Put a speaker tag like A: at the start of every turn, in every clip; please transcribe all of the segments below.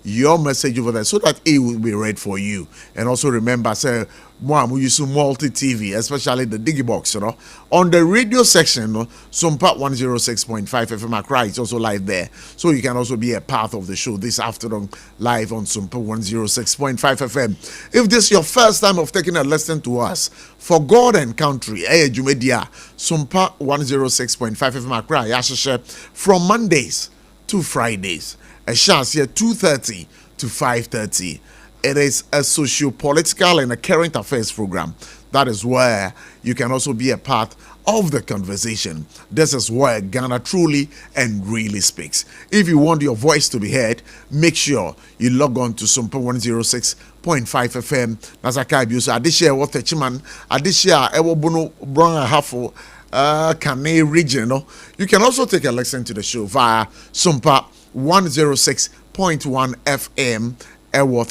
A: your message over there so that it will be read for you. And also remember, say, we use multi TV, especially the Digibox, On the radio section, SOMPA 106.5 FM Accra is also live there. So you can also be a part of the show this afternoon, live on SOMPA 106.5 FM. If this is your first time of taking a listen to us, for God and country, Jumedia, SOMPA 106.5 FM Accra, from Mondays to Fridays, a chance here 2:30 to 5:30. It is a socio-political and a current affairs program. That is where you can also be a part of the conversation. This is where Ghana truly and really speaks. If you want your voice to be heard, make sure you log on to SOMPA 106.5 FM. Nazaka Abiuso, Adishia Watechiman, Adishia Ewobono Branga Hafo, Kane region. You can also take a listen to the show via SOMPA 106.1 FM. Ewo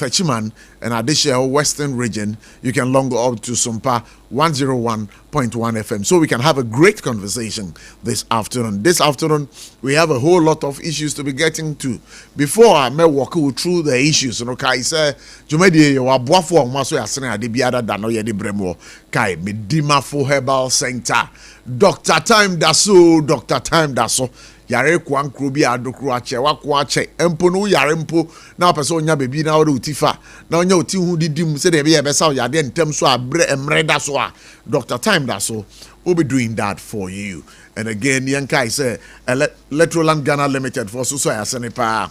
A: and Adishia Western region. You can log up to SOMPA 101.1 FM so we can have a great conversation this afternoon. This afternoon we have a whole lot of issues to be getting to. Before I may walk you through the issues, I say Jumedi you are boafo maso yasene ade biada da no ye de bremo kai medima fo herbal center. Dr. Time Daso yare kwan kro bi adokro ache wakwa ache empo no yare mpo na person nya bebi na wode utifa na onya oti hu didim se de be yebesa yade ntem so abre emre da so a Dr. Time Daso will be doing that for you. And again yankai say Electroland Ghana Limited for so yasene pa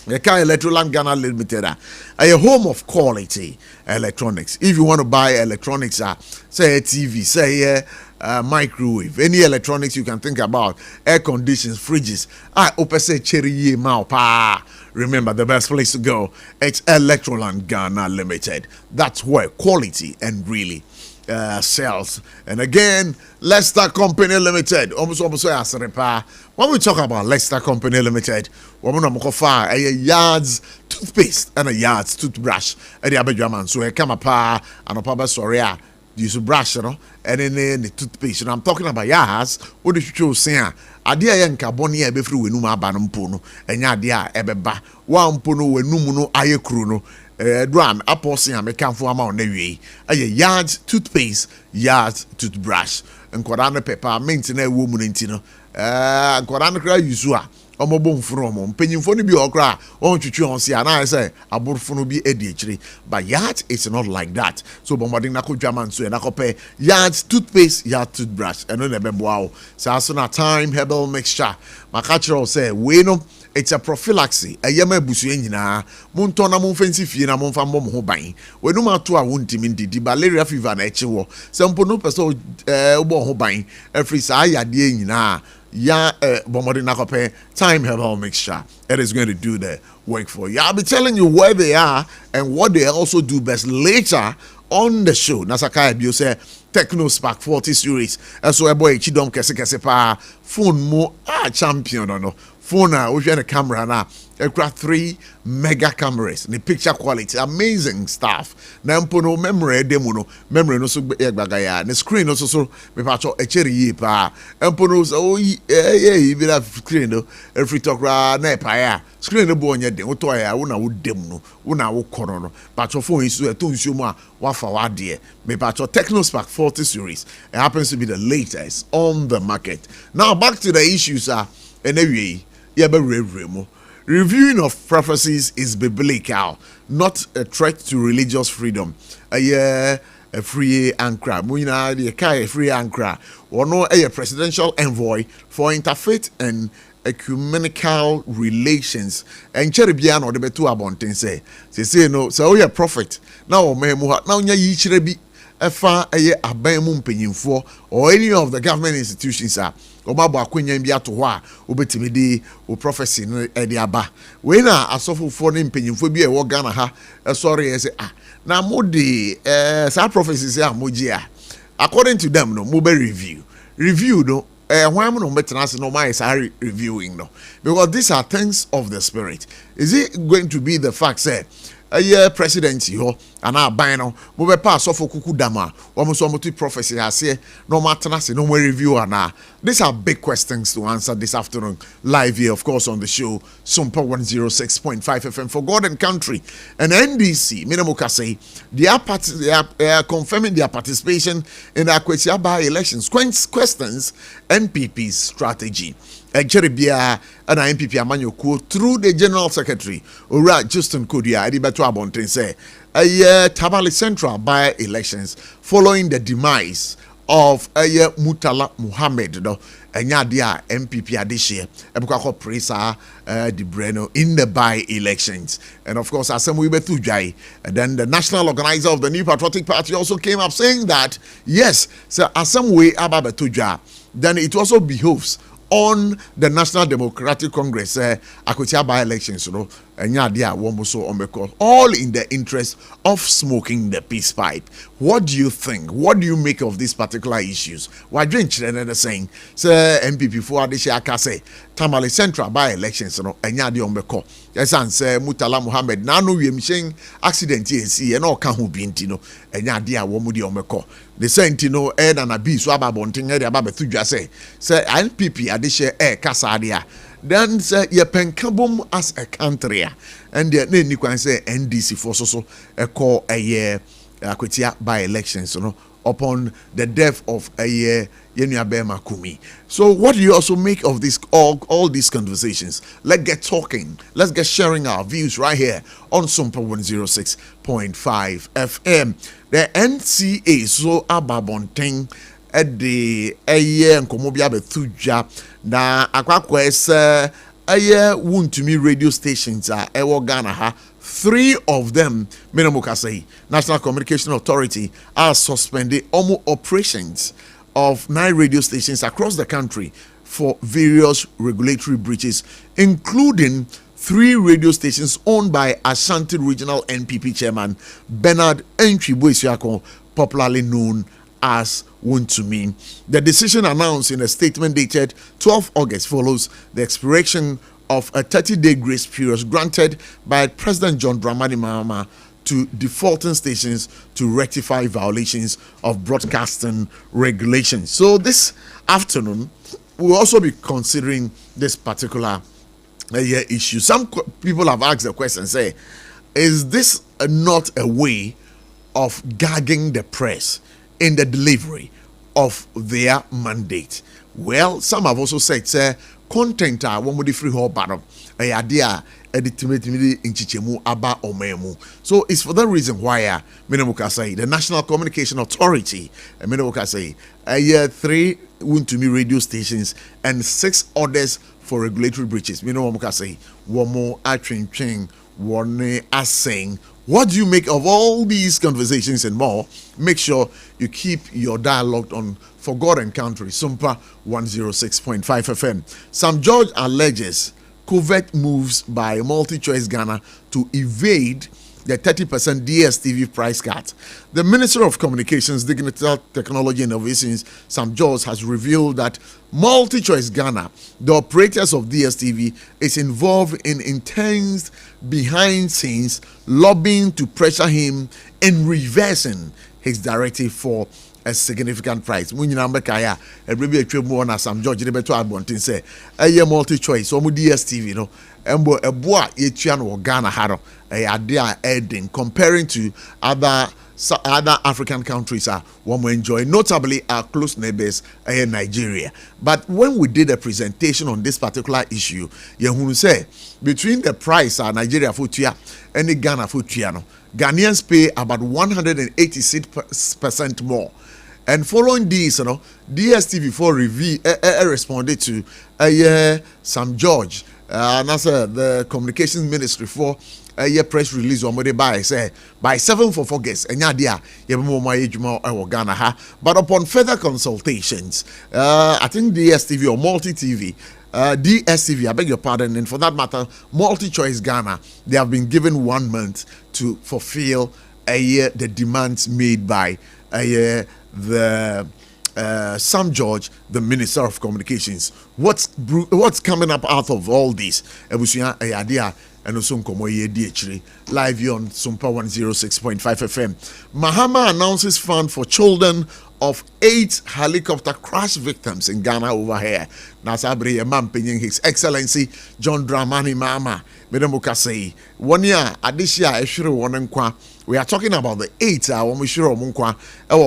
A: Electroland Ghana Limited a home of quality electronics. If you want to buy electronics, say a TV, say microwave, any electronics you can think about, air conditioners, fridges, opese cherry pa. Remember, the best place to go, it's Electroland Ghana Limited. That's where quality and really sells. And again, Leicester Company Limited. When we talk about Leicester Company Limited, we're going to offer a Yards toothpaste and a Yards toothbrush. And the Abejaman, so I come apart and a papa sorry. Use brush, and then the toothpaste. And I'm talking about Yards. What did you say? Adia yanka boni ebe free we numa abanum pono. Enya adia ebeba. Wa mpono we numuno aye kruno. Drum aposi ya mekanfo ama onewie. Aye Yards toothpaste, Yards toothbrush. Nkwara pepper mint na ewo mu ntino. Nkwara no kra yusu a omobon funu omo mpanyimfo no bi okra ontwetwe on sia na say aborfo no bi edi ekire, but Yards it's not like that. So bombarding na ko dwaman so na ko pe Yards toothpaste, Yards toothbrush eno na beboa o sa so na time herbal mixture makachiro say we no it's a prophylaxis ayema busu nyina monto na monfansi fie na monfa mbom ho ban we no mato a wontimi ndidi malaria fever na eche wo sempo no person obo ho ban every sa ayade nyina time herbal mixture. It is going to do the work for you. I'll be telling you where they are and what they also do best later on the show. Nasaka Ebio say Techno Spark 40 series. So a boy chidom kese pa phone mo champion no. Phone we the camera na. Aircraft 3 mega cameras, the picture quality, amazing stuff. Na mpono memory demo no, memory no so gbagaya. The screen also so me pacho echeri pa. Mpono so be that screen no, every talk ra na pa ya. Screen no bo onye den, wo to ya, wo na wo dem no, wo na wo kono no. Pacho phone isu to nsuo mu a wa fa wa de. Me pacho Techno Spark 40 series. It happens to be the latest on the market. Now back to the issues anyway, yeah, reviewing of prophecies is biblical, not a threat to religious freedom. A free anchor. Muina the kai free anchor. Or no a presidential envoy for interfaith and ecumenical relations. And Cherebiano the betu abonten say no, so we a prophet. Now memuha now nya yichirebi efa aban mpanyimfo or any of the government institutions are Obaba akwenya bia to ho a obetimi di o prophecy no e de aba we na asofofo ne mpanyimfo bi e wo Ghana ha sorry e say na mo de sa prophecy say amoji a according to them no mo be review no why am no metana no my say reviewing no because these are things of the spirit. Is it going to be the fact say presidency ho ana ban no mo be pa asofo kuku dama wo mo so mo to prophecy ase no matena se no mo review ana. These are big questions to answer this afternoon live here, of course, on the show SOMPA 106.5 FM for God and Country. And NDC Minamuka say they are confirming their participation in the Akwesia by-elections. Questions NPP's strategy. Cheribia and NPP Amanyoko through the General Secretary Ora Justin Kodia Edibeto Abontin say Tabali Central by-elections following the demise of Mutala Muhammad no dia MPP adishie ebukako presa the Breno in the by-elections. And of course Asem Wibetu Jai, and then the national organizer of the New Patriotic Party also came up saying that yes, so Asem way Ababetuja, then it also behoves on the National Democratic Congress Akwetia by-elections, all in the interest of smoking the peace pipe. What do you think? What do you make of these particular issues? Why drink another saying, Sir MPP for Adishia say Tamale Central by-elections, yes, and say Mutala Muhammad Nanu Yemshing accident see and all can be intino and yadia womudi omeko. The Sentino Ed and Abi Swaba Bonting Ed Ababetuja say NPP Adishia Casadia. Then say ye penkabum as a country, and the name you can say NDC for so a call a year Akwetia by-elections, upon the death of a year Yenuabe Makumi. So what do you also make of this all these conversations? Let's get talking. Let's get sharing our views right here on SOMPA 106.5 FM. The NCA so ababonting at the year and Komobia Betuja na akwakwese wuntumi radio stations ewo Ghana ha. 3 of them, Minamukasei, National Communication Authority, are suspending operations of 9 radio stations across the country for various regulatory breaches, including 3 radio stations owned by Ashanti Regional NPP Chairman Bernard Enchibuesiako, popularly known as Wuntumi. The decision announced in a statement dated 12 August follows the expiration of a 30-day grace period granted by President John Dramani Mahama to defaulting stations to rectify violations of broadcasting regulations. So this afternoon, we'll also be considering this particular issue. Some people have asked the question, say, is this not a way of gagging the press in the delivery of their mandate? Well, some have also said, say, content one would free whole battle a idea editimate in Chichemu Aba Omemu. So it's for that reason why Minamuka say the National Communication Authority Minamuka say 3 Wuntumi radio stations and 6 orders for regulatory breaches. Minamuka say one more atwin one as saying. What do you make of all these conversations and more? Make sure you keep your dialogue on For God and Country, SOMPA 106.5 FM. Sam George alleges covert moves by MultiChoice Ghana to evade the 30% DSTV price cut. The Minister of Communications, Digital Technology and Innovations, Sam George, has revealed that MultiChoice Ghana, the operators of DSTV, is involved in intense behind-scenes lobbying to pressure him in reversing his directive for a significant price. When you number kaya, every more na Sam George beto abontin say, MultiChoice, omu DSTV, no, embo eboa yetua no Ghana haro, idea adding comparing to other African countries one we enjoy, notably our close neighbors in Nigeria. But when we did a presentation on this particular issue, you say between the price Nigeria futia and the Ghana futia, no, Ghanaians pay about 186% more. And following this, DSTV for review responded to Sam George, and that's the Communications Ministry for a press release on what they buy say by 7th of August and Ghana. But upon further consultations, I think DSTV or multi-TV, DSTV, I beg your pardon, and for that matter, MultiChoice Ghana, they have been given 1 month to fulfill the demands made by the Sam George, the Minister of Communications. What's coming up out of all this? and also nkomo ye di echiri live here on SOMPA 106.5 FM. Mahama announces fund for children of 8 helicopter crash victims in Ghana over here. Nasabre Mampenying His Excellency John Dramani Mahama. Medemukasei. 1 year, Adishia Eshiro Wonenkwa. We are talking about the 8 Womishiro Munkwa,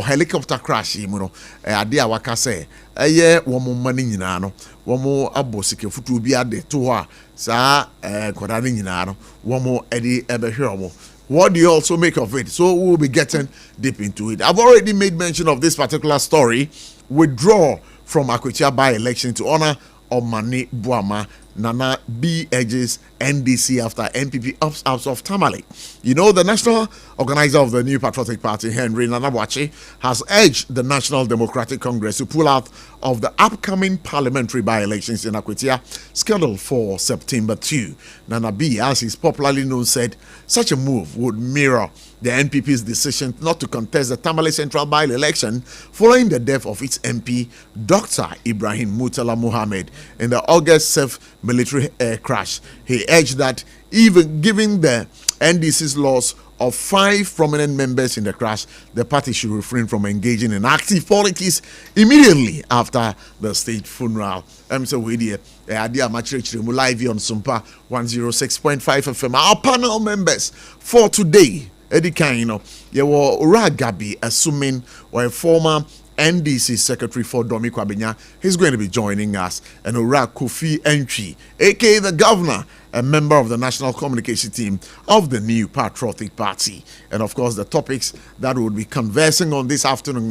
A: helicopter crash, Adia Wakase, Aye, Womo Mani Nano, Womo Abosike Futu Biade Tua, Sa Kodani Nano, Womo Eddie Ebehiromo. What do you also make of it? So we'll be getting deep into it. I've already made mention of this particular story. Withdraw from Akwetia by-election to honor Omani Buama. Nana B edges NDC after NPP ups out of Tamale. You know, the national organizer of the New Patriotic Party, Henry Nana Boakye, has urged the National Democratic Congress to pull out of the upcoming parliamentary by-elections in Akwetia, scheduled for September 2. Nana B, as is popularly known, said such a move would mirror the NPP's decision not to contest the Tamale Central by-election following the death of its MP, Dr. Ibrahim Mutala Mohammed, in the August military air crash. He urged that even given the NDC's loss of 5 prominent members in the crash, the party should refrain from engaging in active politics immediately after the state funeral. So we live on SOMPA 106.5 FM. Our panel members for today, Eddie Kaino, Ragabi, assuming or a former NDC Secretary for Domi Kwabenya, he's going to be joining us. And Ora Kofi Entry, aka the Governor, a member of the National Communication Team of the New Patriotic Party. And of course, the topics that we'll be conversing on this afternoon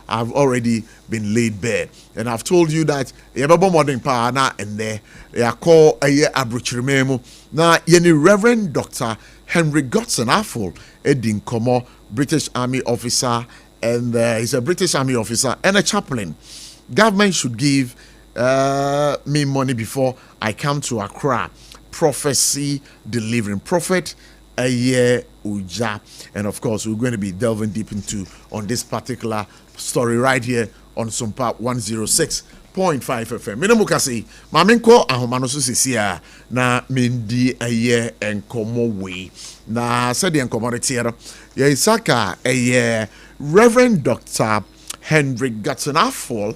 A: have already been laid bare. And I've told you that modern power na and there they are called a abruchrimemo. Now, Yeni Reverend Dr. Henry Godson Affle, Edin Komo, British Army officer, and he's a British Army officer and a chaplain. Government should give me money before I come to Accra. Prophecy delivering. Prophet Aye Uja. And of course, we're going to be delving deep into on this particular story right here on SOMPA 106.5 FM. Minamukasi, Maminko Ahomanosu Sisia, na Mindi Aye and Komo way. Na said the commodity, Yesaka Aye. Reverend Dr. Henry Godson Affle,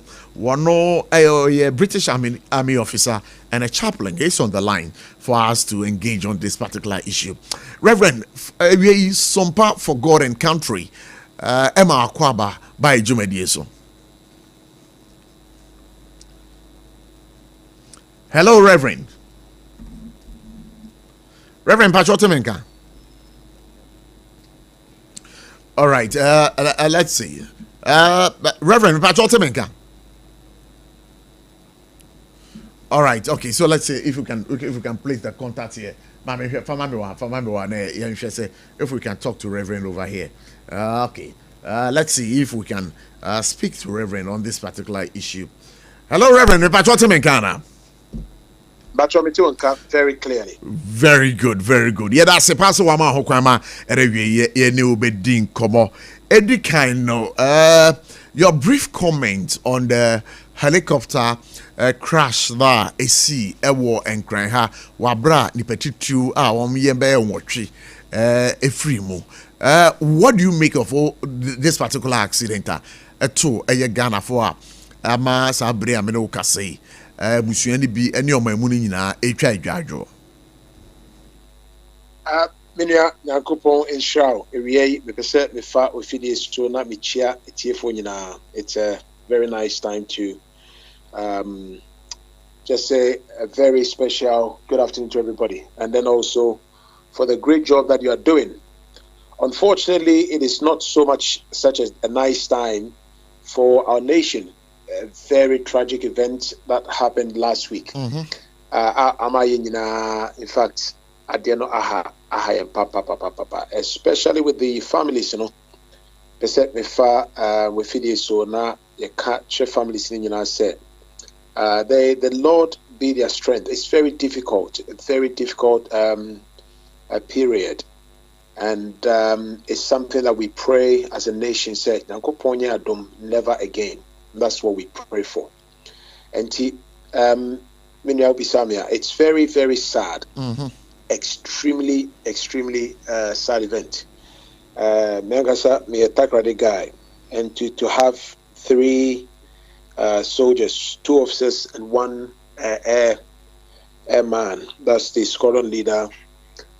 A: a British Army officer and a chaplain, is on the line for us to engage on this particular issue. Reverend, we SOMPA for God and country, Emma Akwaba by Jumedieso. Hello, Reverend. Reverend Pachotemenka. All right, let's see. Reverend Pachotemenka. All right, okay, so let's see if we can place the contact here. If we can talk to Reverend over here. Okay, let's see if we can speak to Reverend on this particular issue. Hello, Reverend Pachotemenka.
B: Very clearly.
A: Very good, very good. Yeah, that's a pass wama hokwama ye ne obedin komo. Eddie Kaino, your brief comment on the helicopter crash that AC ewo enkran ha wabra ni petitu yembe nwotwe efrimu. What do you make of this particular accident to Ghana for ama sabre amene ukase busuani bi ene omamunu nyina etwa adwadwo
B: menua Nyankopon enhraw ewie bepese mefa ofidie sto na mechia etiefo nyina. It's a very nice time to just say a very special good afternoon to everybody, and then also for the great job that you are doing. Unfortunately, it is not so much such as a nice time for our nation. A very tragic event that happened last week. In fact, adiano aha and papa, especially with the families, you know. Beset me fa with video so na you catch families in said the Lord be their strength. It's very difficult, period. And it's something that we pray as a nation said, never again. That's what we pray for. And it's very, very sad extremely sad event. Megasa, me a Takrade guy, and to have 3 soldiers, 2 officers and 1 airman. That's the squadron leader,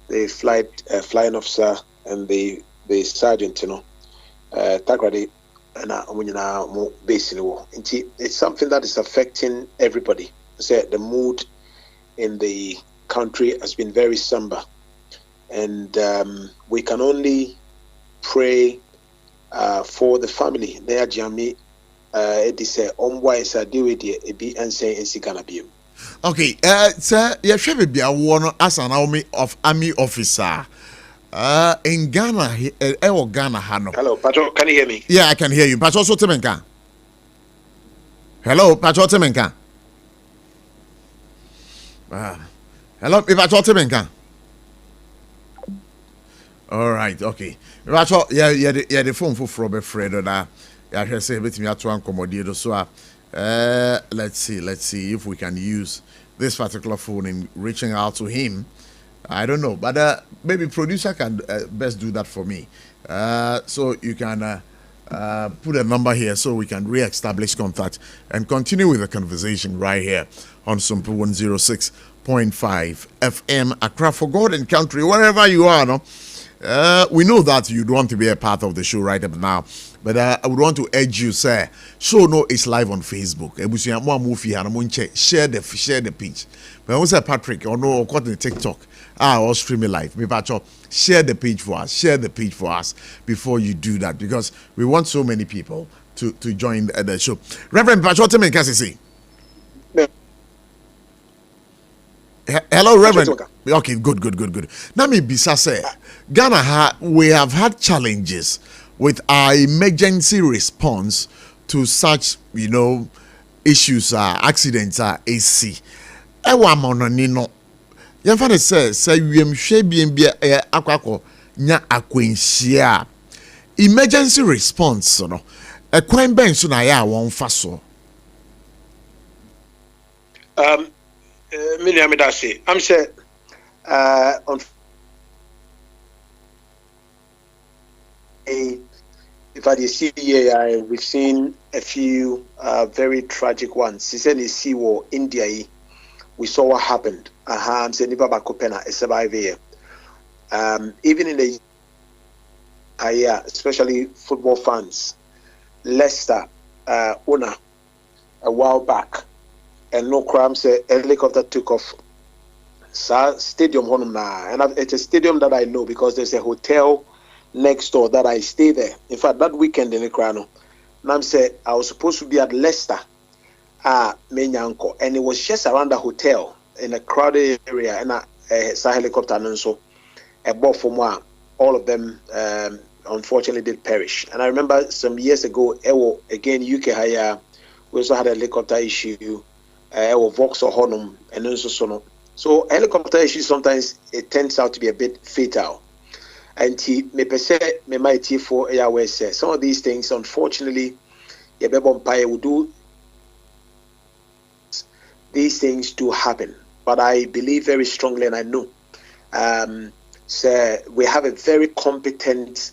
B: the flying officer, and the sergeant. Takrade and basically, it's something that is affecting everybody. So the mood in the country has been very somber, and we can only pray for the family. They are Jami. It is unwise. Do it. Be and say it's gonna be.
A: Okay, sir, you should be a one as an army officer. In Ghana, Ghana, Hano.
B: Hello, Patrol. Can you hear me?
A: Yeah, I can hear you. Patrol Sotemenka. Hello, Patrol Sotemenka. Hello, Patrol Sotemenka. All right, okay. Patrol, yeah, the phone for Frobe Fredo da. Yeah, I say bit me at one commodity. So, let's see if we can use this particular phone in reaching out to him. I don't know, but maybe producer can best do that for me. So you can put a number here so we can re-establish contact and continue with the conversation right here on SOMPA 106.5 FM, Accra, for God and country, wherever you are. No? We know that you'd want to be a part of the show right up now, but I would want to urge you, sir. Show no, it's live on Facebook. Share the page. But also Patrick or no, or the TikTok. Or streaming live. Share the page for us. Share the page for us before you do that, because we want so many people to join the show. Reverend Pacho Temenkasi. Hello, Reverend. Okay, good. Now me bisa say Ghana we have had challenges with our emergency response to such, issues, accidents, AC. Ewa mononino. Yamfa say wiem hwe bia akwakọ nya akwenhyia. Emergency response no. Ekwan ben so na ya won fa so.
B: Miliamidasi. I'm say on if I see here, we've seen a few very tragic ones. He said in Sea War, India, we saw what happened. I'm saying Nipa Bakopena is survived here. Even in the especially football fans, Leicester owner a while back, and no crime say a helicopter took off. Stadium and it's a stadium that I know because there's a hotel next door that I stay there. In fact, that weekend in the Crano, Nam said I was supposed to be at Leicester, Menyanko, and it was just around the hotel in a crowded area, and a helicopter and so above from one. All of them unfortunately did perish. And I remember some years ago, again UK we also had a helicopter issue, Vauxhall Honum, and also Sono. So helicopter issues sometimes it turns out to be a bit fatal. And me might for some of these things, unfortunately, will do. These things do happen, but I believe very strongly, and I know, so we have a very competent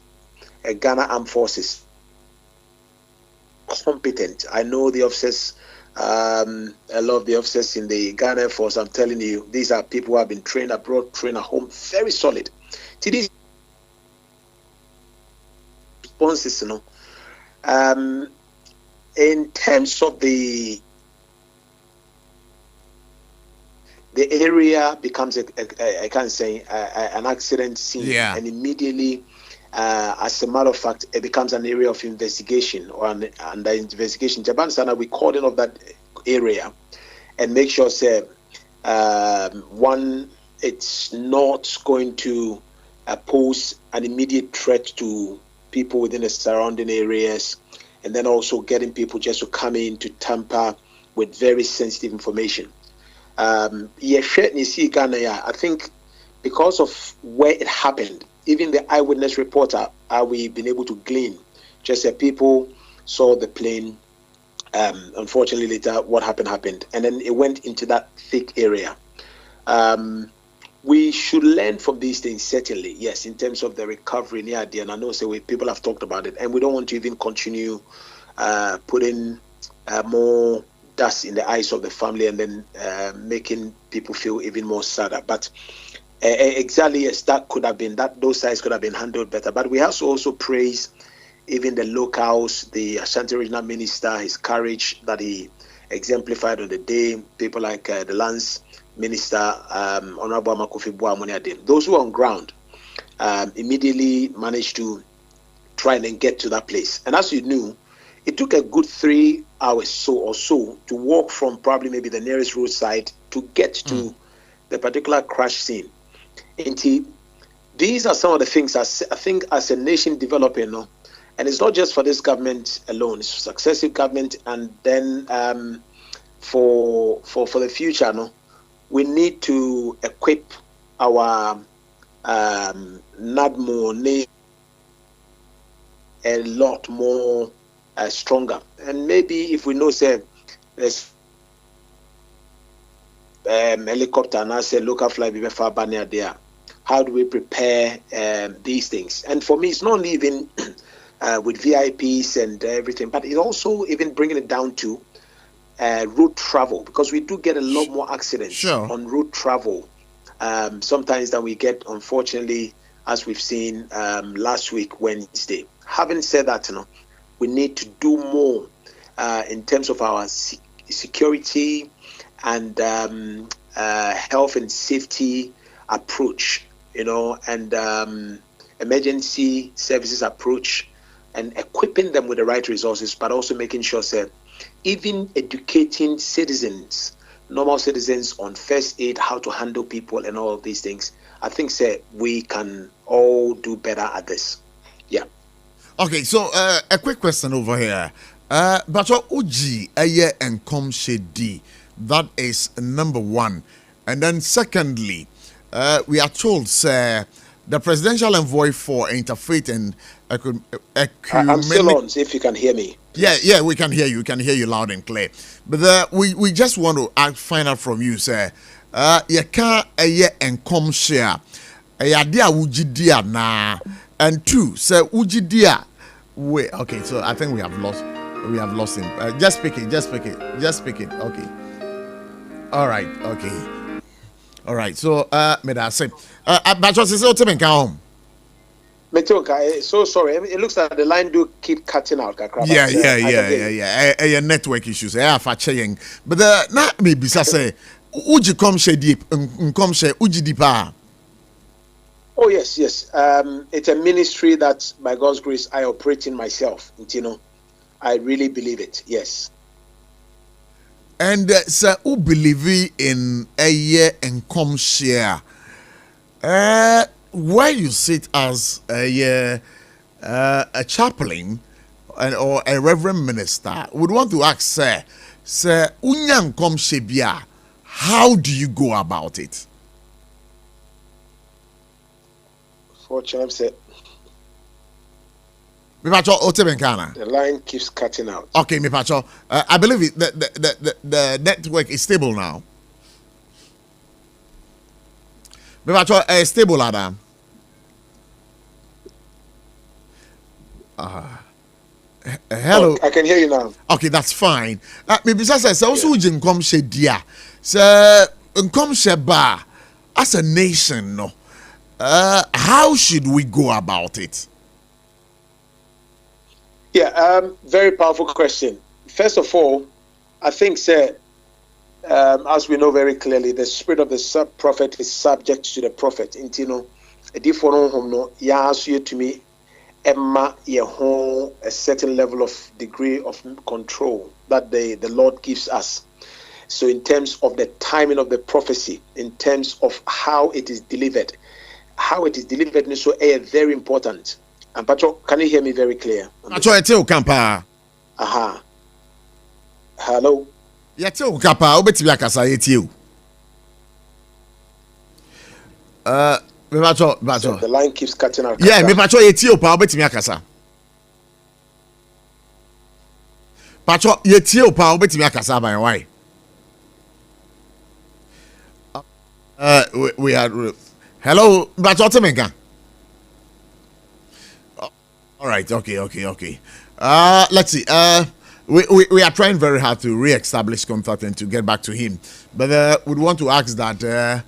B: Ghana Armed Forces. Competent. I know the officers. I love the officers in the Ghana Air Force. I'm telling you, these are people who have been trained abroad, trained at home, very solid. To these responses, in terms of the area becomes I can't say an accident scene, and immediately, as a matter of fact, it becomes an area of investigation or under investigation. Japan Sana, we cordon off that area and make sure, say, one, it's not going to pose an immediate threat to people within the surrounding areas, and then also getting people just to come in to tamper with very sensitive information. I think because of where it happened, even the eyewitness reporter, we been able to glean just that people saw the plane. Unfortunately, later what happened, and then it went into that thick area. we should learn from these things, certainly, yes, in terms of the recovery near the end. I know people have talked about it, and we don't want to even continue putting more dust in the eyes of the family and then making people feel even more sadder. But exactly, yes, those sides could have been handled better. But we have to also praise even the locals, the Ashanti regional minister, his courage that he exemplified on the day. People like the Lance Minister, Honorable Makofi Boamoniadin, those who are on ground immediately managed to try and get to that place. And as you knew, it took a good 3 hours or so to walk from probably maybe the nearest roadside to get to the particular crash scene. And these are some of the things I think as a nation developing, and it's not just for this government alone, it's successive government, and then for the future, we need to equip our NADMO a lot more stronger. And maybe if we know, say, there's helicopter and I say local flight before Banya there, how do we prepare these things? And for me, it's not only even with VIPs and everything, but it's also even bringing it down to road travel, because we do get a lot more accidents on road travel sometimes than we get, unfortunately, as we've seen last week, Wednesday. Having said that, we need to do more in terms of our security and health and safety approach, and emergency services approach, and equipping them with the right resources, but also making sure that even educating citizens, normal citizens, on first aid, how to handle people and all of these things. I think we can all do better at this. Yeah.
A: Okay, so a quick question over here. But Uji Aye and Com Shedi, that is number one. And then secondly, we are told, sir, the presidential envoy for interfaith and
B: I'm still on, see if you can hear me.
A: Yeah, we can hear you. We can hear you loud and clear. But we just want to find out from you, sir. You can't and come share. Dia ujidia na, and two, sir ujidia. Wait, okay. So I think we have lost him. Just speak it. Okay. All right. Okay. All right. So may I say, but what's this ultimate home?
B: So sorry. It looks like the line do keep cutting out.
A: Yeah. Network issues. But na maybe say uji come share deep, come share uji deeper.
B: Oh yes. It's a ministry that, by God's grace, I operate in myself. I really believe it. Yes.
A: And sir, who believe in a year and come share? Where you sit as a chaplain or a reverend minister, would want to ask, sir, Unyang kom shebia, how do you go about it?
B: Fortunately,
A: the
B: line keeps cutting out.
A: Okay, I believe the network is stable now. Stable, Adam. Hello.
B: I can hear you now.
A: Okay, that's fine. Maybe says also come she dia. So come she ba as a nation, no. How should we go about it?
B: Yeah, very powerful question. First of all, I think, sir, as we know very clearly, the spirit of the prophet is subject to the prophet. Intino, a different no, ya ask you to me, Emma, a certain level of degree of control that the Lord gives us. So, in terms of the timing of the prophecy, in terms of how it is delivered, is so very important. And Pacho, can you hear me very clear?
A: Pacho, it's you, Kampa.
B: Aha. Hello.
A: Yet you, Kappa. Obeti akasa you. Pacho.
B: The line keeps cutting out.
A: Yeah, me Pacho yet you, pa. Obeti akasa. Pacho yet you, pa. Obeti akasa by why? We are. Hello, but what's the all right, okay. Let's see. We are trying very hard to re-establish contact and to get back to him, but we want to ask that.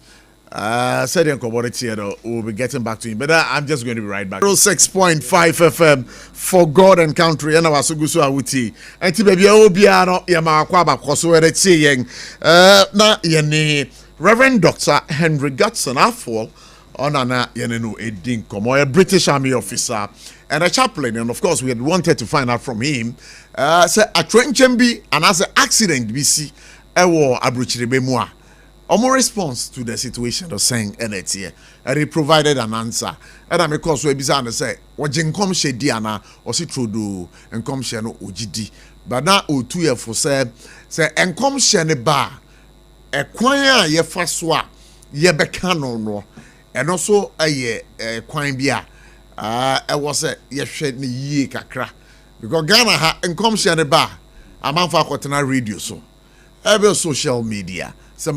A: Said we'll be getting back to him, but I'm just going to be right back. 106.5 FM for God and country, and our Sugusu Awuti. And to baby, Obiano, Yamakwaba, Kosoere Tiyeng, na yeni Reverend Dr. Henry Gutson, Afol, on ana yenenu Edin Komo, a British Army officer and a chaplain, and of course we had wanted to find out from him. Say a train chambi and as an accident BC, ewo abruchiribemua. Our response to the situation was saying here, and he provided an answer. And I'm because we began to say, what Jinkom she diana or si trudu and come she no ojidi. But now o 2 years for say and come she ne ba a kwanya ye faswa ye bekano no and also a ye kwan bia I was a ye shed ni ye kakra because Ghana ha and come she ne ba a man for kotena radio so every social media. But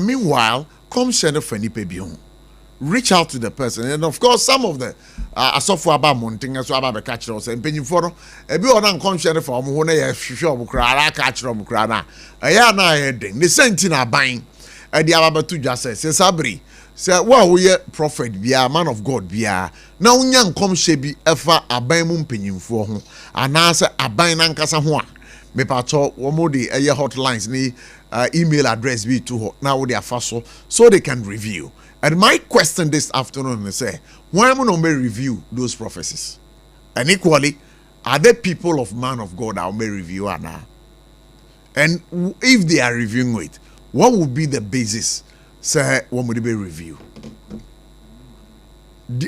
A: meanwhile, come share the funny baby. Reach out to the person, and of course, some of the software about mounting as well about catch us and penny for a bit on come share the form when they sure cry, catch them crana. A year now heading the sentina buying and the other two just says, Sabri. Say, well, we are prophet, be a man of God, be a now young come she be ever a baimum penny for him, and answer a bain and casahua. Me pato womodi air hotlines ni email address be to now they are fast so they can review. And my question this afternoon is say, why am I not review those prophecies? And equally, are there people of man of God that may review now? And if they are reviewing it, what would be the basis? Say, what would be review?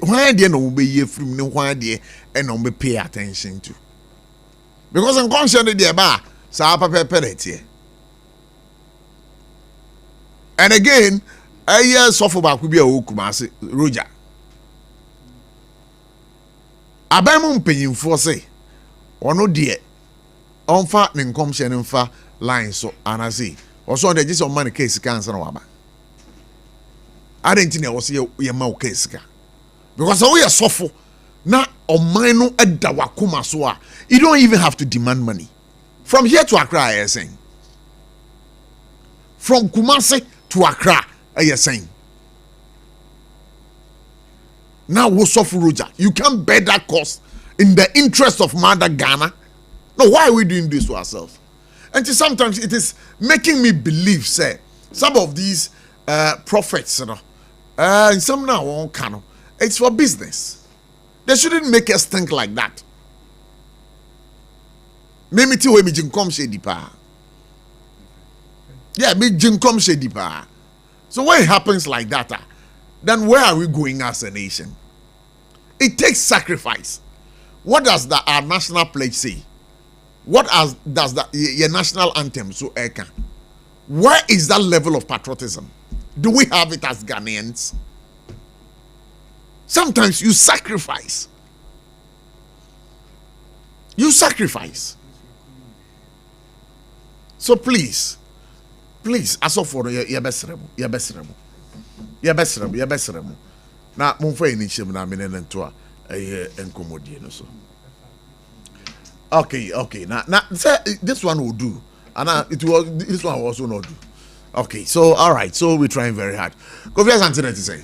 A: Why they no be here from no why they and no be pay attention to? Because I'm conscious there ba sa papa penalty. And again, a year suffer back will be a Kumasi Roger. Abamum paying for say, or no dear, on fat and commission and fa lines so and I see. Or so they just on money case cancer. I didn't think I was your mouth case. Because we are suffer. Now, on mine no edawakuma soa. You don't even have to demand money. From here to Accra, I am saying. From Kumasi to Accra, I am saying. Now, we suffer Roger. You can't bear that cost in the interest of Mother Ghana. No, why are we doing this to ourselves? And sometimes it is making me believe, say, some of these prophets, you know, and some now won't canon. It's for business. They shouldn't make us think like that. Maybe to we come shady pa. Yeah, me come shady pa. So when it happens like that, then where are we going as a nation? It takes sacrifice. What does our national pledge say? What does your national anthem so eka? Where is that level of patriotism? Do we have it as Ghanaians? Sometimes you sacrifice. You sacrifice. So please, as of for your best rebel. Now, Mumfa initiative na minen to a encommodie no so. Okay. Now, this one will do. And this one will also not do. Okay, so all right, so we're trying very hard. Kofi has something to say.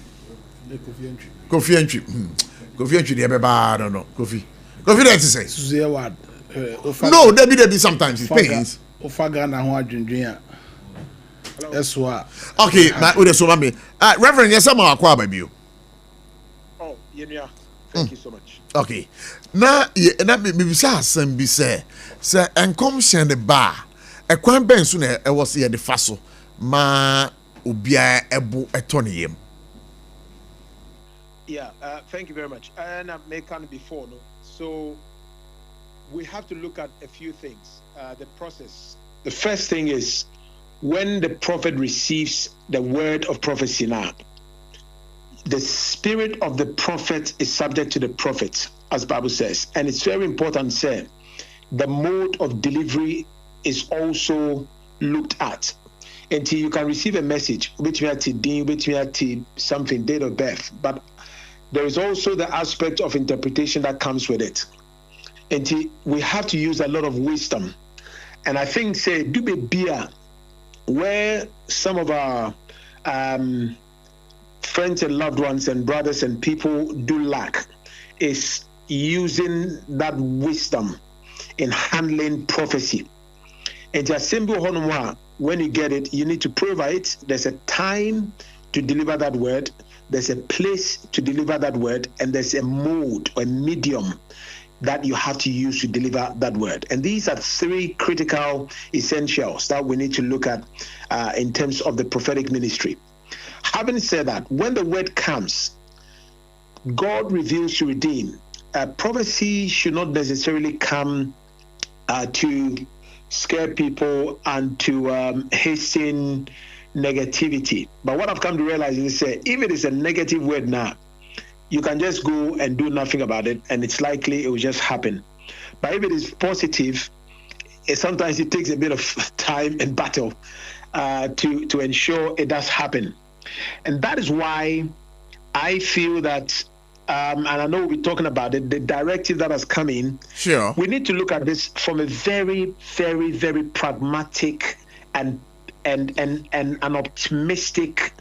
A: Kofi entry. Kofi entry, the I don't know. Kofi that to say. No, there be sometimes it pains. Okay, now with the Somami. Reverend, yes, I'm a baby.
B: Oh, yeah. Thank you so much.
A: Okay. Now, that maybe some be say, and come send the bar. A quan ben sooner I was here the faso. Ma ubia ebu etonium.
B: Yeah, thank you very much. And I make it before, no. So we have to look at a few things. The process. The first thing is when the prophet receives the word of prophecy now, the spirit of the prophet is subject to the prophet, as the Bible says. And it's very important, sir. The mode of delivery is also looked at. until you can receive a message, which may be something, date of birth. But there is also the aspect of interpretation that comes with it. Until we have to use a lot of wisdom. And I think, say, do be beer where some of our friends and loved ones and brothers and people do lack is using that wisdom in handling prophecy. And just simple, when you get it, you need to prove it. There's a time to deliver that word, there's a place to deliver that word, and there's a mode or a medium that you have to use to deliver that word. And these are three critical essentials that we need to look at in terms of the prophetic ministry. Having said that, when the word comes, God reveals to redeem. Prophecy should not necessarily come to scare people and to hasten negativity. But what I've come to realize is that if it is a negative word now, you can just go and do nothing about it, and it's likely it will just happen. But if it is positive, sometimes it takes a bit of time and battle to ensure it does happen. And that is why I feel that, and I know we'll be talking about it, the directive that has come in,
A: sure,
B: we need to look at this from a very, very, very pragmatic and an optimistic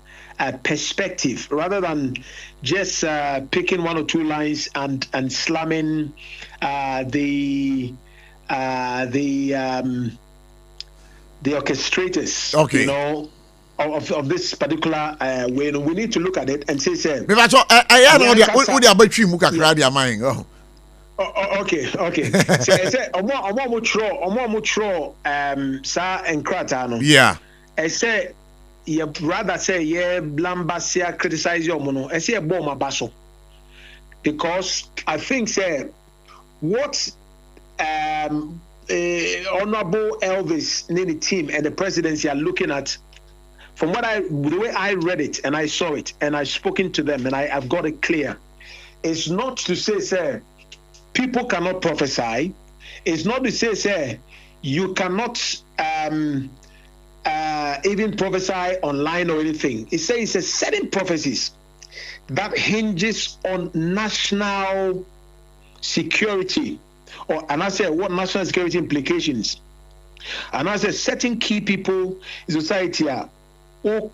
B: perspective, rather than just picking one or two lines and slamming the orchestrators,
A: okay,
B: you know, of this particular way. We need to look at it and say, okay.
A: Yeah.
B: I say, you rather say, yeah, Blambasia criticize your mono. I say a bomb abaso. Because I think, say, what Honorable Elvis, Nini team, and the presidency are looking at, from the way I read it and I saw it and I've spoken to them and I've got it clear, it's not to say, people cannot prophesy. It's not to say, you cannot even prophesy online or anything. It says it's a certain prophecies that hinges on national security, and I say what national security implications. And I say certain key people in society you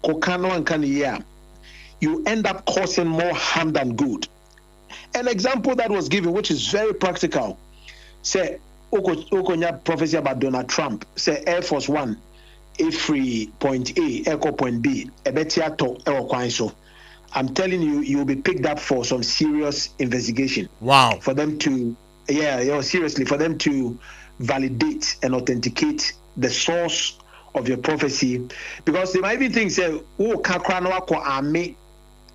B: end up causing more harm than good. An example that was given, which is very practical, say Okonya prophecy about Donald Trump, say Air Force One, free point A, echo point B, I'm telling you, you'll be picked up for some serious investigation.
A: Wow.
B: For them to, seriously, for them to validate and authenticate the source of your prophecy, because they might even think, say, army,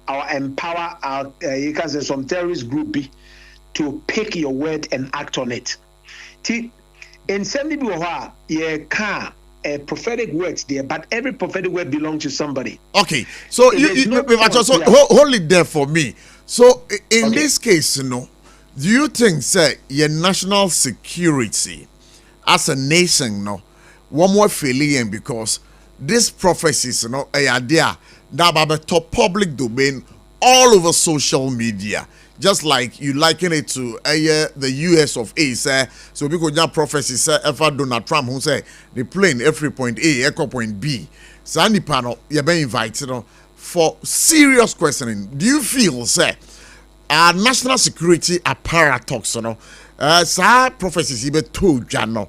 B: or empower our, you can say some terrorist group to pick your word and act on it. In some people, prophetic words there, but every prophetic word belongs to somebody.
A: Okay, so hold it there for me. So in this case, do you think, say, your national security as a nation, one more failure, because these prophecies, are there that top public domain all over social media, just like you liken it to the US of A. So because that prophecy say ever Donald Trump who say the plane every point A, echo point B. So any panel you're being invited for serious questioning. Do you feel, say, our national security apparatus, prophecies even told Jano,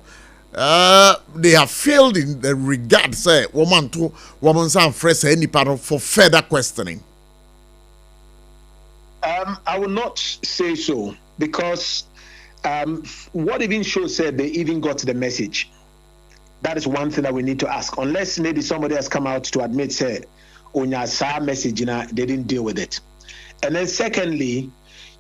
A: they have failed in the regard, say, woman some fresh any panel for further questioning?
B: I will not say so, because what even shows said they even got the message. That is one thing that we need to ask. Unless maybe somebody has come out to admit, say, Onya sa message, they didn't deal with it. And then secondly,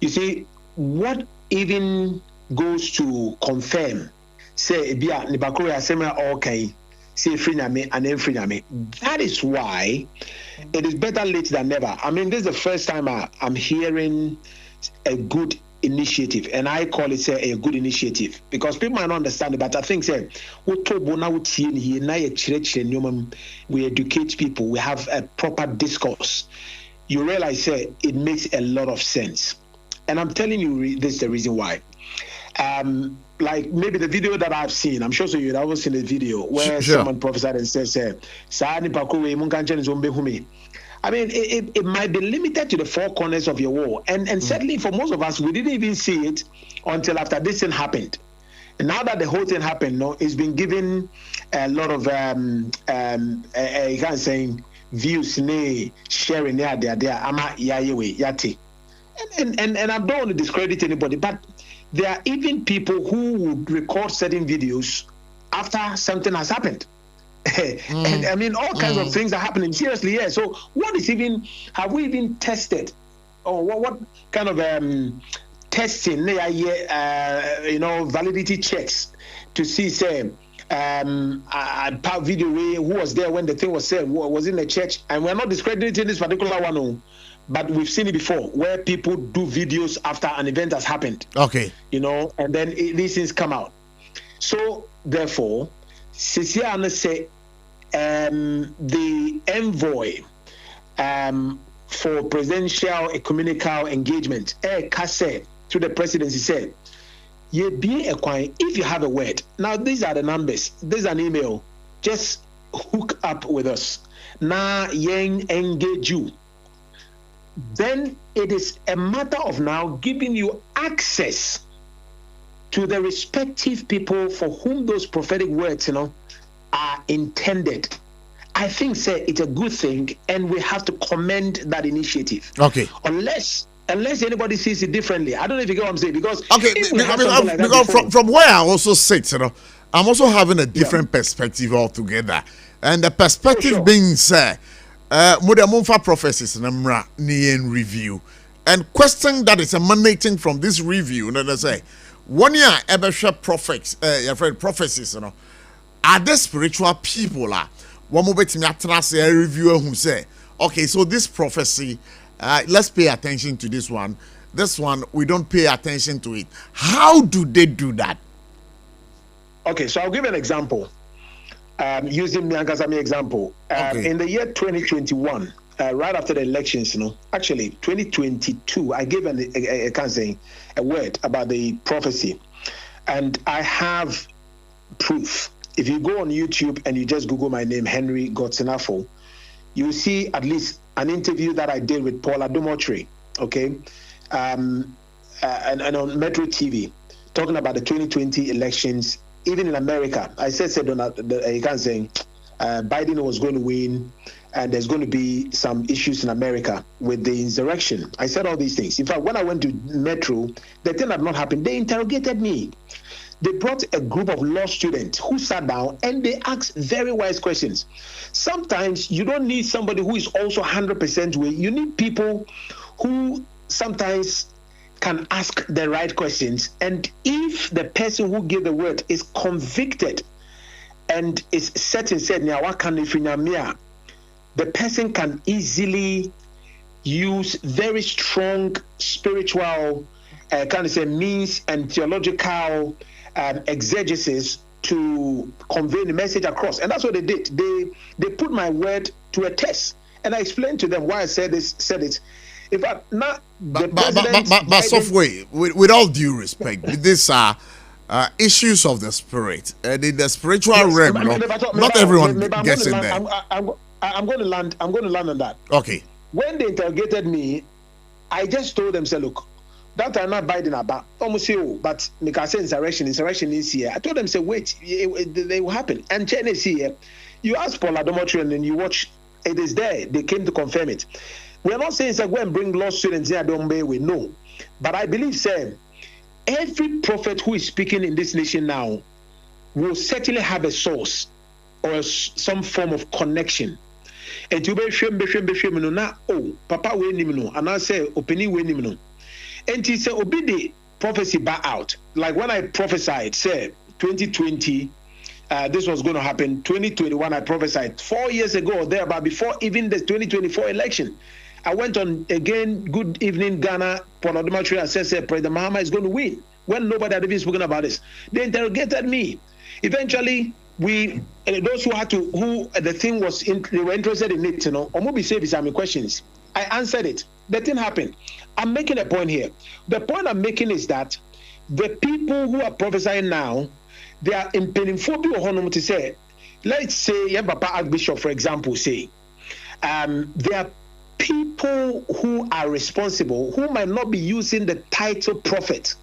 B: you see, what even goes to confirm, say, okay, say Frinyame and then Frinyame. That is why it is better late than never. I mean, this is the first time I'm hearing a good initiative, and I call it a good initiative because people might not understand it, but I think we educate people, we have a proper discourse. You realize it makes a lot of sense, and I'm telling you this is the reason why. Like maybe the video that I've seen, I'm sure so you'd always seen the video where someone prophesied and says, I mean, it might be limited to the four corners of your wall. And certainly for most of us, we didn't even see it until after this thing happened. And now that the whole thing happened, it's been given a lot of, you can't say, views, sharing, there, and I don't want to discredit anybody, but there are even people who would record certain videos after something has happened. And I mean, all kinds of things are happening. Seriously, yeah. So, have we even tested, or what kind of testing, validity checks to see, say, a video who was there when the thing was said, was in the church, and we're not discrediting this particular one, but we've seen it before where people do videos after an event has happened.
A: Okay.
B: And then these things come out. So, therefore, Sisiana say the envoy for presidential ecumenical engagement, Kase, to the presidency said, if you have a word, now these are the numbers, this is an email, just hook up with us. Na yen engage you. Then it is a matter of now giving you access to the respective people for whom those prophetic words, are intended. I think, it's a good thing, and we have to commend that initiative.
A: Okay.
B: Unless anybody sees it differently. I don't know if you get what I'm saying, because
A: from where I also sit, I'm also having a different perspective altogether, and the perspective being Mudamunfa prophecies in review, and question that is emanating from this review. And I say, 1 year ever prophets, your friend prophecies, are there spiritual people? One moment me a reviewer who say, okay, so this prophecy, let's pay attention to this one. This one, we don't pay attention to it. How do they do that?
B: Okay, so I'll give an example. Using Miankasami example. In the year 2021, right after the elections, actually 2022, I gave a word about the prophecy, and I have proof. If you go on YouTube and you just Google my name, Henry Gotsenafo, you will see at least an interview that I did with Paul Adomotri, okay, and on Metro TV, talking about the 2020 elections. Even in America, I said you can't say Biden was going to win, and there's going to be some issues in America with the insurrection. I said all these things. In fact, when I went to Metro, the thing had not happened. They interrogated me. They brought a group of law students who sat down and they asked very wise questions. Sometimes you don't need somebody who is also 100% with. You need people who sometimes can ask the right questions, and if the person who gave the word is convicted and is set and said, the person can easily use very strong spiritual means and theological exegesis to convey the message across. And that's what they did. They put my word to a test, and I explained to them why I said it. In fact, not
A: but Softway, with all due respect, these are issues of the spirit, and in the spiritual realm, not everyone gets in there.
B: I'm going to land on that.
A: Okay.
B: When they interrogated me, I just told them, say, look, that I'm not Biden about almost you, but because insurrection is here. I told them, say, wait, they will happen. And China is here. You ask Paul Adomotri and then you watch, it is there. They came to confirm it. We're not saying, go and bring law students here, don't be we know. But I believe, every prophet who is speaking in this nation now will certainly have a source or some form of connection. And you be shame na papa we nim no, and I say opinion we nim no. And he say obi the prophecy back out. Like when I prophesied, say 2020. This was going to happen. 2021, I prophesied 4 years ago or there, but before even the 2024 election. I went on again, Good Evening Ghana, Ponodomatry, and said President Mahama is going to win when nobody had even spoken about this. They interrogated me. Eventually, those the thing was, they were interested in it, Omobi said me questions. I answered it. The thing happened. I'm making a point here. The point I'm making is that the people who are prophesying now, they are impending phobia or to say, let's say, Papa Archbishop, for example, say, there are people who are responsible who might not be using the title prophet,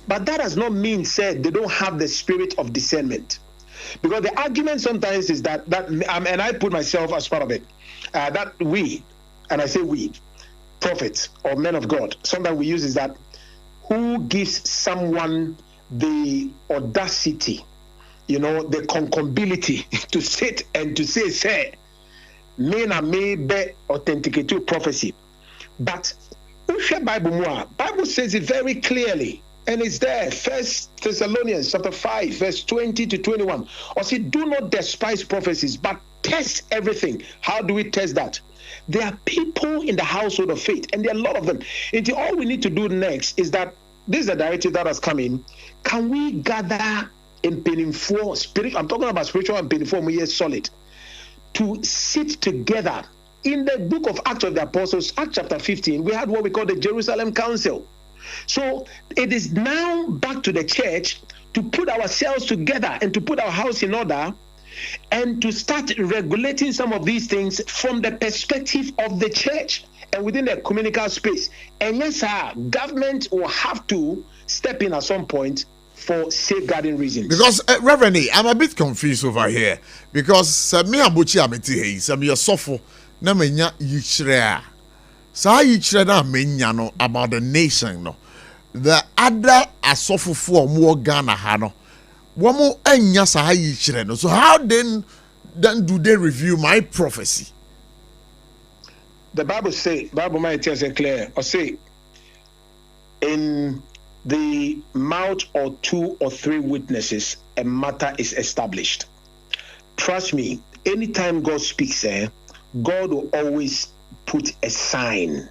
B: but that does not mean said they don't have the spirit of discernment. Because the argument sometimes is that and I put myself as part of it, that we, and I say we, prophets or men of God, sometimes we use is that who gives someone the audacity, the concombility to sit and to say, may be authenticated prophecy. But Bible says it very clearly, and it's there. 1 Thessalonians chapter 5, verse 20 to 21. Or say, do not despise prophecies, but test everything. How do we test that? There are people in the household of faith, and there are a lot of them. And all we need to do next is that this is a directive that has come in. Can we gather in Penifo spirit? I'm talking about spiritual and Penifo, we are solid. To sit together. In the book of Acts of the Apostles, Acts chapter 15, we had what we call the Jerusalem Council. So it is now back to the church to put ourselves together and to put our house in order and to start regulating some of these things from the perspective of the church and within the communal space. And yes, sir, government will have to step in at some point for safeguarding reasons.
A: Because, Reverend, I'm a bit confused over here. Because me abuchi ameti hey, some your Sarfo na menya yichrea. Sa yichrea na menya no about the nation no. The other Sarfo for more Ghana ha no. Womo enya sa yichrea no. So how then do they review my prophecy?
B: The Bible might tell us clear or say in the mouth of 2 or 3 witnesses, a matter is established. Trust me, anytime God speaks, God will always put a sign.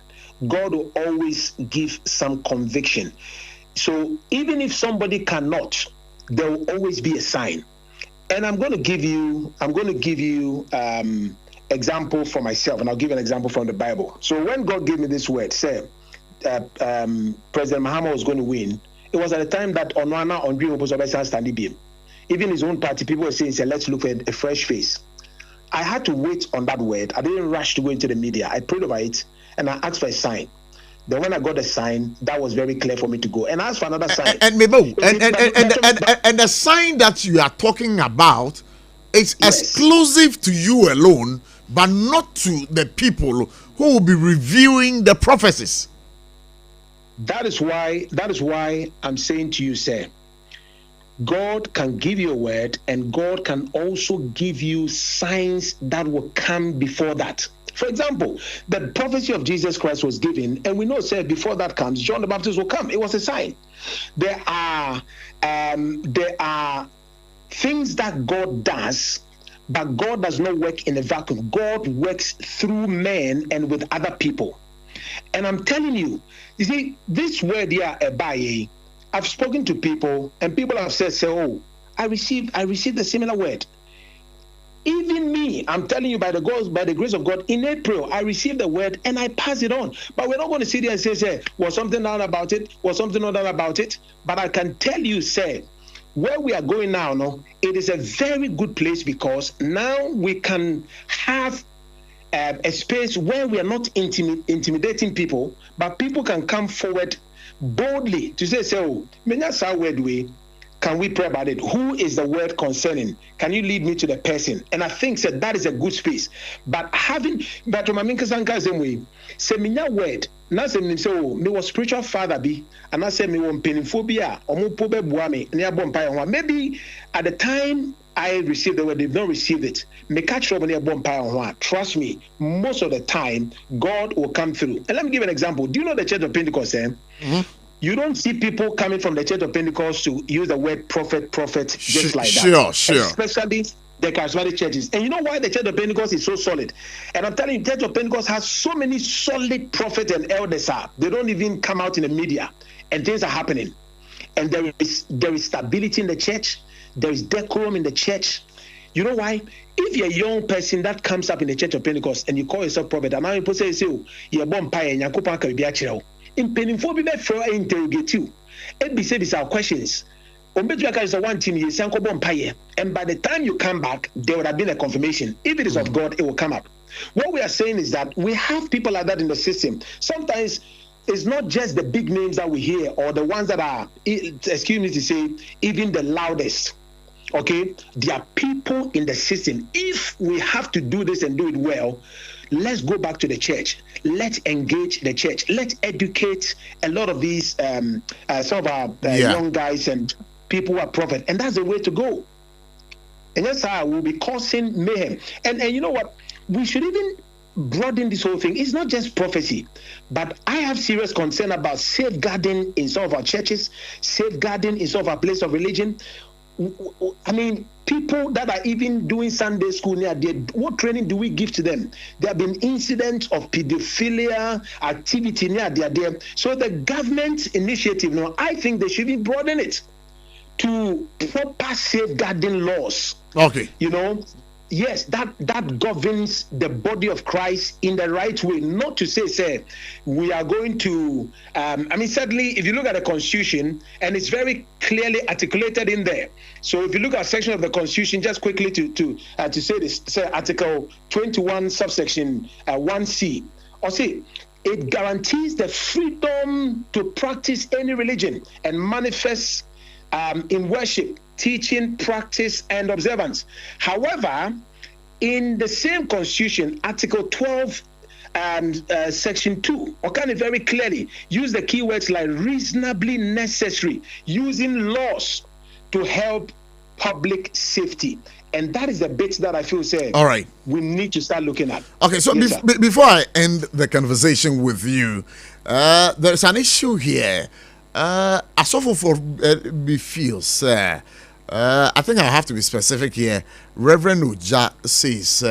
B: God will always give some conviction. So even if somebody cannot, there will always be a sign. And I'm going to give you example for myself, and I'll give an example from the Bible. So when God gave me this word, say, President Mahama was going to win, it was at the time that Onwana Ondri was standing beam. Even his own party, people were saying, let's look at a fresh face. I had to wait on that word. I didn't rush to go into the media. I prayed over it, and I asked for a sign. Then when I got a sign, that was very clear for me to go. And I asked for another sign.
A: And the sign that you are talking about is exclusive to you alone, but not to the people who will be reviewing the prophecies.
B: That is why I'm saying to you, sir, God can give you a word, and God can also give you signs that will come before that. For example, the prophecy of Jesus Christ was given, and we know, sir, before that comes, John the Baptist will come. It was a sign. There are things that God does, but God does not work in a vacuum. God works through men and with other people. And I'm telling you, you see, this word here, Ebaye, I've spoken to people, and people have said, oh, I received a similar word. Even me, I'm telling you, by the grace of God, in April, I received the word and I pass it on. But we're not going to sit there and say, was something done about it? Was something not done about it? But I can tell you, sir, where we are going now, it is a very good place, because now we can have a space where we are not intimidating people, but people can come forward boldly to say, oh, can we pray about it? Who is the word concerning? Can you lead me to the person? And I think that is a good space. But Maminka Sanka same way, say me word. Now say me was spiritual father be, and I say me won penifobia or mo pobe buame near bompire. Maybe at the time I received the word, they've not received it. Me catch trouble near bompire. Trust me, most of the time God will come through. And let me give an example. Do you know the Church of Pentecost? Mm-hmm. You don't see people coming from the Church of Pentecost to use the word prophet just like that.
A: Sure.
B: Especially the charismatic churches. And you know why the Church of Pentecost is so solid? And I'm telling you, Church of Pentecost has so many solid prophets and elders. They don't even come out in the media, and things are happening. And there is stability in the church. There is decorum in the church. You know why? If you're a young person that comes up in the Church of Pentecost and you call yourself prophet, and now you say, you're born pie and you're going in Pentecost, people interrogate you. And be our questions. And by the time you come back, there would have been a confirmation. If it is of God, it will come up. What we are saying is that we have people like that in the system. Sometimes it's not just the big names that we hear or the ones that are, excuse me to say, even the loudest. Okay, there are people in the system. If we have to do this and do it well, let's go back to the church. Let's engage the church. Let's educate a lot of these some of our young guys and people who are prophets, and that's the way to go. And yes, we'll be causing mayhem. And you know what? We should even broaden this whole thing. It's not just prophecy, but I have serious concern about safeguarding in some of our churches, safeguarding in some of our place of religion. I mean, people that are even doing Sunday school near there, what training do we give to them? There have been incidents of pedophilia activity near there. So the government initiative, I think they should be broaden it to proper safeguarding laws.
A: Okay.
B: Yes, that governs the body of Christ in the right way. Not to say we are going to. Certainly, if you look at the Constitution, and it's very clearly articulated in there. So, if you look at a section of the Constitution, just quickly to say this, say Article 21, subsection 1C, or say it guarantees the freedom to practice any religion and manifest in worship, teaching, practice, and observance. However, in the same Constitution, Article 12 and Section 2, Okane very clearly use the keywords like reasonably necessary, using laws to help public safety. And that is the bit that I feel
A: all right,
B: we need to start looking at.
A: Okay, so
B: yes,
A: before I end the conversation with you, there's an issue here. Asofo for me feels, I think I have to be specific here. Reverend Uja says,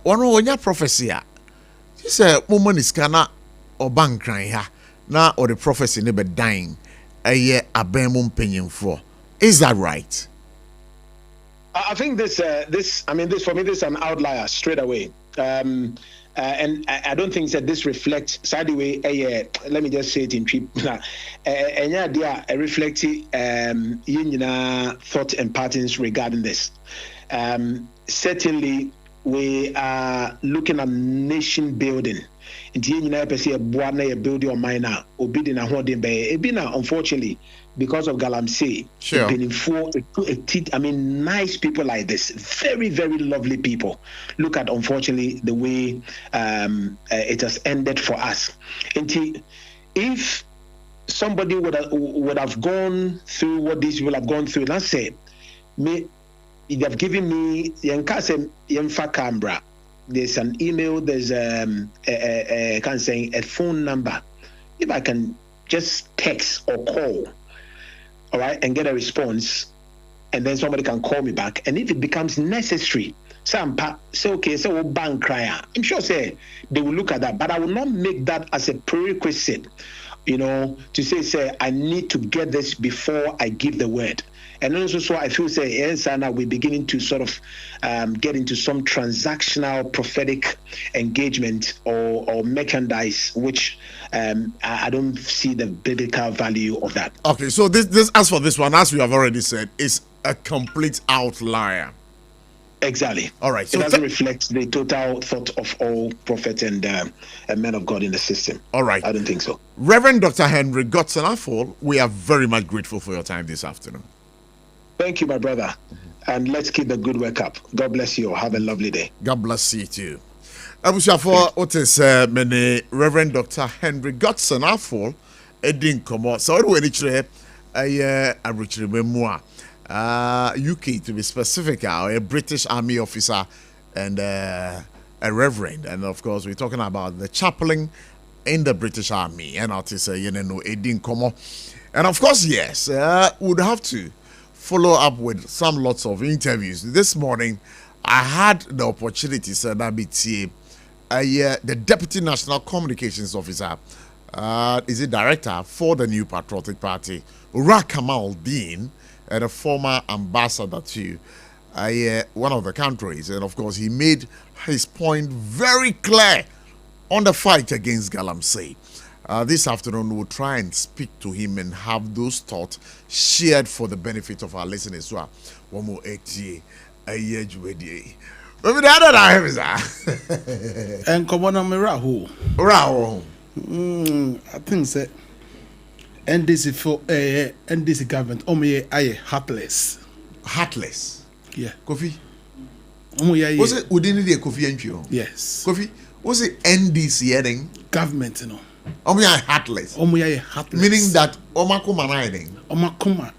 A: one of prophecy, he said, woman is kana or bank crying ha now or the prophecy never dying a year a bemum opinion for. Is that right?
B: I think this for me, this is an outlier straight away. And I don't think that this reflects, sadly, let me just say it in trip. I reflect thought and patterns regarding this. Certainly, we are looking at nation building. Building on mine now, unfortunately, because of Galamsey,
A: sure.
B: Nice people like this, very, very lovely people. Look at, unfortunately, the way it has ended for us. And if somebody would have gone through what these people have gone through, let's say, they have given me Canberra. There's an email, there's a phone number. If I can just text or call, all right, and get a response, and then somebody can call me back. And if it becomes necessary, say okay, so we'll bank crier. I'm sure they will look at that, but I will not make that as a prerequisite, to say I need to get this before I give the word. And also, so I feel yes, and we're beginning to sort of get into some transactional prophetic engagement or merchandise, which I don't see the biblical value of that.
A: Okay, so this as for this one, as we have already said, is a complete outlier.
B: Exactly.
A: All right. So
B: it doesn't reflect the total thought of all prophets and men of God in the system.
A: All right.
B: I don't think so.
A: Reverend Dr. Henry Godson, we are very much grateful for your time this afternoon.
B: Thank you, my brother. And let's keep the good work up. God bless you. Have a lovely day.
A: God bless you too. For what is many Reverend Dr. Henry Godson Edin Komo. So what we need a Richard Memoir. UK to be specific, a British Army officer and a reverend, and of course we're talking about the chaplain in the British Army, and Edin Komo, and of course yes, would have to follow up with some lots of interviews. This morning, I had the opportunity, sir, that the Deputy National Communications Officer, is a director for the New Patriotic Party, Ura Kamal Dean, and a former ambassador to one of the countries. And of course, he made his point very clear on the fight against Galamsey. This afternoon, we'll try and speak to him and have those thoughts shared for the benefit of our listeners. So, one more 8 a year, maybe the other I have is
C: and come on, Rahu. I think that NDC for NDC government, I heartless.
A: Heartless?
C: Yeah.
A: Kofi? Was it within the Kofi and you?
C: Yes.
A: Kofi? Was it NDC heading?
C: Government, you know.
A: Heartless.
C: Heartless.
A: Meaning that Omakuma riding.
C: Omakuma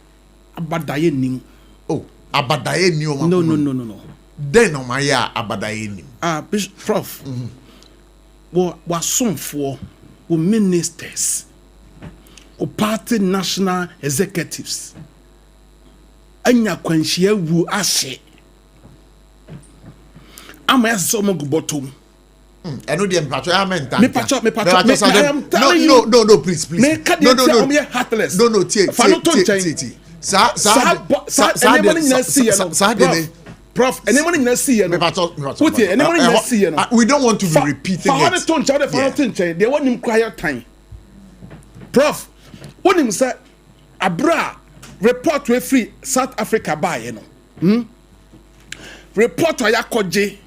C: abadaye ning.
A: Oh, abadaye ni Omakuma.
C: No.
A: Then Omaya abadaye ni.
C: Prof. Was some for ministers, party national executives. Anya kwanshia wu ashe. Ama yasa omo gubotom.
A: I know the empathy. I
C: am telling you.
A: No, please. No.
C: Heartless.
A: No,
C: Prof, anyone in the sea,
A: we don't want to be repeating it.
C: They want him quiet time. Prof, when him say, Abra, report to a free South Africa by, you know. Report to Yakoje.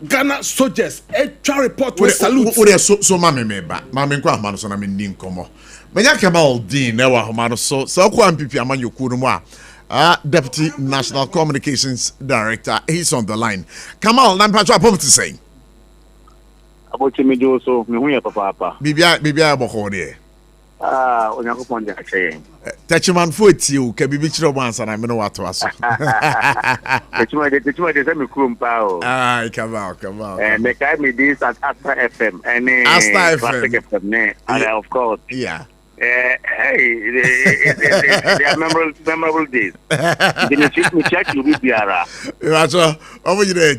C: Ghana soldiers, HR report to salute.
A: So, Mammy, Kwa Manoson, I mean, Ninkomo. Manya Kamal Dean, Newa Homano, so Kwan Pipi Amanyo Kurumwa. Deputy National Communications Director, he's on the line. Kamal, Nampacha Pom to say.
D: About me do so, me papa.
A: Bibia Bohode.
D: On your phone, saying.
A: Tachiman foot you, can be bicho once, and I know what to ask. Come out.
D: And they carry me this at Asta FM. And
A: Asta FM.
D: And of course.
A: Yeah.
D: Hey, they are memorable days. Me check you with Biara.
A: Over there,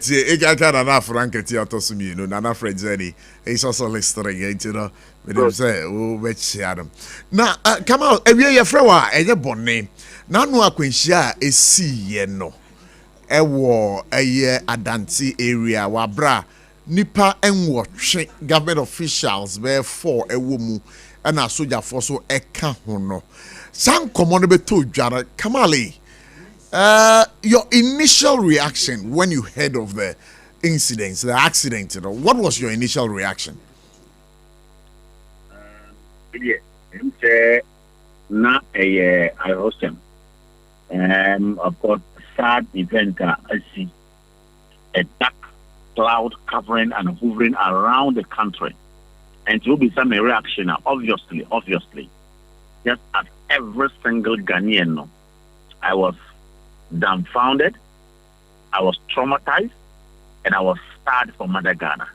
A: I can't Nana Frank at Yatosumi, no Nana Fredzeni. He's also listening, you know. They say, oh, which Adam. Now, come out, every year, Frewa, and your bon name. Now, no, I can share a sea, no. A war, a year, a dancey area, wabra, Nipa and watch government officials, therefore, a woman. And a soldier for so a cahono. Some common to Jara Kamali. Your initial reaction when you heard of the incidents, the accident, what was your initial reaction?
D: Yeah, not I host him. Of course, sad event. I see a dark cloud covering and hovering around the country. And it will be some reaction, obviously. Just as every single Ghanaian, I was dumbfounded, I was traumatized, and I was sad for Mother Ghana.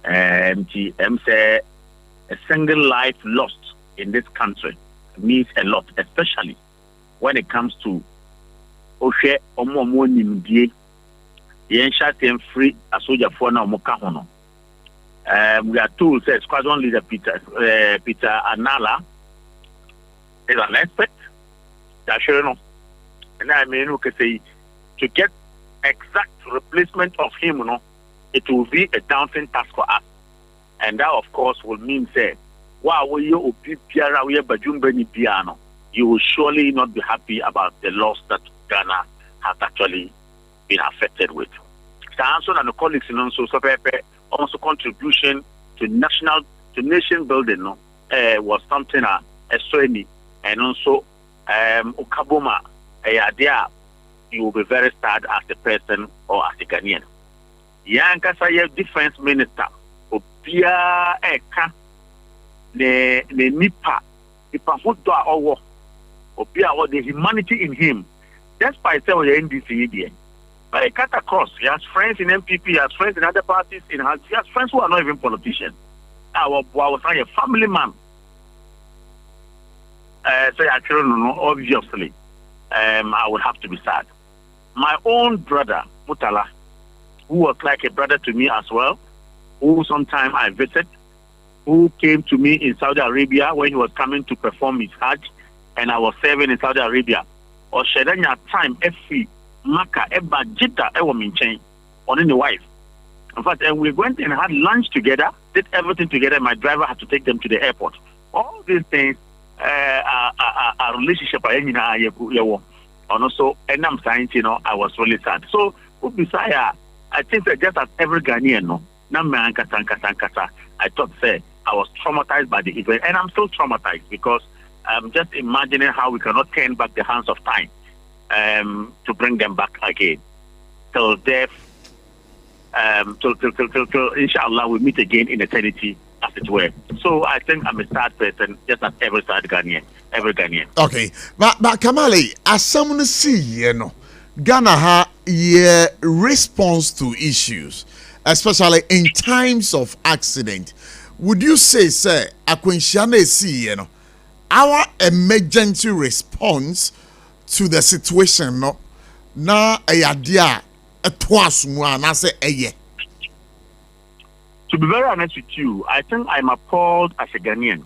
D: And say a single life lost in this country means a lot, especially when it comes to Oshe Omo Nimdie, Yen free a soldier for now Mokahono. We are told that Squadron Leader Peter Anala is an expert. That's sure enough. And I mean, we can say to get exact replacement of him, it will be a daunting task for us. And that, of course, will mean say, wow, you will surely not be happy about the loss that Ghana has actually been affected with. So, and the colleagues in also contribution to nation building was something a Swahili and also Ukaboma idea you will be very sad as a person or as a Ghanaian. Yankasa defense minister Obia Eka the Nipa Hutua Owo Obia or the humanity in him. Despite saying NDC but I cut across. He has friends in MPP, he has friends in other parties, he has friends who are not even politicians. I was a family man. So I don't know, obviously. I would have to be sad. My own brother, Mutala, who was like a brother to me as well, who sometime I visited, who came to me in Saudi Arabia when he was coming to perform his Hajj, and I was serving in Saudi Arabia. Or Shedanya time every Maka, Eba Jita, Ewa Minchen, on the wife. In fact, and we went and had lunch together, did everything together. My driver had to take them to the airport. All these things are relationship. And also, and I'm saying, I was really sad. So, I think that just as every Ghanaian, I thought, I was traumatized by the event, and I'm still traumatized because I'm just imagining how we cannot turn back the hands of time to bring them back again till death. Till inshallah we meet again in eternity, as it were. So I think I'm a sad person, just as every sad Ghanaian, every Ghanaian.
A: Okay, but Kamali, as someone see, Ghana ha response to issues, especially in times of accident. Would you say, Akwenshane see, our emergency response to the situation, na a idea. To
D: be very honest with you, I think I'm appalled as a Ghanaian.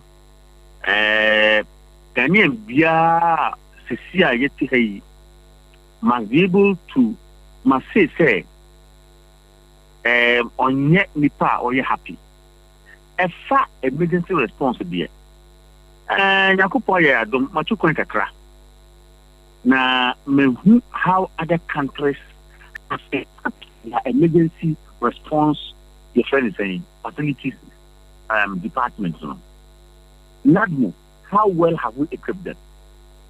D: Ghanaian bia Cecilia yeti must be able to say onye nipa or you happy. A fa emergency response be. Yakupo ya dom machu kakra. Na mehu how other countries the emergency response, your friend is saying, facilities departments. NADMO, how well have we equipped them?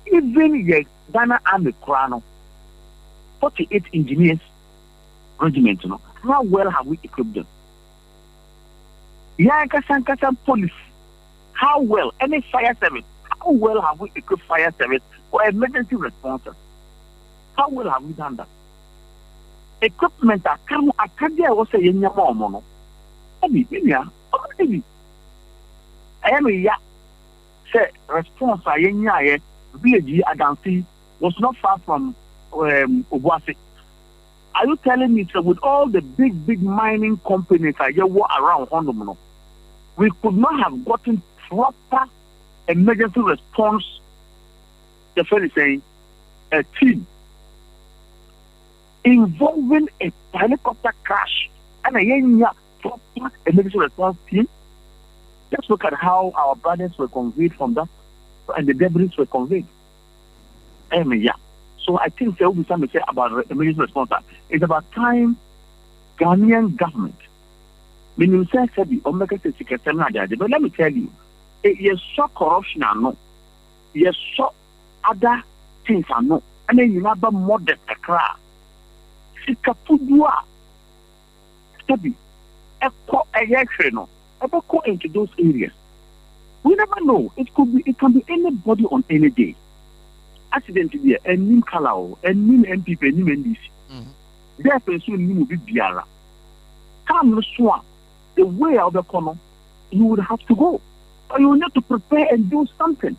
D: Even the Ghana Army Krano, 48 engineers regiment, how well have we equipped them? Yankasan police, how well? Any fire service, how well have we equipped fire service for emergency response? How well have we done that? Equipment akadia was a yenya mono. I am a say response yenya village Adansi was not far from Obuasi. Are you telling me that with all the big mining companies around Hondomono, we could not have gotten proper emergency response? The fellow is saying a team involving a helicopter crash and a proper emergency response team. Let's look at how our brothers were conveyed from that and the debris were conveyed. So I think there will be something to say about emergency response. It's about time Ghanaian government. When you say Omega but let me tell you, you saw corruption or no, you saw other things or no, and then you never modest a cry. Sikapudua study ever go into those areas. We never know. It can be anybody on any day. Accident there, and nim Kalao, and nim MPP, and nim NDC. There person nim will be Biara. Come swan the way of the corner, you would have to go. Or you will need to prepare and do something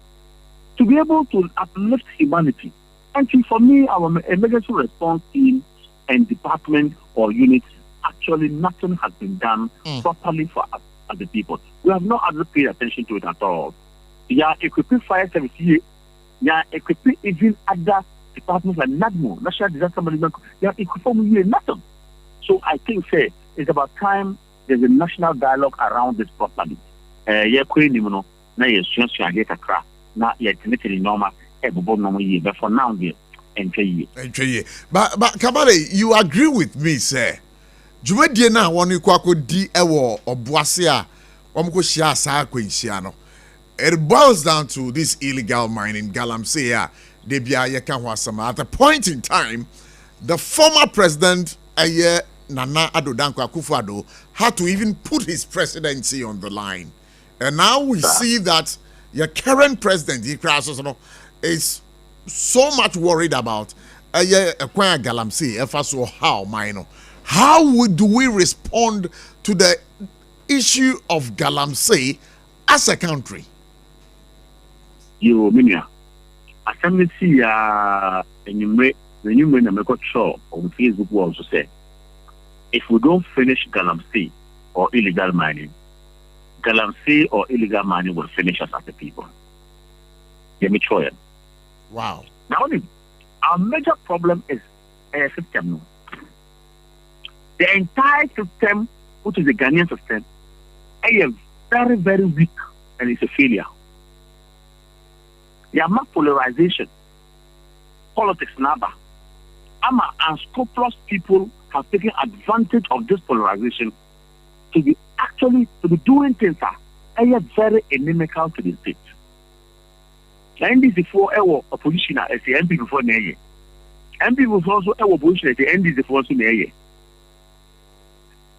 D: to be able to uplift humanity. And for me, our emergency response team and department or units, actually nothing has been done properly for us as the people. We have not paid attention to it at all. Yeah, equipping fire service here, yeah, equipping even other departments like NADMO, National Disaster Management, yeah, equipping here nothing. So I think it's about time there's a national dialogue around this properly. Yeah, na normal, but for now,
A: but Kamale, you agree with me, sir? Jumedie na wonu kwako di ewo obuase a omko shia sa kwenshia no. It boils down to this illegal mining galamsey a de bia ye kan ho asama. At a point in time, the former president Nana Addo Dankwa Akufo-Addo had to even put his presidency on the line. And now we see that your current president is so much worried about how do we respond to the issue of galamsey as a country?
D: You, Minia, assembly and you make a show on Facebook will also say, if we don't finish Galamsey or illegal mining, Galamsey or illegal mining will finish us as a people. Let me try it.
A: Wow.
D: Now, our major problem is a system. The entire system, which is the Ghanaian system, is very, very weak and it's a failure. There are more polarization, politics, naba. Unscrupulous people have taken advantage of this polarization to be doing things that are very inimical to the state. NDC for our opposition as the MP before Neye. MP was also our opposition as the NDC for Neye.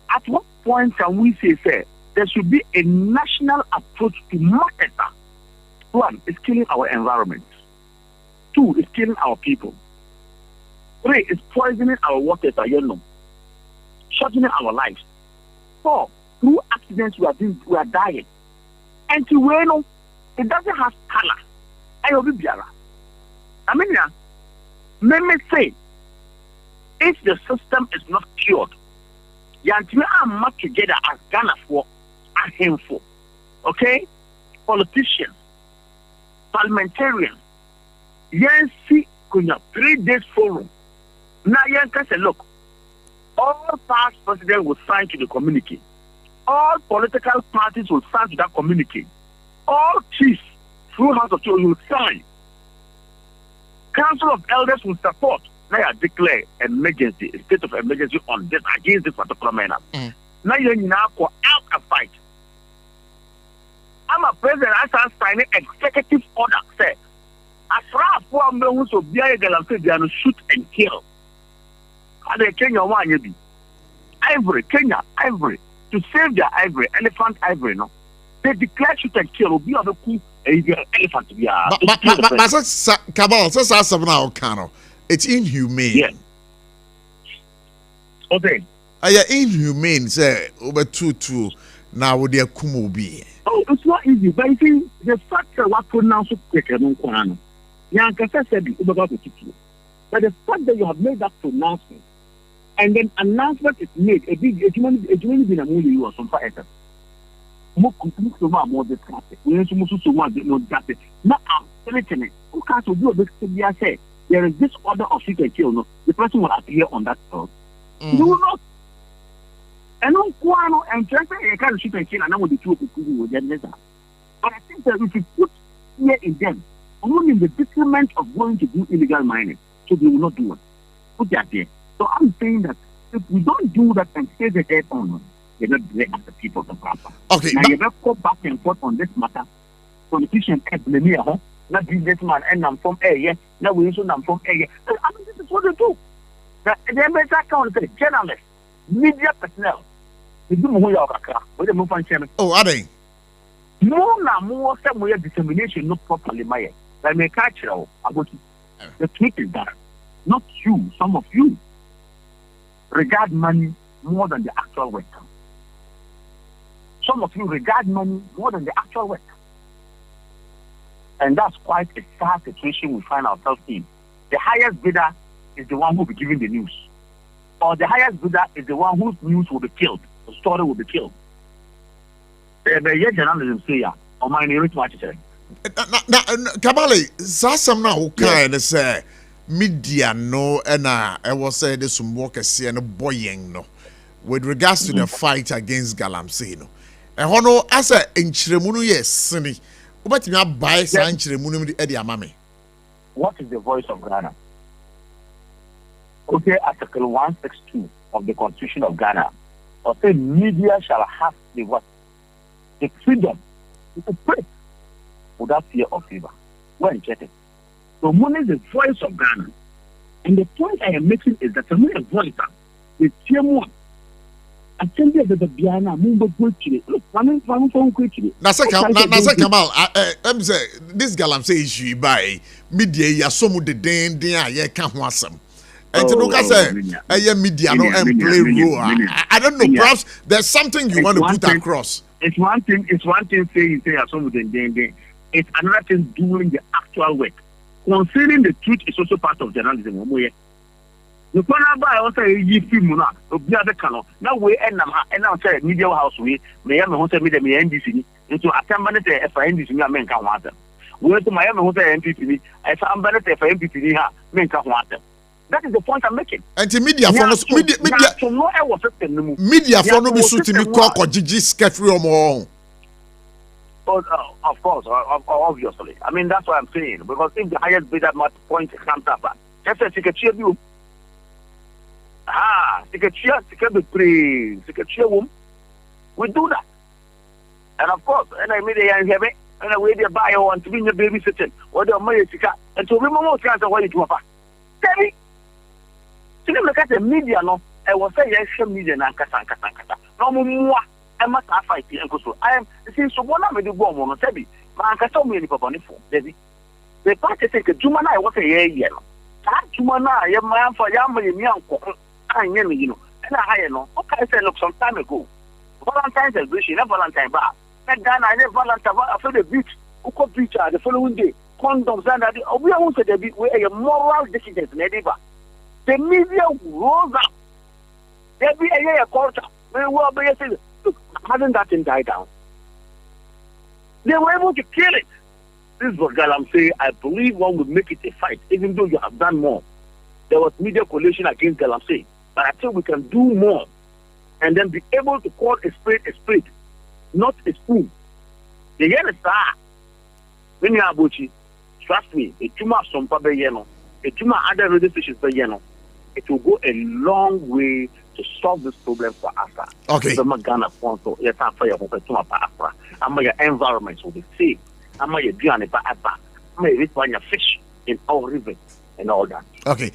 D: At what point can we say there should be a national approach to matters? One is killing our environment. Two is killing our people. Three is poisoning our waters, shortening our lives. Four, through accidents we are dying. And to it doesn't have color. I mean, let me say, if the system is not cured, we are much together as Ghana for a handful. Okay? Politicians, parliamentarians, yes, see, 3 days forum. Now, you can say, look, all past presidents will sign to the communique. All political parties will sign to that communique. All chiefs through House of Chiefs will sign. Council of Elders will support. Now you declare emergency, a state of emergency on this against this particular manner. Now you now go out and fight. I'm a president. I sign an executive order. Say, as far as 4 members of the Galamsey, they are to shoot and kill. And the Kenya one you be ivory, Kenya ivory to save their ivory, elephant ivory. No, they declare shoot and kill. Will be on the coup. Elephant to be
A: Kabal, so it's inhumane.
D: Yeah. Okay.
A: Inhumane, say over 2 now with their Kumubi.
D: Oh, it's not easy, but you see, the fact that what pronounced quicker than Kwana. Yankasa said about the but the fact that you have made that pronouncement and then announcement is made, a big been a movie or some fire. More complete more this we need to so much no that now I'm telling you who can't do a big say there is this order of shoot and kill, no, the person will appear on that spot. You will not. And no Kwano and just say can't shoot and kill and now with the 2 people will get later. But I think that if you put fear in them, only in the detriment of going to do illegal mining, so they will not do it. Put that there. So I'm saying that if we don't do that and stay the head on, they're not there as the people of Papa.
A: Okay.
D: Now you better go back and forth on this matter. Politicians can't blame me, huh? Not businessman and I'm from area. Now we also I'm from area. I mean, this is what they do. The better account say journalists, media personnel. They do more with the move on channel.
A: Oh, are they?
D: More somewhere determination not properly made. Like me catch you about it. The truth is that not you, some of you regard money more than the actual work. Some of you regard money more than the actual work. And that's quite a sad situation we find ourselves in. The highest bidder is the one who will be giving the news. Or the highest bidder is the one whose news will be killed. The story will be killed. The journalism say, or my name is Kabali,
A: Sasam now say media no and I was say there's some workers and boying no with regards to the fight against Galamsey no. And hono as a inchiremunu yes sini. But you have buy sanchiremunu the Eddie Amame.
D: What is the voice of Ghana? Okay, Article 162 of the Constitution of Ghana. Or say media shall have the what? The freedom to pray without fear of favor. Well, check it. So money is the voice of Ghana. And the point I am making is that when a voice the same one. I tell you that the Biana move quickly. Look, I'm from quickly.
A: Nasa Kamal, I'm say this Galamsey issue by media ya somu de den ya can't want some. And to look at media no and play role. I don't know, perhaps there's something you want to put across.
D: It's one thing saying say some of the it's another thing doing the actual work. concealing the truth is also part of journalism. The corner by also a film now, the other canal. Now we end up and now say media house we may have a media NDC into a cabinet if I NDC men can want them. Where to Miami Hotel MPP, as I'm better if I MPP men can want them. That is the point I'm making.
A: And the media for us, media for no be suiting me cock or Gigi Skeffrey or more.
D: Of course, obviously. I mean, that's what I'm saying. Because if the highest bidder must point comes up, just as you can cheer you. You can be praised, you can cheer woman. We do that. And of course, and I made a young heavy, and I wait a bio and to be in the babysitting, or the money to cut, and to remember what what it was. Tell me. So look at the media, no, I was saying, yes, media, and Kata. No more. I must have fight and go. I am since so one of the bomb on Sebi. My uncle told me in the Papanifor, Debbie. The party take a Jumana was a year. That Jumana, your man for Yammy, uncle. I know, you know, and I know. Okay, I said, look, some time ago. Valentine's celebration, not Valentine bar. That Ghana, I never Valentine after the beach, Uko beach the following day. Condoms and that. We are also the beach where a moral decision, neighbor. The media rose up. There be a year culture. We will be saying, look, hasn't that thing died down? They were able to kill it. This is what I'm saying. I believe one would make it a fight, even though you have done more. There was media coalition against Galamsey. But I think we can do more and then be able to call a spade, not a spoon. The yen is that. When you are Bochi, trust me, a tumor of SOMPA Bayeno, a tumor other radio stations Bayeno, it will go a long way to solve this problem for us.
A: Okay.
D: The Magana sponsor, yes, I'm for your environment will be safe. I'm your Diana, I'm a fish in our rivers. And all that.
A: Okay.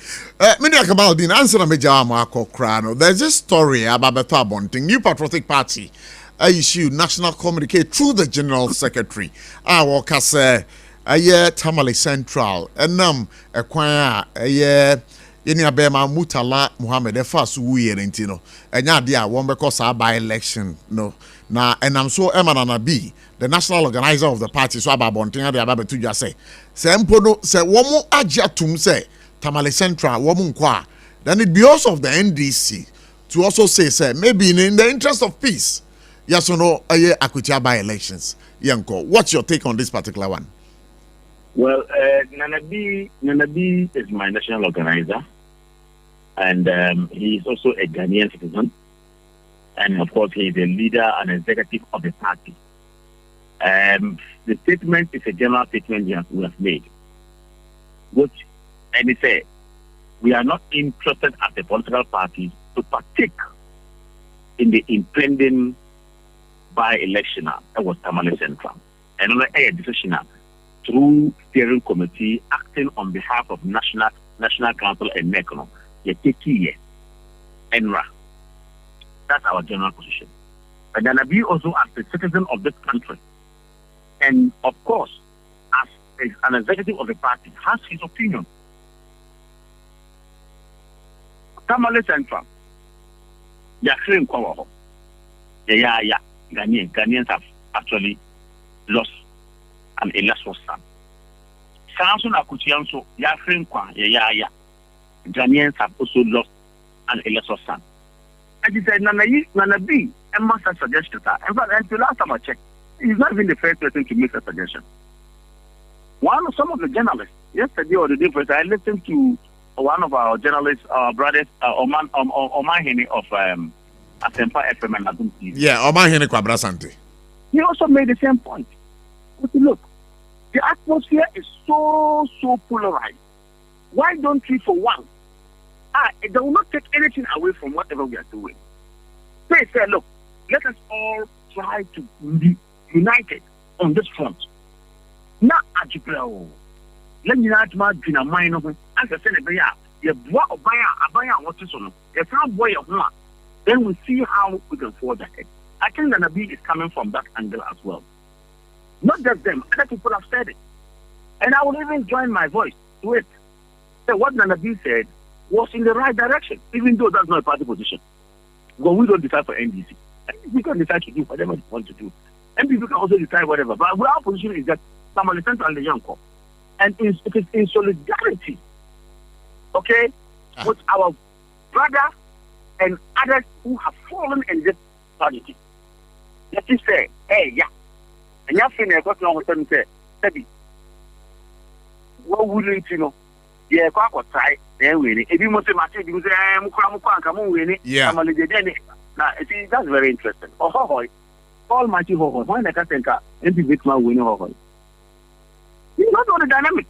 A: Media Kamaldin, answer a major Marco Crano. There's a story about Beto Abonting, New Patriotic Party issued national communique through the General Secretary. Our Kase, a year Tamale Central, and a choir, a year. Yeni abema Mutala Muhammad Efas Wuyerentino. And ya one because our by election no. Na and I'm so Emanana B, the national organizer of the party, so about Bontinga de Ababe to just say. Sempono say womu ajatum say Tamale Central, womun kwa. Then it be also of the NDC to also say maybe in the interest of peace. Yes or no, a year Akutia by elections. Yanko, what's your take on this particular one?
D: Well, Nanabi is my national organizer. And he is also a Ghanaian citizen. And of course, he is a leader and executive of the party. The statement is a general statement we have made. Which, and he said, we are not interested as a political party to partake in the impending by-election that was Tamale Central. And on a decision through steering committee acting on behalf of National Council and NECONO. Enra. That's our general position. But Nanabi also as a citizen of this country, and of course, as an executive of the party, has his opinion. Tamale Central. Ghanaians have actually lost an illustrious son. Samson Akutianso, Ghanaians have also lost an illustrious son. And he said, Nanabi, and master suggestions are. In fact, until last time I checked, he's not even the first person to make a suggestion. Some of the journalists, yesterday or the day before, I listened to one of our journalists, brothers, Oman Hene of Asempa FM and Adum TV.
A: Yeah, Oman Hene Kwabrasante.
D: He also made the same point. But look, the atmosphere is so polarized. Why don't we, for one, it will not take anything away from whatever we are doing. They say, look, let us all try to be united on this front. Not Ajipro. Let me not mind in a mind of as I said, you bought a buyer, what is on a farm boy of one. Then we see how we can forge ahead. I think the Nabi is coming from that angle as well. Not just them, other people have said it. And I will even join my voice to it. So what Nanabi said was in the right direction, even though that's not a party position. But we don't decide for NDC. We can decide to do whatever we want to do. And people can also decide whatever. But our position is that Tamale Central and the Yanko, And it is in solidarity, okay, with our brother and others who have fallen in this tragedy. Let me say, hey, yeah. And you're saying, I got to know what I'm saying. Steady. What wouldn't you know? Yeah, quite try. Then win. If you must say, you say, I'm winning.
A: Yeah.
D: I'm a legend. Now, see, that's very interesting. Oh, Almighty Hoho. Why not think and be victim winning Hoho? You don't know the dynamic.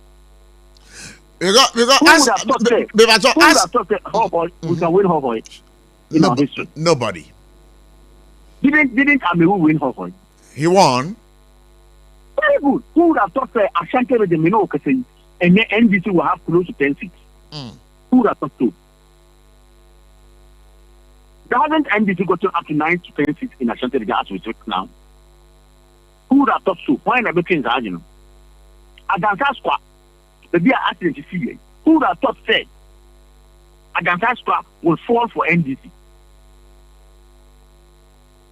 A: We got
D: Who would have thought that Hoho we can win Hoho in our history?
A: Nobody.
D: Didn't Amewu win Hoho?
A: He won.
D: Very good. Who would have thought that Ashanti with the Mino Kasi and the NDC will have close to 10 seats? Who would have thought so? Hasn't NDC gotten up to 9 to 10 seats in Ashanti as we speak now? Who would have thought so? Why never change that, you know? Adansa Squad, the beer accident you see, who would have thought said Adansa Squad will fall for NDC?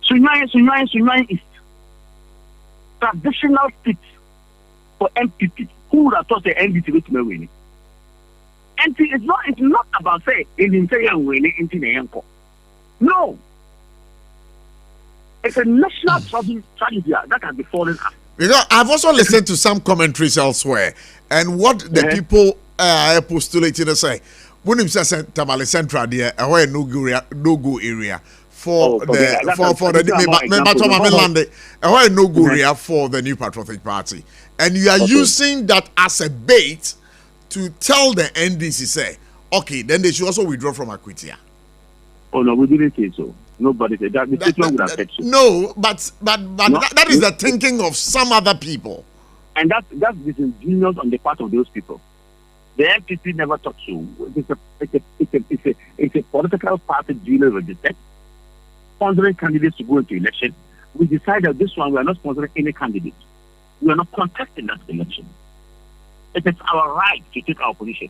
D: Sunyan is traditional seat for MPP. Who would have thought the NDC will win? And it's not about say in winning into the ankle. No. It's a national tragedy that has befallen us.
A: Because I've also listened to some commentaries elsewhere, and what the people postulated to say, when you say Tamale Central there, a no-go area for no-go area for the New Patriotic Party, and you are using that as a bait to tell the NDC say, okay, then they should also withdraw from Akwitia.
D: Oh no, we didn't say so. Nobody said that. The statement would have said so.
A: No, but that is the thinking of some other people.
D: And that's disingenuous on the part of those people. The MPP never talked so. It's a political party duly registered, sponsoring candidates to go into election. We decided this one we are not sponsoring any candidate. We are not contesting that election. It is our right to take our position.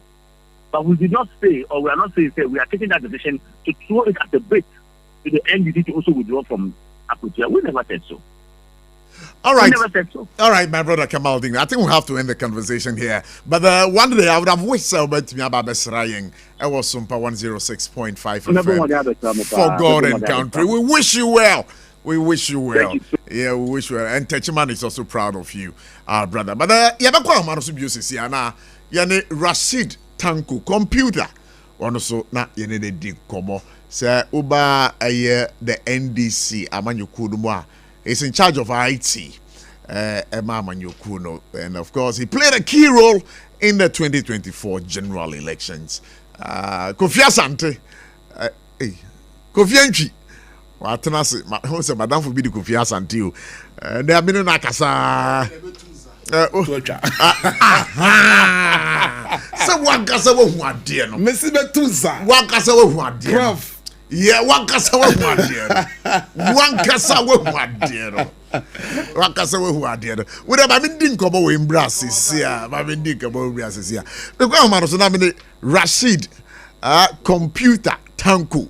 D: But we did not say, or we are not saying, we are taking that decision to throw it at the bait to the NDC to also withdraw from Abuja. We never said so.
A: All right.
D: We never said so.
A: All right, my brother Kamaldeen. I think we'll have to end the conversation here. But one day I would have wished about me about Besraying. I was SOMPA 106.5 FM. For God and country. We wish you well. We wish you well. Yeah, we wish you well. And Techiman is also proud of you, our brother. But Rashid Tanku computer one also na yene de di komo say uba the NDC amanyoku no a is in charge of IT amanyoku no, and of course he played a key role in the 2024 general elections. Kofi Asante Kofi Antwi watena se madam for be the Kofi Asante o they have been na kasa so one kasa wo hu ade no
C: Messi Betuza
A: one kasa wo hu ade
C: Prof
A: yeah one kasa wo hu ade no one kasa wo hu ade no one kasa wo hu ade no we dey ba me din kobo we embrace sia ba me din kobo we embrace sia the go man so na me Rashid computer Tanku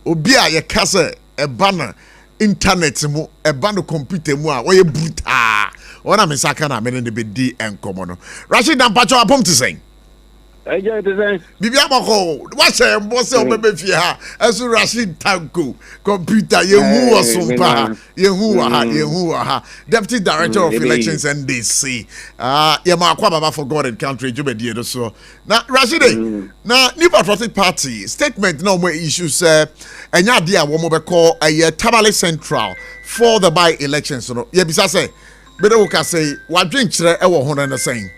A: obi a ye kasa e bana internet mu e bana computer mu a wo ye brutal one am saka na me ne be di enkomo no Rashid Dampacho apom to say
E: Eja to say
A: bibi amako what say mbo se o bebe fie ha asu Rashid Tanku computer ye hu osompa ye hu ha deputy director of elections NDC ye ma akwa baba for God and country jubedi do so na Rashid na New Patriotic Party statement na mo issues enya de a wo mo be call Tamale Central for the by elections no ye bisa say bedo wo ka say wadwen kire e wo ho na saying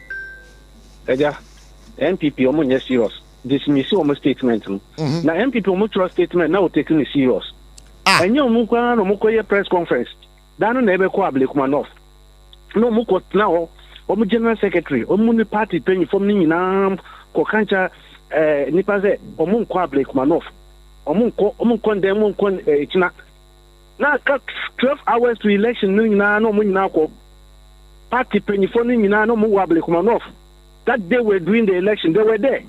E: Eja NPP omo serious dismiss omo statement no na NPP omo trust statement na o take it serious enye omo kwa no mo koye press conference dano na ebe ko Ablekuma North no mo ko na ho omo general secretary omo ni party penny from ni nyina ko kancha nipa ze omo ko Ablekuma North omo ko ndem mo ko china na 12 hours to election no nyina no mo nyina ko party penny from ni nyina no mo Ablekuma North. That day we're doing the election, they were there.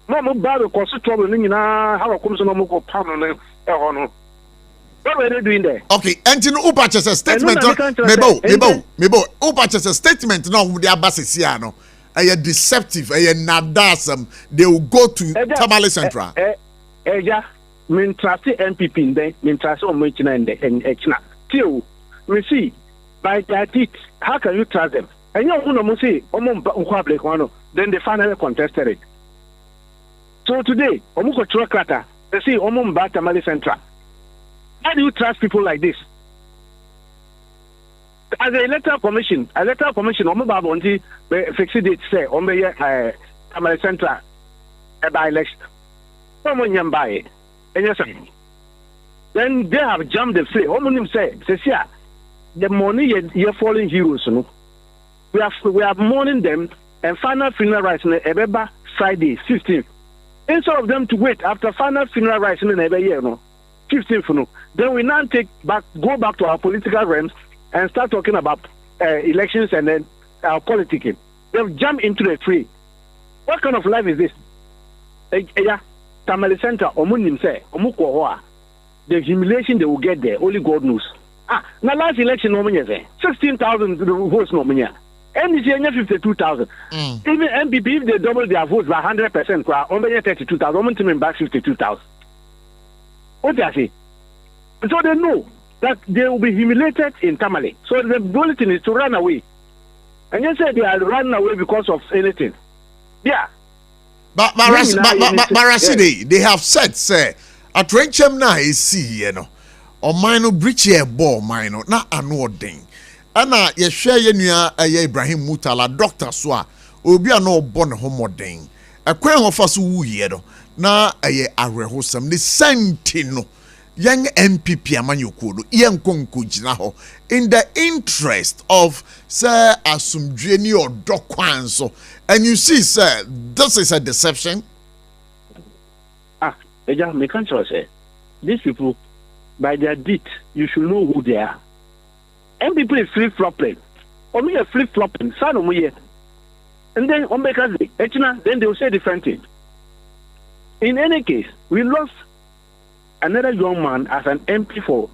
E: No bad cause trouble in how comes no more panel. What were they doing there?
A: Okay, and you know Upaches a statement mebo Upaches a statement no the abasisiano deceptive, nadasam. They will go to Tamale Central.
E: Min trust MPP in there, min trust on Michina and Echina. Till we see by that it, how can you trust them? And you know, say, then they finally contested it. So today, Omuko Truckrata, they say Omumba Tamale Central. How do you trust people like this? As a electoral commission, Omuba Bonti fixed it say Tamale Central by election. Someone buy it. Then they have jumped the flame. Omunim say, the money you're falling heroes. We are mourning them and final funeral rites in Ebeba Friday 15th. Instead of them to wait after final funeral rites in Ebeba year 15th, then we now go back to our political realms and start talking about elections and then politicking. They've jumped into the tree. What kind of life is this? Tamale Center, Omunim say, Omuko the humiliation they will get there, only God knows. Now last election, 16,000 votes, NDC 52,000. Even MPP, if they double their votes by 100%, only 32,000. Only back 52,000. What do I say? So they know that they will be humiliated in Tamale. So the only thing is to run away. And you say they are running away because of anything. Yeah.
A: But Rashidi, they have said, say, at Renchem na is see, or mine breach a ball, mine, not an ording. Ana ye share ye nua Ibrahim Mutala doctor so a obi a no born homo den ekwan hofa so wuye do na arehosam ni sentino young MPP amanyoku do yen konko gina ho in the interest of sir asumdwe ni odokwan so, and you see sir, this is a deception.
E: Me can't say these people by their deed you should know who they are. And people is flip-flopping. Or me a flip-flopping. And then on then they will say different things. In any case, we lost another young man as an MP for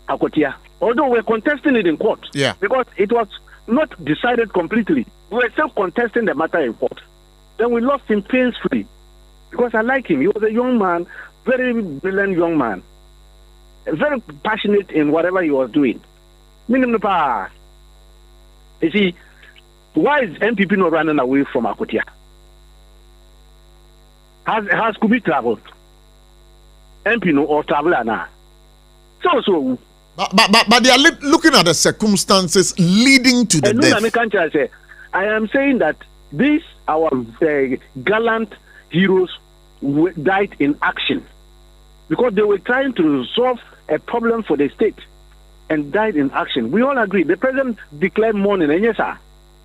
E: Akotia. Although we're contesting it in court.
A: Yeah.
E: Because it was not decided completely. We were still contesting the matter in court. Then we lost him painfully. Because I like him. He was a young man, very brilliant young man. Very passionate in whatever he was doing. You see, why is MPP not running away from Akotia? Has Kubi traveled? MP no or traveler now? So.
A: But they are looking at the circumstances leading to the death.
E: I am saying that these our gallant heroes died in action because they were trying to solve a problem for the state. And died in action. We all agree. The president declared mourning, and yes, sir.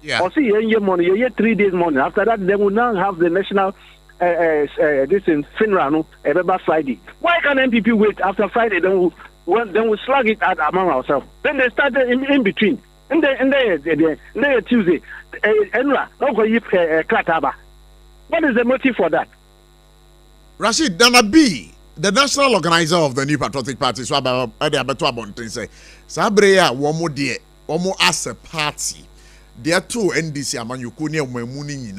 A: Yeah.
E: Or see, year mourning, 3 days mourning. After that, they will now have the national this in funeral, Ebeba Friday. Why can't MPP wait after Friday? Then we slug it out among ourselves. Then they started in between. And then Tuesday, what is the motive for that?
A: Rashid Danabi, the national organizer of the New Patriotic Party, so about say, Sabrea, Womo as a party. There are two NDC Amanyukunia Muni,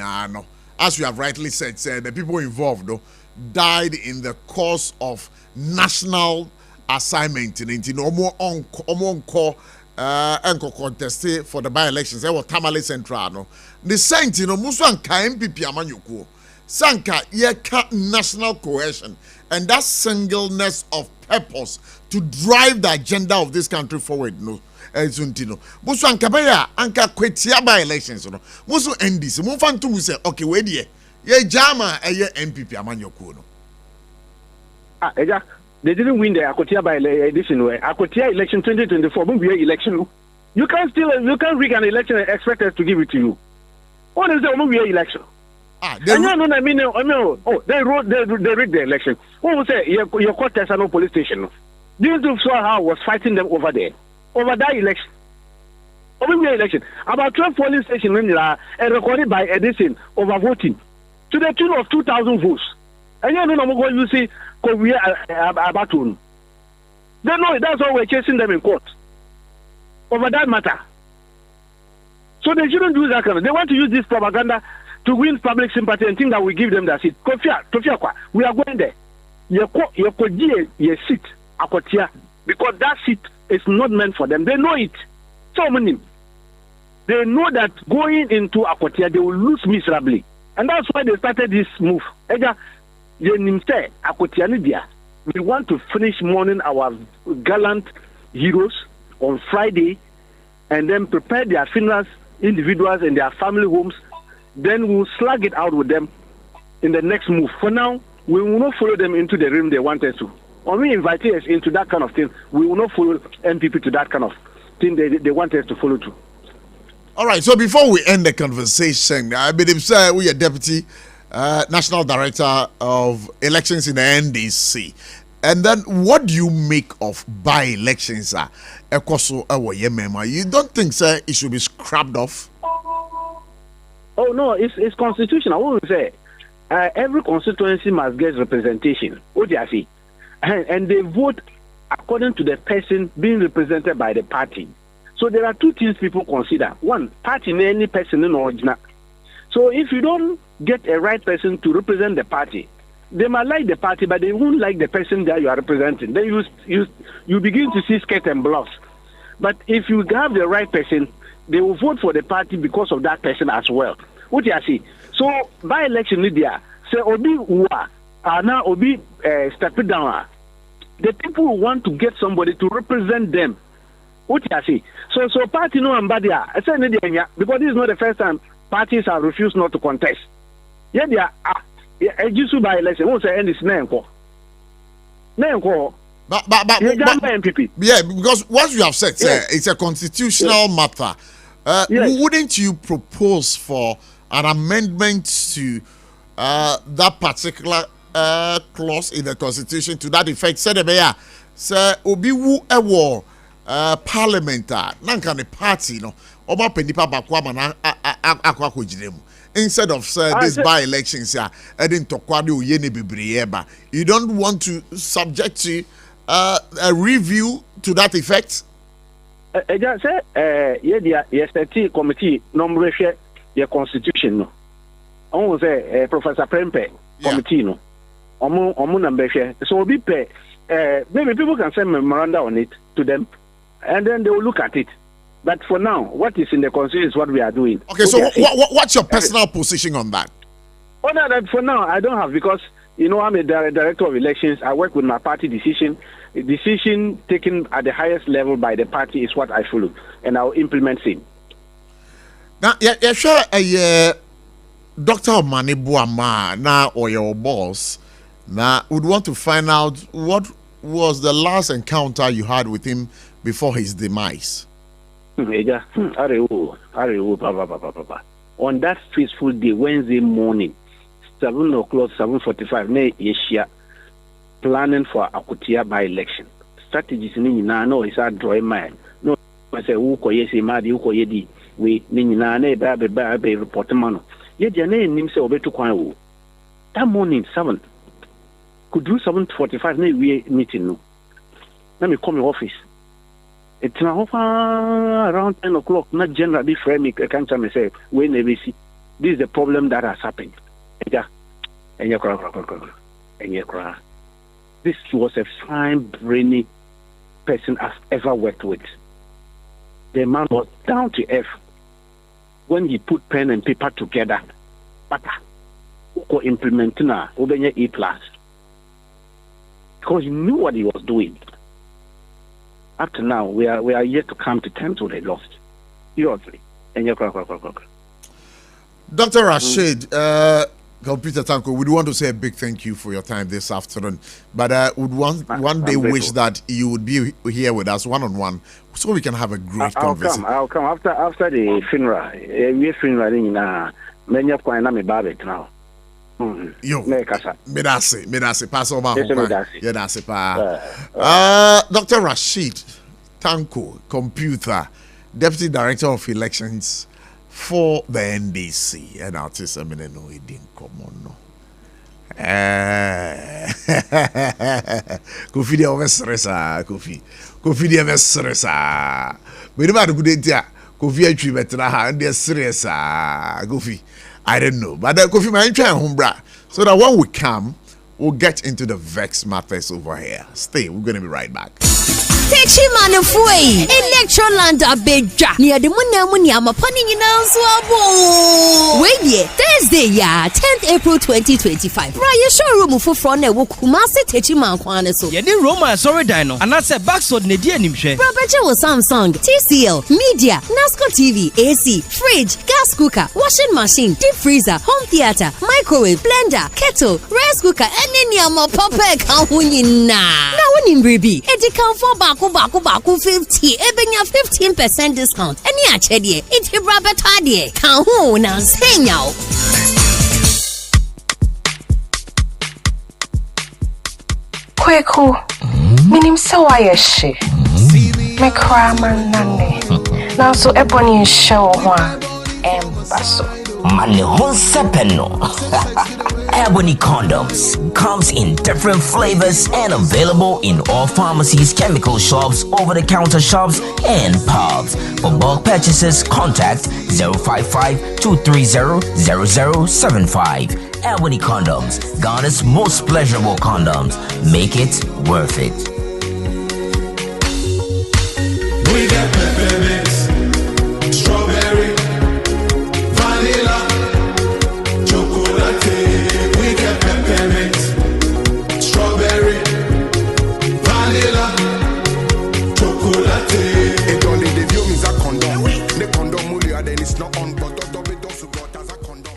A: as you have rightly said, the people involved died in the course of national assignment in Omo contested for the by-elections. They were Tamale Central. The saint, Musan MPP Amanyuku. Sanka yeka national cohesion and that singleness of purpose to drive the agenda of this country forward. Zuntino. Musu ankabaya anka kwetia by elections. Musu NDC. Mufantu mu say okay we dey. Ye jama eye MPP amanyoku no.
E: Eja, they didn't win the Akotia by edition. Akotia election 2024. We election. You can't rig an election and expect us to give it to you. What is the election? They rigged the election. Who will say your court has no police station? Do you saw how I was fighting them over there? Over that election. Over the election. About 12 polling stations recorded by Edison over voting to the tune of 2,000 votes. And you see, we are about to. They know that's why we're chasing them in court over that matter. So they shouldn't do that kind of. They want to use this propaganda to win public sympathy and think that we give them that seat. We are going there. You seat akotia because that seat is not meant for them. They know it. So many. They know that going into akotia they will lose miserably, and that's why they started this move. We want to finish mourning our gallant heroes on Friday, and then prepare their funerals, individuals and their family homes. Then we'll slug it out with them in the next move. For now, we will not follow them into the room they want us to. When we invite us into that kind of thing, we will not follow NPP to that kind of thing they want us to follow to.
A: All right, so before we end the conversation, I believe, sir, we are Deputy National Director of Elections in the NDC. And then what do you make of by-elections? You don't think, sir, it should be scrapped off?
E: Oh, no, it's constitutional. What we say? Every constituency must get representation. What do you say? And they vote according to the person being represented by the party. So there are two things people consider. One, party, any person in original. So if you don't get a right person to represent the party, they might like the party, but they won't like the person that you are representing. Then you begin to see skirt and bluffs. But if you have the right person, they will vote for the party because of that person as well. What do you see? So by election, Lydia, say Obi Uwa, now Obi step it down. The people who want to get somebody to represent them. What do you see? So party no ambadia. I say because this is not the first time parties have refused not to contest. Yeah, they are. Just by election, won't say any snanko.
A: But yeah, because what you have said, sir, it's a constitutional matter. Wouldn't you propose for an amendment to that particular clause in the Constitution to that effect? Said sir, obi wu ewo parliament nanka the party no oba penipa bakwa mana akwa kojiremu. Instead of this by-elections here, you don't want to subject to a review to that effect?
E: Yes, committee nomination your constitution. No, I say Professor Prempe committee. No, number so be pay. Maybe people can send memoranda on it to them, and then they will look at it. But for now, what is in the constitution is what we are doing.
A: Okay, so what's your personal position on that?
E: Oh, no, for now, I don't have, because, I'm a director of elections. I work with my party decision. The decision taken at the highest level by the party is what I follow, and I'll implement it.
A: Now, sure, Dr. Omani Buama, now, or your boss, now, would want to find out what was the last encounter you had with him before his demise.
E: On that fateful day, Wednesday morning, 7 o'clock, 7:45, planning for Akutia by-election. Strategies no is a drawing mind. No, I say, we report man. Yet your name say that morning, 7. Could do 7:45, we meeting no. Let me come in office. It's now around 10 o'clock, not generally frame. I can't say, when they see this is the problem that has happened. This was a fine, brainy person I've ever worked with. The man was down to earth when he put pen and paper together. But implementing A+, because he knew what he was doing. Up to now, we are yet to come to terms with the lost. Seriously.
A: Dr. Rashid, Computer Tanko, we want to say a big thank you for your time this afternoon. But would one day wish that you would be here with us one-on-one so we can have a great conversation.
E: I'll come after the funeral. We funeral in many point me babe now.
A: Yo, medase pass over. Dr. Rashid Tanko, Computer, Deputy Director of Elections for the NDC, and artist no it didn't come on no. Kofi de overstressa, Kofi de overstressa. We never good idea. Kofi atwi betra ha and they serious Kofi. I don't know. But Kofi my try home bra. So that when we come, we'll get into the vex matters over here. Stay, we're gonna be right back.
F: Techimano Fui, Electroland Abeja, near the Munamuni Pony Swabo. Wait, Thursday, 10th April 2025. Raya showroom for front Kumasi Techiman Kwanaso.
G: Yedi Roma sorry dino, and that's a backsword Nedia Nimshe.
F: Roberto Samsung, TCL, Media, NASCO TV, AC, fridge, gas cooker, washing machine, deep freezer, home theater, microwave, blender, kettle, rice cooker, and any more papa kahunina. Now when in Bribi, Edican for Baku 50, ebenya 15% discount. Any achedie, it's a rabbit idea. Kahu na senya.
H: Kweku, minim sawa yeshe. Me kraman nane. Now so ebony show one embasso.
I: Mane Honsepeno. Ebony condoms comes in different flavors and available in all pharmacies, chemical shops, over-the-counter shops, and pubs. For bulk purchases, contact 055-230-0075. Ebony condoms, Ghana's most pleasurable condoms. Make it worth it.
J: We got peppermint, strawberry, vanilla, chocolate. We got peppermint, strawberry, vanilla, chocolate.
K: It only the view means a condom. The condom mulia then it's not on, but it also got as a condom.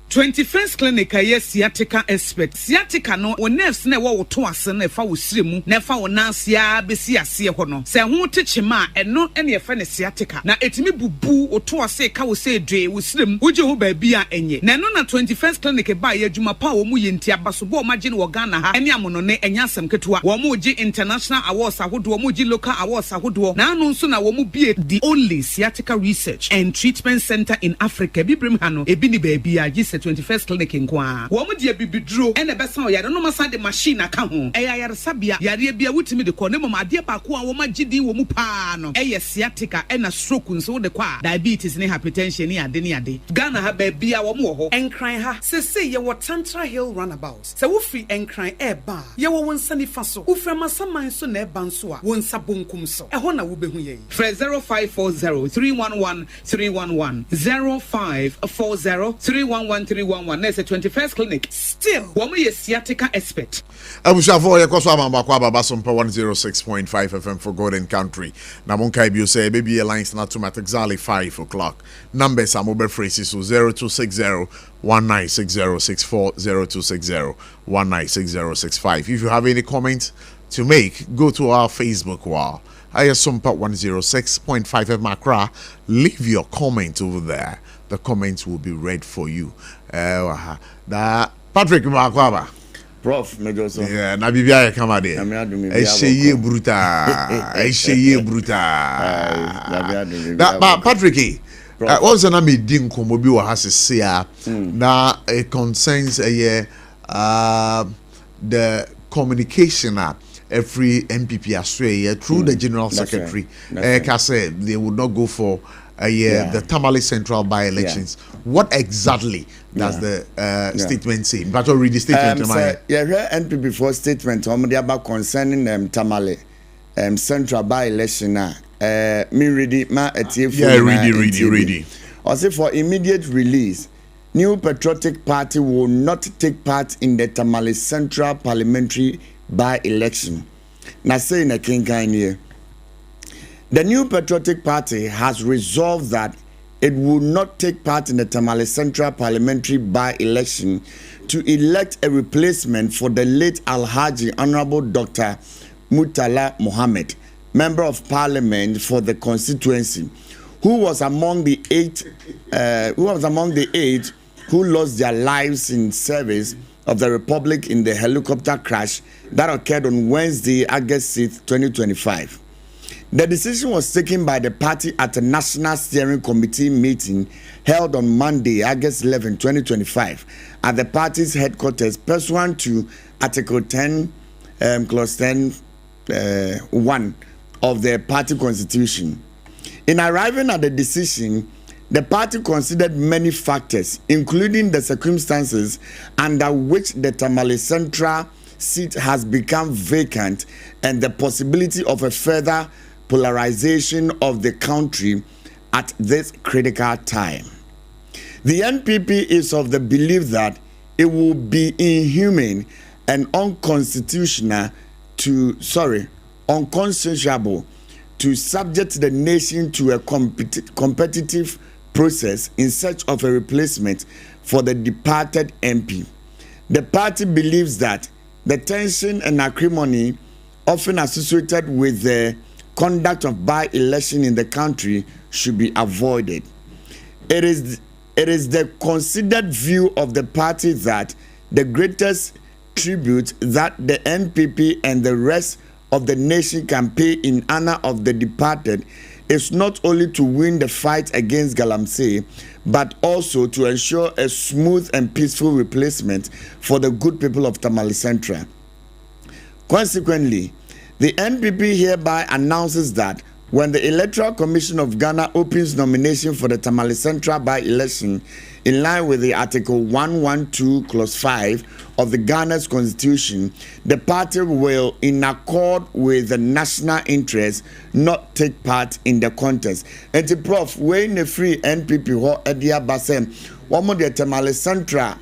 C: 21st clinic aye sciatica expert sciatica no o nerves na wo to ase na fa wo siremu na fa wo nansia besi ase ho no se ho techema eno ene ye fa ne sciatica na etimi bubu o to ase ka wo se dwe wo siremu wo je ho ba bia enye na no na 21st clinic ba ye adwuma pa wo mu ye nti abaso bo magye ne wo Ghana ha ene amono ne enya asem ketewa wo mu gi international awards ahodo wo mu gi local awards ahodo na anu nso na wo mu bie the only sciatica research and treatment center in Africa bibrim ha no ebi ni ba bia gi 21st clinic nkwa wo mu dia bibidro ene besa o yare no masa de machine aka ho yare sabia yare bia wutimi de ko ne mama de ba ko a wo magidi wo mu pa no sciatica ena stroke nso de kwa diabetes ne hypertension ne ade Ghana ha ba bia wo mu ho enkran ha sese ye wo Tantra Hill runabout se wo free enkran ba ye wo wonsa ni fa so wo frama saman so na ba nso a wonsa bonkum so ho na wo behu ye 0540-311-311 0540-311-311 Next 21st clinic still woman ye sciatica expert
A: Abushafo ye koso amamba kwa baba SOMPA 106.5 FM for God and country na monkai bi say baby lines na automatic exactly 5 o'clock numbers are mobile phrases so 0260-196064 0260-196065. If you have any comments to make, go to our Facebook wall. I SOMPA 106.5 FM Accra. Leave your comment over there. The comments will be read for you. Patrick Makwaba.
L: Prof, Megoso.
A: Yeah, na bibia ya kama de. Esheye bruta. Patrick, what's the name din komo bi wa hasese a na it concerns the communication every MPP Australia through the General Secretary. Say they would not go for the Tamale Central by-elections. What exactly does the statement say? But already the statement.
L: NPP for statement about concerning Tamale Central by-election. Me ready, ma
A: ready.
L: Also for immediate release, New Patriotic Party will not take part in the Tamale Central parliamentary by-election. Now saying a king kind here. The New Patriotic Party has resolved that it will not take part in the Tamale Central parliamentary by-election to elect a replacement for the late Alhaji Honorable Dr. Murtala Mohammed, Member of Parliament for the constituency, who was among the eight who lost their lives in service of the Republic in the helicopter crash that occurred on Wednesday, August 6th, 2025. The decision was taken by the party at a National Steering Committee meeting held on Monday, August 11, 2025, at the party's headquarters pursuant to Article 10, Clause 10, 1 of the party constitution. In arriving at the decision, the party considered many factors, including the circumstances under which the Tamale Central seat has become vacant and the possibility of a further polarization of the country at this critical time. The NPP is of the belief that it will be inhumane and unconscionable to subject the nation to a competitive process in search of a replacement for the departed MP. The party believes that the tension and acrimony often associated with the conduct of by-election in the country should be avoided. It is the considered view of the party that the greatest tribute that the NPP and the rest of the nation can pay in honor of the departed is not only to win the fight against Galamsey, but also to ensure a smooth and peaceful replacement for the good people of Tamale Central. Consequently, the NPP hereby announces that when the Electoral Commission of Ghana opens nomination for the Tamale Central by-election in line with the Article 112, Clause 5 of the Ghana's Constitution, the party will, in accord with the national interest, not take part in the contest. And the Prof, when the free NPP ho edia basem, one of the Tamale Central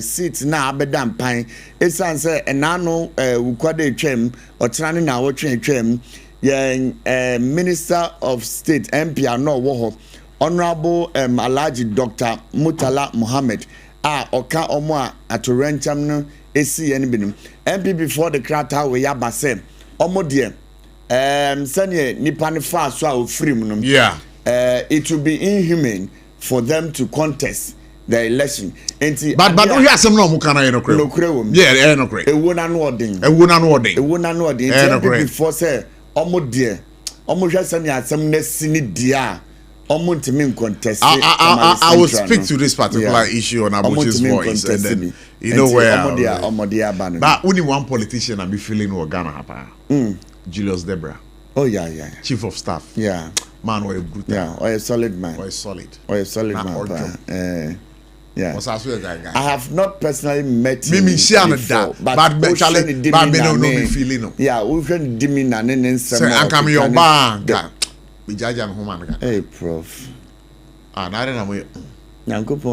L: seats na abedam pine, it's answer enano ukwade chem or trani na watching chem. Minister of State MP ano woho Honorable Alhaji Dr. Mutala Muhammad oka omo a atorencham no esi ene binum MP before the krata we yabase omo de sanye nipa ne fa so a ofrim no it will be inhumane for them to contest the election.
A: But we have some no mukana no kre. Yeah, no kre.
L: Ewo na no odin. MP before say omo de omo hwe sanye asem na sini dia omo ntimi contest.
A: I will speak to this particular issue on Abotchie's voice and then you know where but only one politician I be feeling or Ghana hapa. Julius Debra.
L: Oh yeah.
A: Chief of staff.
L: Yeah.
A: Man or a brutal.
L: Yeah, or a solid man.
A: Or a solid
L: man. Yeah.
A: I
L: have not personally met him
A: before, but me no me feeling.
L: Yeah, we can dimi na ne nsem.
A: Say come your bank. We judge am human.
L: Hey Prof.
A: Na na we.
L: Nyankopo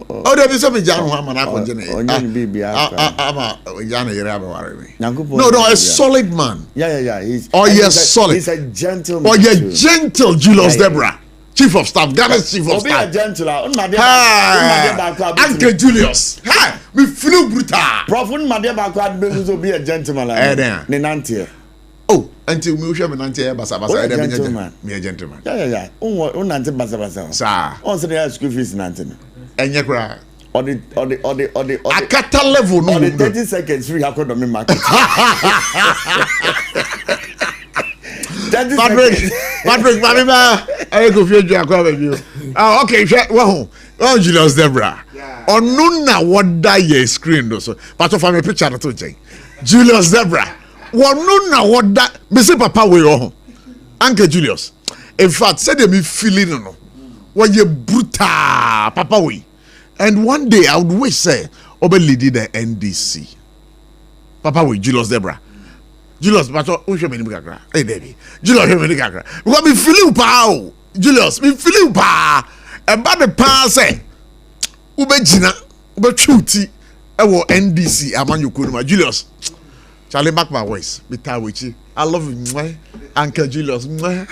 A: oh there be some jam human akonje na.
L: Onye bibi aka.
A: Ama jana yere abaware me.
L: No,
A: a solid man.
L: Yeah. He's
A: solid.
L: He's a gentleman.
A: Oh yeah, gentle Julius Debra. Chief of staff, Ghana's chief of staff. Uncle Julius. Hi, me feel brutal.
L: Prof, be a gentleman.
A: Oh, until me share me nanti basa. Me a gentleman.
L: Yeah. Nanti basa.
A: Sir.
L: On say school fees nanti.
A: Enye kra.
L: Or the
A: akata level no.
L: On the 30 seconds free economy market.
A: Patrick, I go fear you akwa baby. Ah, okay, well, Julius Debra. Onuna what die your screen though. So, but of my picture to change. Julius Debra. Onuna what that me say papa we oh. Uncle Julius. In fact, said me feeling no. What you brutal papa we. And one day I would wish say obe lead the NDC. Papa we Julius Debra. Julius, but who show me kakra? Hey baby, Julius show me kakra. Because me feeling pa, Julius, me feeling pa. About the pa say, ube jina, ube chuti, ewo NDC amanyu kunuma. Julius, Charlie back my voice. Be tired with you. I love you, Uncle Julius. Go.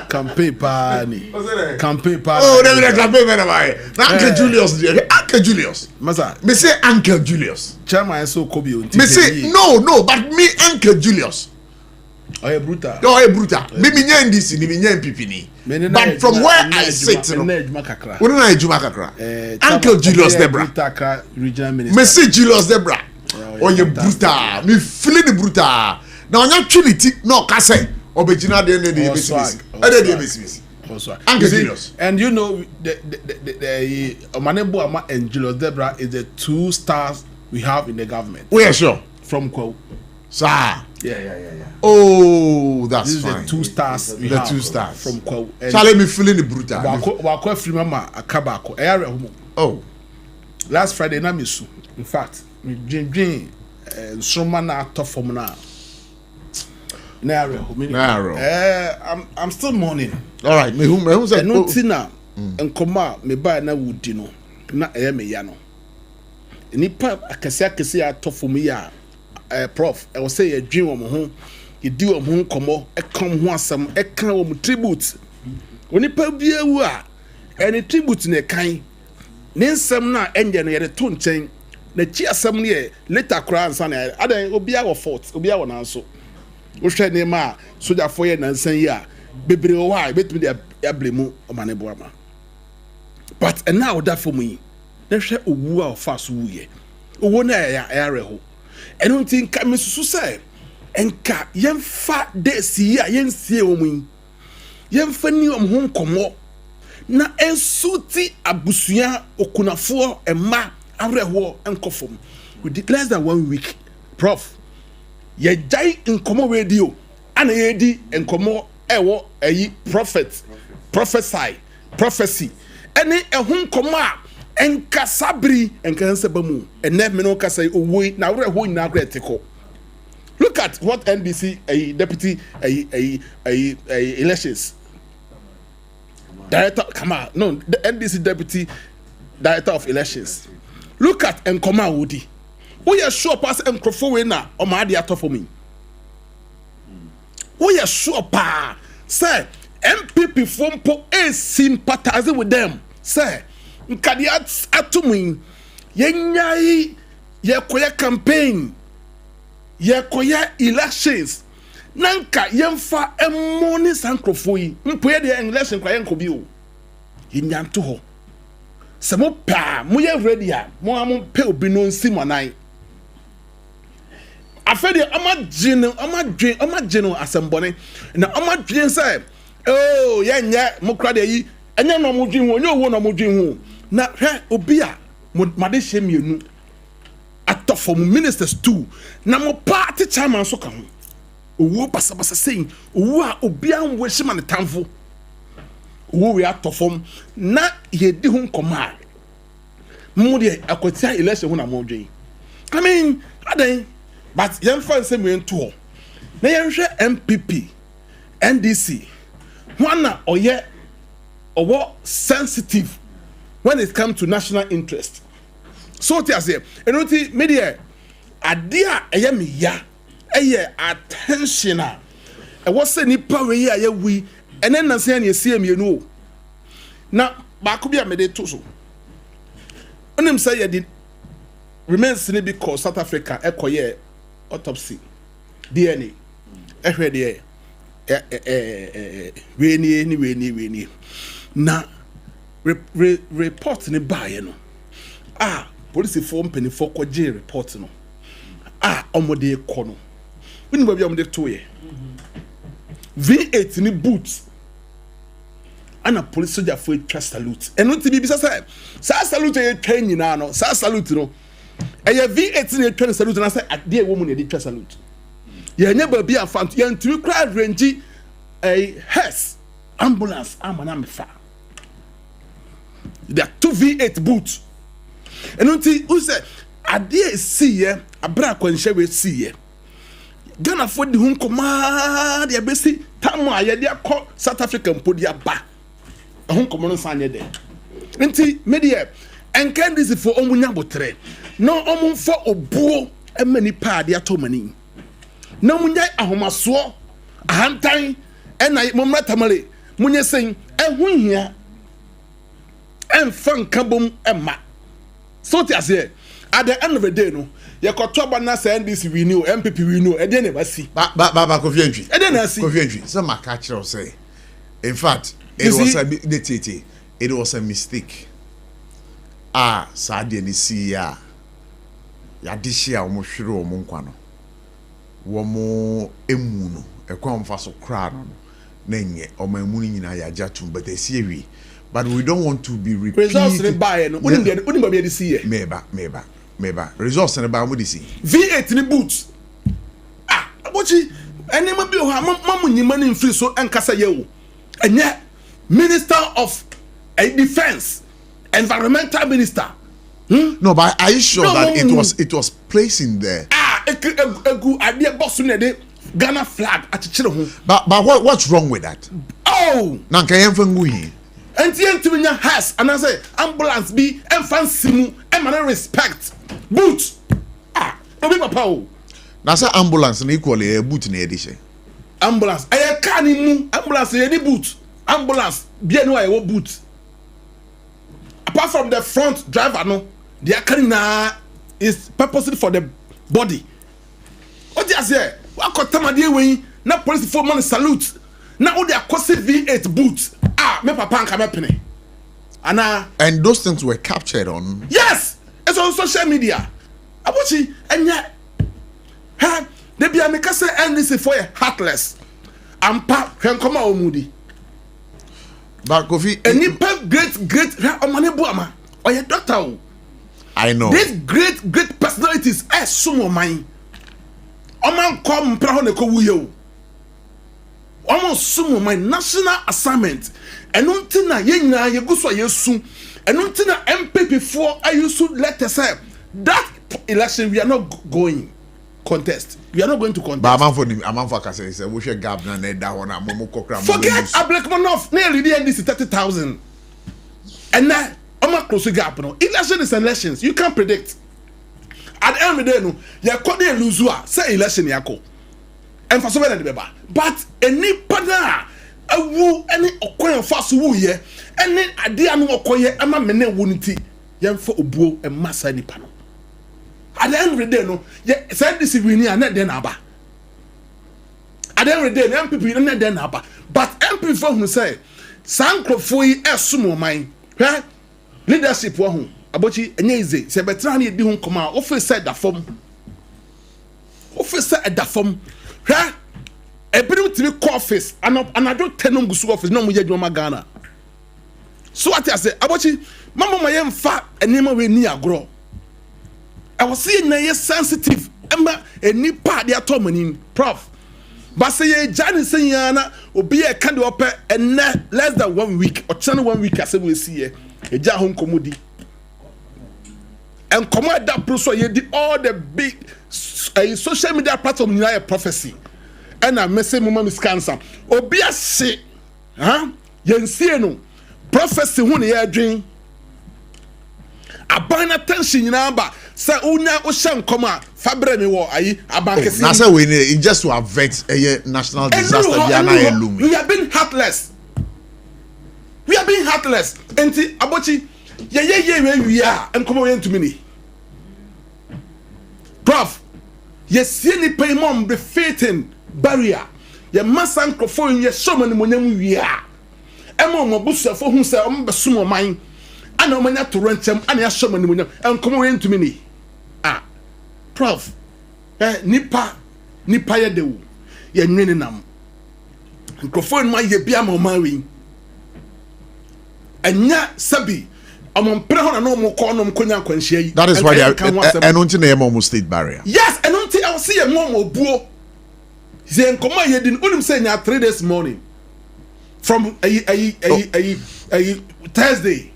C: Campaign party. Campaign party.
A: Oh, they will campaign man. Uncle Julius, Uncle Julius.
C: Masa.
A: Me say Uncle Julius.
C: Chairman so Kobe.
A: Me say no, but me Uncle Julius.
C: Oh, yeah, brutal.
A: Me NDC, me NPP ni. But from where I sit, Uncle Julius Debra. Me say Julius Debra. Oh, you brutal. Me feeling the brutal. Now, I'm actually no kase. Obejina de business. Uncle Julius.
C: And you know the Omanebo Ama and Julius Debra is the two stars we have in the government.
A: We are sure.
C: From Kwa.
A: Sir.
C: Yeah.
A: Oh, that's
C: this
A: fine.
C: Is the 2 stars.
A: The 2 stars.
C: From Kwa.
A: Charlie, me feeling the brutal.
C: Wako free mama akabako. Eyare homo.
A: Oh.
C: Last Friday na misu. In fact, me dream soma na tough from now. I'm still mourning.
A: All right, me who said
C: no tina nkoma me ba na wudi no na me ya no. Nipa akase ya tough from ya prof I will say a dream of home you do a home komo e come ho asam e kan wo tribute onipa bia wu a any tribute ne kan ne nsam na enje no ye to nchen na chi asam ne later kra ansa na adan obia wo fort obia wo nanso wo hwe ne ma soja fo ye nansan yi a bebre wo ha betumi de ablemu omane boama but and now that for me na hwe owu a fa so wu ye owo na ya reho eno nti nka mesusu se enka yemfa de si a yensie omu yemfa ni omho nkomo na ensuti abusua okunafo emma areho enkofom with less than 1 week prof ye jai nkomo radio ana ye di nkomo ewo ayi prophecy ene ehun nkomo a enka sabri enka nseba mu ene me no kasa owo na areho nyina agretiko. Look at what NBC deputy elections director the NBC deputy director of elections. Look at Nkoma Wodi. We are sure pass Nkrofo we na o ma ade ato for me. We are sure pa say MPP fompo sympathize with them. Say nkadi atumu yenyai yekoya campaign yekoya elections nanka yemfa emoni sankrofo yi mpoye de election kwa yenko bi o yenyanto ho se mo pa mo ye ready a mo am pe obi no nsi monan afede amageno asembone na amadwen say oh yenye mo kra de yi enye no mo dwen ho onye owo no mo dwen ho na hwe obi a made hye mienu atofo mu ministers too na mo party chairman so ka ho owo basabasa saying owo a obi an wo hye man tamfo owo we atofom na ye di ho nkoma mo de akotia election ho na mo dwen I mean adan but yem fan say me nto na yen hwe MPP NDC one oye owo sensitive when it comes to national interest. So te ase enoti media adia eye me ya eye attention a e wo se nipa we ya ya wi enen na se na esie mienu o na ba ko bia me de to so onim say ye di remains ni because South Africa ekoye autopsy DNA ehwe de we ni na report ni bae no police form penny for kwaje report no omode ko no woni ba bia omode to ye V8 ni boot ana police soldier for a salute eno ti bi bisa sa salute ye twa nyina no sa salute no eye V8 ni twa salute na say ade wo mu na di twa salute ye nya ba bia fant ye ntumi kra range hearse ambulance amana mefa there are 2 V8 boots. And until who said, I dare see ye, a brack when she will see ye. Ghana for the home command, ya basi, Tama, ya dear call South African podia ba. A home command sign there. Until media, and can this for Omunyabotre. No omun for Obuo, and many party to many. No munya a homaswo, a hand time, and I momatamale, Munya saying, and win here. And fun kabum emma. So te ase at the end of the day no ye kotoba na say NDC we know MPP we know e dey never see
A: ba Kofi Antwi
C: e dey na see
A: Kofi Antwi so maka kire say in fact it was a mistake sad ni see ya de share o mo hwere o mo nkwa no wo mo emu no e kwa mfa so kra no na nye o ma emu nyina ya jatum but e but we don't want to be repeating.
C: Results in buy no. Wouldn't be see.
A: Meba. Results in buy what see.
C: V8 ni boots. Abochi enema bi o ha mamu nyima ni mfiri so enkasa yewo enye Minister of Defense, Environmental Minister.
A: No, but are you sure that it was placed in there?
C: Ghana flag at
A: But what's wrong with that?
C: Oh,
A: Nankayemfengui.
C: And the has and I say ambulance be and fancy and man respect boots. Papa.
A: Now say ambulance and equally a boot in the edition.
C: Ambulance. I can't move ambulance any boot. Ambulance bien no I boot. Apart from the front driver, no, the carina is purposely for the body. What do you say? What got time idea when na police for money salute? Now all the acoustic V8 boots. Me papa come penny.
A: And those things were captured on.
C: Yes, it's on social media. Abuchi and yet, they be a make say NDC for heartless. Ampa can come out moody.
A: But Kofi,
C: any great Omanebuama or your doctor.
A: I know.
C: These great personalities are sumo mine. Oman come prahoneko wuyo. Oman sumo my national assignment. And untina yenya yeguswa yesu. And untina MP before I used to let us say that election we are not going contest. We are not going to contest.
A: But I'm for Kase say we should gab na da wona momo kokra.
C: Forget Ablekmanov nearly the end is 30,000. And now I'm a close gap no. Election is elections. You can't predict. At the end of the day no, you could lose say election yako. And for so many beba. But any partner awu any okoyen fast wu ye any ade anu okoye ama mene wuniti yemfa obuo e massa ni pano. At the end of the day no, ye said this we na den aba. At the end of the day MPP na den aba. But MP for who say sankrofo yi esumo man. Hwe leadership wo hu abochi enye ize se betra na edi hu koma office said da form. Office said da form. Hwe ebinu timi call office anado tenom gusu office no mo ye dwuma Ghana. So what I say abochi mama ma yemfa enema we ni agro. I was seeing na sensitive emma eni pa de atomani prof. But say ye jani say yana obi e kan de ope enne less than 1 week or channel 1 week as we see e ja hon komodi. And come at that pro ye did all the big social media platform ni a prophecy. And I may say mama miscancer. Obi a say yen see no prophecy hu na ye adwen. Abana attention nyina ba say unya o shan koma fabre me wo ayi abankesi.
A: Na say we need just to avert a national disaster bia na elum.
C: We have been heartless. We have been heartless. Enti abochi ye we are enkomo yen to me. Prof, ye see ni pay mom be fating barrier. Ye masan krofo ye shoma ni monyam we are. Emo mo busafo hu say o mbesumo man. Ana omanya to renchem ana ya shoma ni monyam enkomo yen to me. Prof, nipa ye de wo ye nwene nam microphone ma ye bia ma ma wi enya sabi omompre ho na no mo ko no mkonya kwanhia yi.
A: That is why enunti na yemo state barrier.
C: Yes, enunti I see ye mo buo ze nkoma ye din unim say nya 3 days morning from a Thursday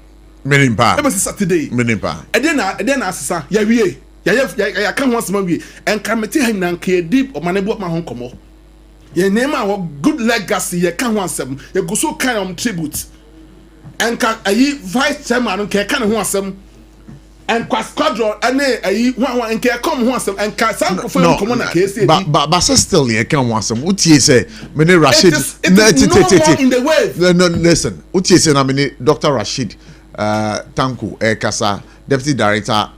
A: Minimpa.
C: It was Saturday
A: Minimpa.
C: And then asesa ya wie ya kan ho asema wie en kameti han nan ka deep o manebu ma ho komo ye nema wo good legacy ye kan ho asem ye go so kan tribute en ka ayi vice chairman no ka kan ho asem en kwa squadron ane ayi ho en ka kom ho asem en ka san ko fo komo na ka ese
A: but still ye kan ho asem utie say me ne Rashid no listen utie say na me ne Dr. Rashid Tanku Kasa Deputy Director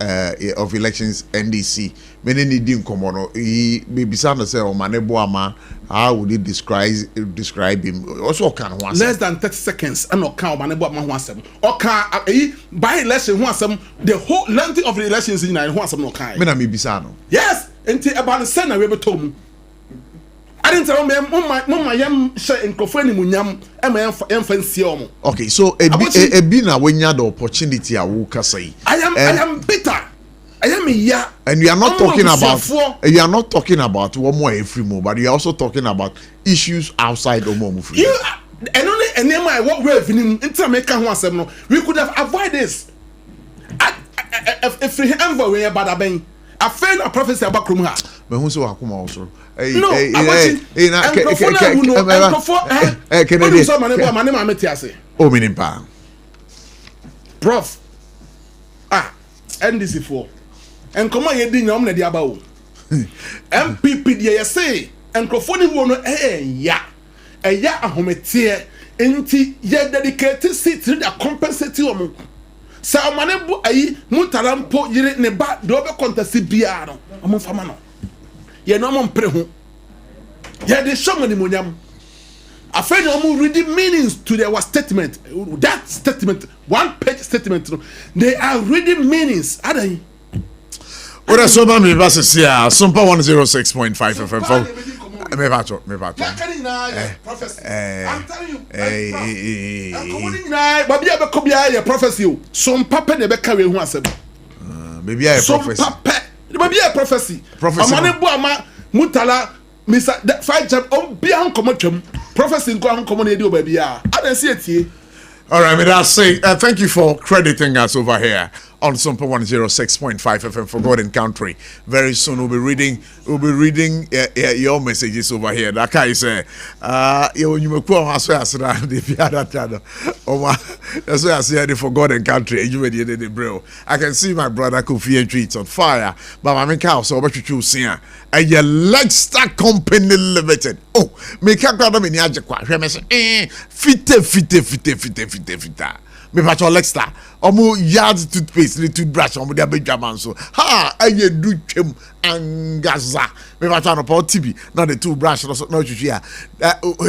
A: of Elections NDC. Many needing komono. He maybe sound say Omanebo ama. How would he describe him? Also can one
C: less than 30 seconds. And no can Omanebo ama one or can by election one the whole length of the elections in one no can.
A: Me na me bisano.
C: Yes, until about the Senate we told me. I didn't tell me mama yam share in kofani munyam fancy omo.
A: Okay, so a be na when you had the opportunity I will say.
C: I am bitter. I am ya.
A: And you are not talking about one more free more, but you are also talking about issues outside Omo free.
C: You and only and then my what way into make one we could have avoided this. If we envoy we bad ben. I fail a prophecy about Krumha.
A: But who so akuma also?
C: No,
A: oh, meaning pa.
C: Prof. NDC 4. And come on, you didn't know the about MPP. They say, and Crofoni won a ya a hometeer, enti ye dedicated seat to the compensation. So, Manebu ayi, Mutarampo, you ne ba, dobe contest biano, among famano. Ye no mon prehu. Ye de show me the munyam. I find you reading meanings to their statement. That statement, 1-page statement. They are reading meanings. Are they?
A: What are some of me verses here? SOMPA 106.5 FM. Me bacho.
C: I'm telling you. Baby, I be a prophecy. Some papa never carry who has
A: Maybe I prophecy.
C: Baby, a prophecy. Amane Mutala. Mr. That fight job be uncommon. Prophecy go uncommon baby. I don't see it here.
A: All right, may I say thank you for crediting us over here on SOMPA 106.5 FM for God and Country. Very soon we'll be reading your messages over here. That guy say, you may call us as the other channel. That's why I say for God and Country. I can see my brother Kofi and Treats on fire, but I'm in chaos. So what you choose here? A Leicester Company Limited. Oh, make a brother in Yajakwa. Fita. Me pacho Leicester. Omo yard toothpaste, the toothbrush, omo dia bejaman so. Ha, aye do twem angaza. Me pacho no pa TB, not the toothbrush no chuchu ya.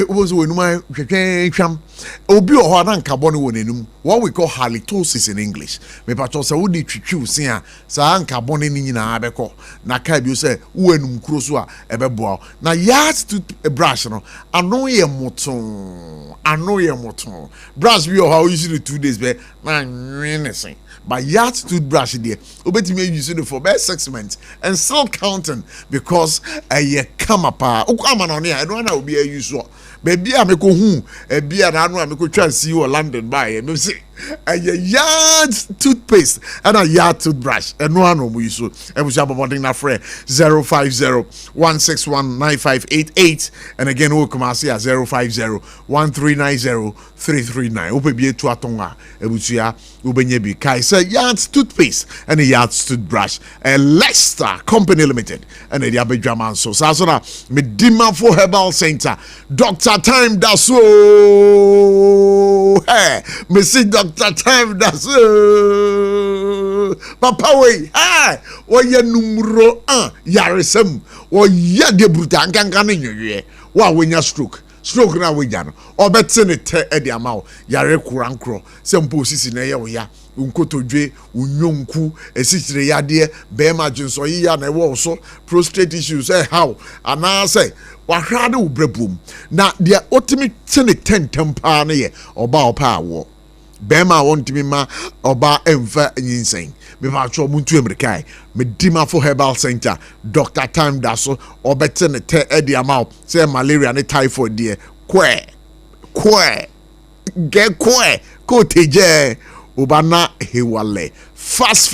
A: Was we no ma twam. Obi o ho na nka boni wonenum. What we call halitosis in English. Me pacho say wo di twitwu sin a sa nka boni ni nyina abeko. Na ka bi o say wo enum kuro so a ebeboa. Na yard toothbrush no ano ye moton. Brush bi o how you see the 2 days be na anything. But yard toothbrush there, obetimi use it for best 6 months and still counting because a come up. Ukama no here, I don't know be a use so. Baby, I make hu e bia na anu ameko try see you London by me say a yard toothpaste and a yard toothbrush and no anu mu use so e bu sha bombarding na free 050-161-9588 and again we come see 050-1390-339 ope bi etu atonga e bu sia ubenye bi kai say yard toothpaste and a yard toothbrush a Leicester Company Limited and a abedwaman so na me dima for herbal center Dr. Time Daso. Hey, me see Dr. Time Daso. Papa way. Hey, wo ye numero 1 yaresem. Wo ye de bruta nkankan nyoye. Wa wenya stroke na wenya no. Obetse ne te e de ama wo. Yare kurankro. Sempo sisi na ye wo ya. Unkotodwe unyonku esichire yade bema jinso yi ya na wo so prostate issues how ana say wahade ubrabum na dia otimi tene tentem pa na ye oba opa wo bema wontimi ma oba emfa nyinsen me ba cho muntu amerikai me dima for herbal center Dr. Time Daso obete ne te edi amao say malaria ne typhoid die kwe ko teje Ubana hewale fast.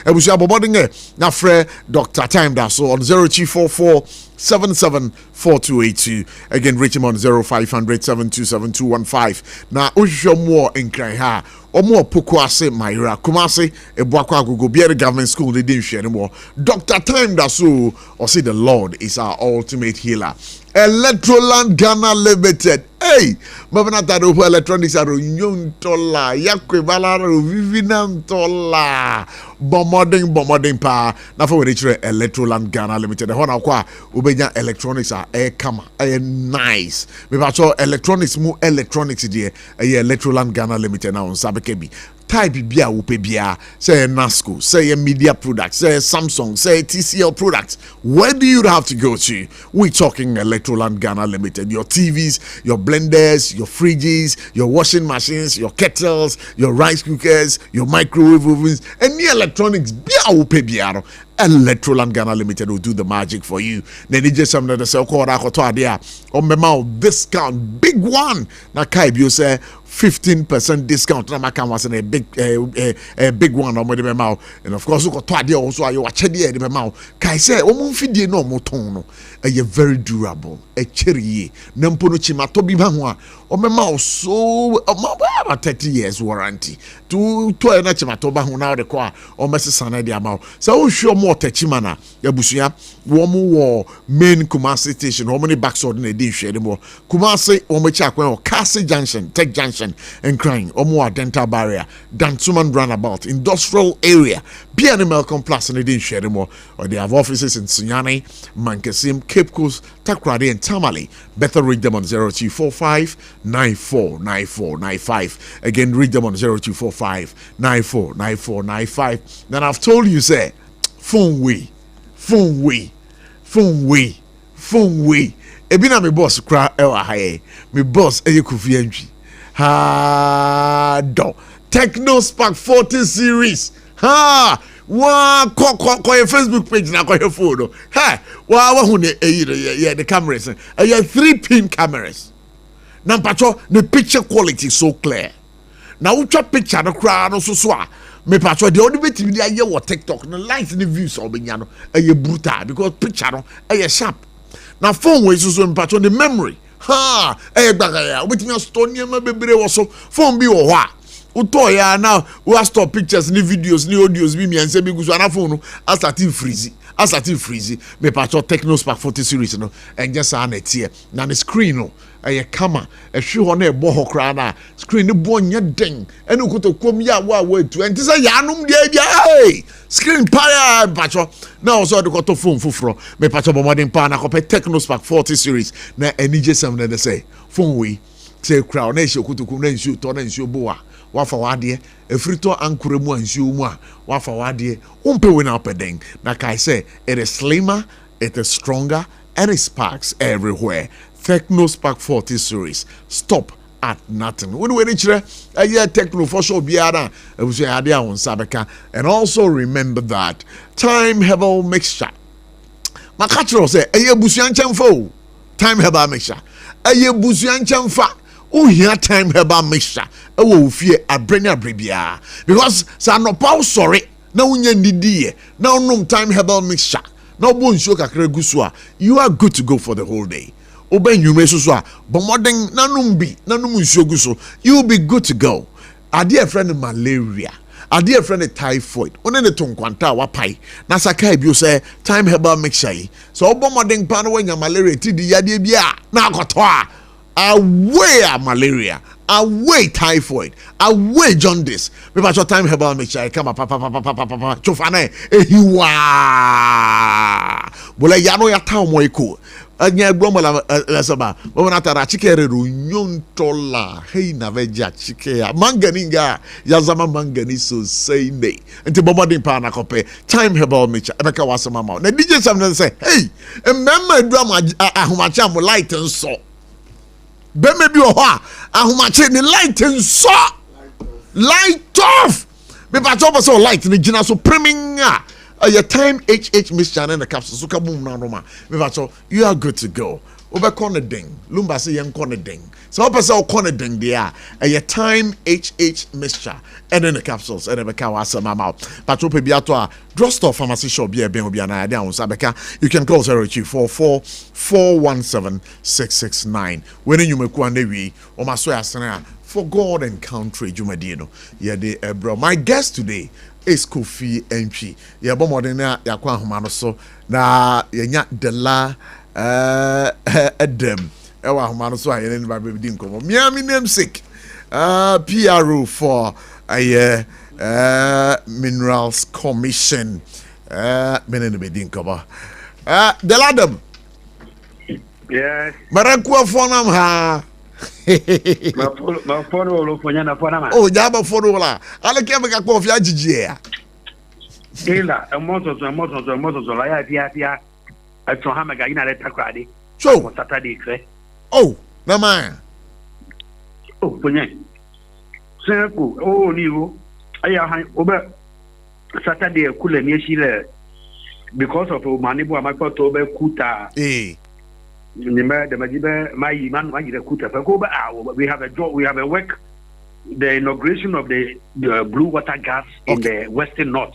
A: Ebusia bobodinge na frɛ Dr. Time Daso on 0244774282. Again, reach him on 0500-727-215. Na uhwehwɛ mo nkran ha. Omo poko ase Maira Kumase ebuakwa agogo biere government school they didn't share anymore. Dr. Time Daso or say the Lord is our ultimate healer. Electroland Ghana Limited. Hey, mabana tado electronics are nyontola yakwe balaro vivinantola bombarding pa na for we Electroland Ghana Limited. The hona kwa ubenya electronics are kama nice. Me ba cho electronics mu electronics die Electroland Ghana Limited na on sabe kebi type bia upe bia, say Nasco, say media products, say Samsung, say TCL products. Where do you have to go to? We're talking Electroland Ghana Limited. Your TVs, your blenders, your fridges, your washing machines, your kettles, your rice cookers, your microwave ovens, any electronics bia upe bia. Electroland Ghana Limited will do the magic for you. Then just something that say call on discount, big one. Na kai bio say 15% discount. Na maka was a big one on the memo. And of course, you got to idea also. You watch the memo. Kai say, fidye no motono. A very durable. A cherry. Nampono chimatobi bangwa. Memo so 30 years warranty. To na chimatoba hu na de kwa. Sana de amount. So sure more techimana. Yabusia. Womu main Kumasi station. How many backsword in a dish anymore? Kumasi Omechakwe Kasi Junction, Tech Junction, and crying Omoa Dental Barrier, Dansuman Runabout, Industrial Area, BNML Complex and a dish anymore. Or they have offices in Sunyani, Mankasim, Cape Coast, Takrady, and Tamale. Better read them on 0245 949495. Again, read them on 0245 949495. Then I've told you, say, phone way. Ebina me boss kra ewa haye. Me boss Kufi entry. Ha do. Techno Spark 40 series. Ha wa ko your Facebook page na ko your phone. Ha wa hu ne the cameras. 3-pin cameras. Na mpacho the picture quality so clear. Na ucha picture no kra no so a me patcho the only way to be there what TikTok no likes the views or benya no brutal because picture no sharp. Now phone way so me patcho the memory ha bagaya with me store niam bebre wo so phone bi wo ho a uto ya now we store pictures ni videos ni audios bi mi anse bi guso na phone no asati freezy me patcho Techno Spark 40 series no enje sa na tie na the screen no kama ehwe ho na ebo ho kra na screen ne bo nya den ene kotokom ya wa tu enti say ya anum dia bia screen pa patcho na also de koto phone fufuro me patcho bo modern pa na ko Techno Spark 40 series na enije sam na say phone we say crowd na ehwe kotokom na nsu to na nsu bo a wafa wade efrito ankure mu ansu mu a wafa wade umpe we na pedeng na kai say it is slimmer, it is stronger, and it sparks everywhere. Techno Spark 40 series. Stop at nothing. When we reach there, Techno for sure biara. And also remember that Time Herbal Mixture. My catcher say, busian chamfo. Time Herbal Mixture. Busian chamfa. Oh, here Time Herbal Mixture. Oh, fear a brainer bribia. Because no power sorry. Now unye ndidi. Now no Time Herbal Mixture. Now bon shoka kreguswa. You are good to go for the whole day. Oben you so but modern nanum nsuoguso, you'll be good to go. Our dear friend malaria, our dear friend typhoid, one in the tonquanta wapai. Nasaka you say Time Herbal Mixture. So obo modern pan when your malaria tidi yadi bia na kotwa. Away malaria, away typhoid, away jaundice. Maybe at your Time Herbal Mixture come up papa chofane ehiwa. Bola yano ya taw mo eko. Anya gbomala lesaba bo na tara chikere ru nyontola hey na veja chike ya manganinga ya zama mangani so say ne enti bomodin pa na kope Time Herbal Mixture ebeka wasema ma na DJ Sam na say hey emma du ahomacha mo light nso be me bi o ho a ahomacha ni light nso light off me ba to so light ni gina so priming your Time HH Mixture and the capsule so kabum na roma me ba so you are good to go obekọ ne den lumba say yen kọ ne den so opese o kọ ne den dia your Time HH Mixture and then the capsules and the kawa asama ma patro pe biato a drugstore pharmacy shop bia ben obi na dia on sabeka you can call 0244 417 669 when you meku na wi o maso asena for God and country jumadino yeah the bro my guest today is Kofi Entry. Yeah, but more than that, ya kwa humano so na yenya dela Adam. Ewa humano so ayen ni ba baby din komo. Me namesake. PRO for Minerals Commission. Me ne be din komo. Dela Adam.
M: Yes.
A: Marakwa fonam ha.
E: Ma follow lo fonya na fona ma.
A: Oh, jaba follow la. Ale ke me ka ko fi ajije ya.
E: Ela, moto la ya pia. Atro ha mega ina le takrade.
A: So,
E: Saturday kre.
A: Oh, na man.
E: Oh, fonya. Senko, oh ni wo. Aya han oba Saturday kule ni shile because of manibu amakoto to be kuta. We have a job, we have a work, the inauguration of the blue water gas in the Western North.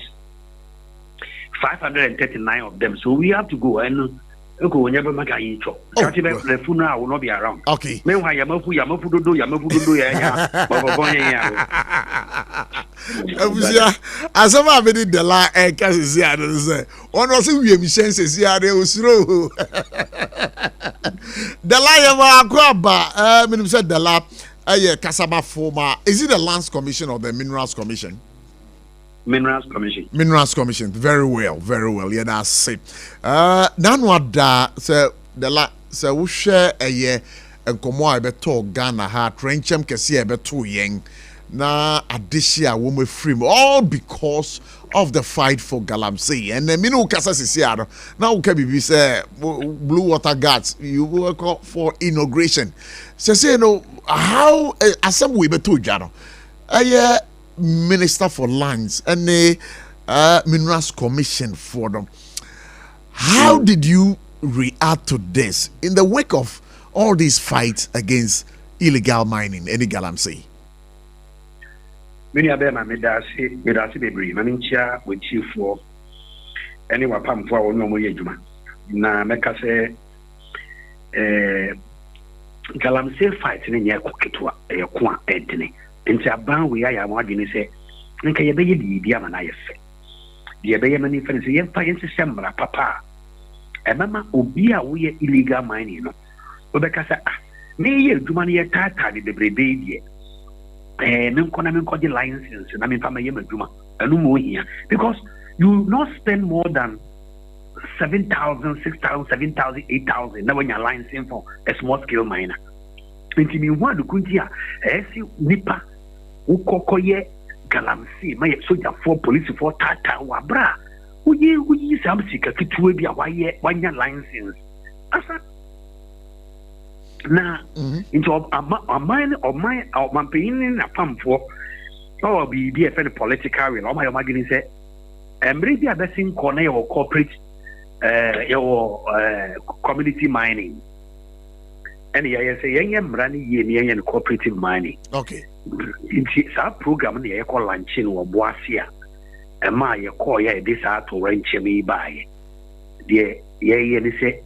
E: 539 of them. So we have to go and go never make a show. The funeral will not be around.
A: Okay.
E: Meanwhile, Yamafu
A: as I made the la and Cassia, one was a we senses here, they was through. The lion Aquaba, Minimum said the lab, Casaba former. Is it the Lands Commission or the Minerals Commission?
E: Minerals Commission.
A: Minerals Commission. Very well, very well. Yeah, that's it. Nanwa da se the la se we share a year and come on beto Ghana ha trenchem kesi beto yen na adishia woman free all because of the fight for Galamsey. And then minu kasa sisiaro now be say blue water guards you work for inauguration. Say you know how asem we beto jano. Minister for Lands and the Minerals Commission for them. How did you react to this in the wake of all these fights against illegal mining? Any Galamsey?
E: Many of them are medasi baby. Manincha with you for any wapam for no more yejuma. Na meka say Galamsey fight in ya koketwa kwa edne. Nti aban we ya wadwene se nka ye beye di ama na ye fe de beye mani fe se ye fa ye se semra papa e mama obi a wo ye illegal mining no obeka sa me ye adwuma ne ye tata de bebrebe die me nko di license na me fa ma ye madwuma anu mo hia because you not spend more than 7,000 6,000 7,000 8,000 na when you license for a small scale miner nti mi hu adukunti a esi nipa ukokoye Galamsey my soldier for police for tata wabra uyi samsika kituwe bia wanya license asa na into amampini na pamfo or be a fairly political will my imagine say emre bia besin corner your corporate your community mining. And I say, young running ye and cooperative mining.
A: Okay.
E: It's our program, the eco luncheon or boasia. And my call ya this out to ranch me by. Dear, ye say,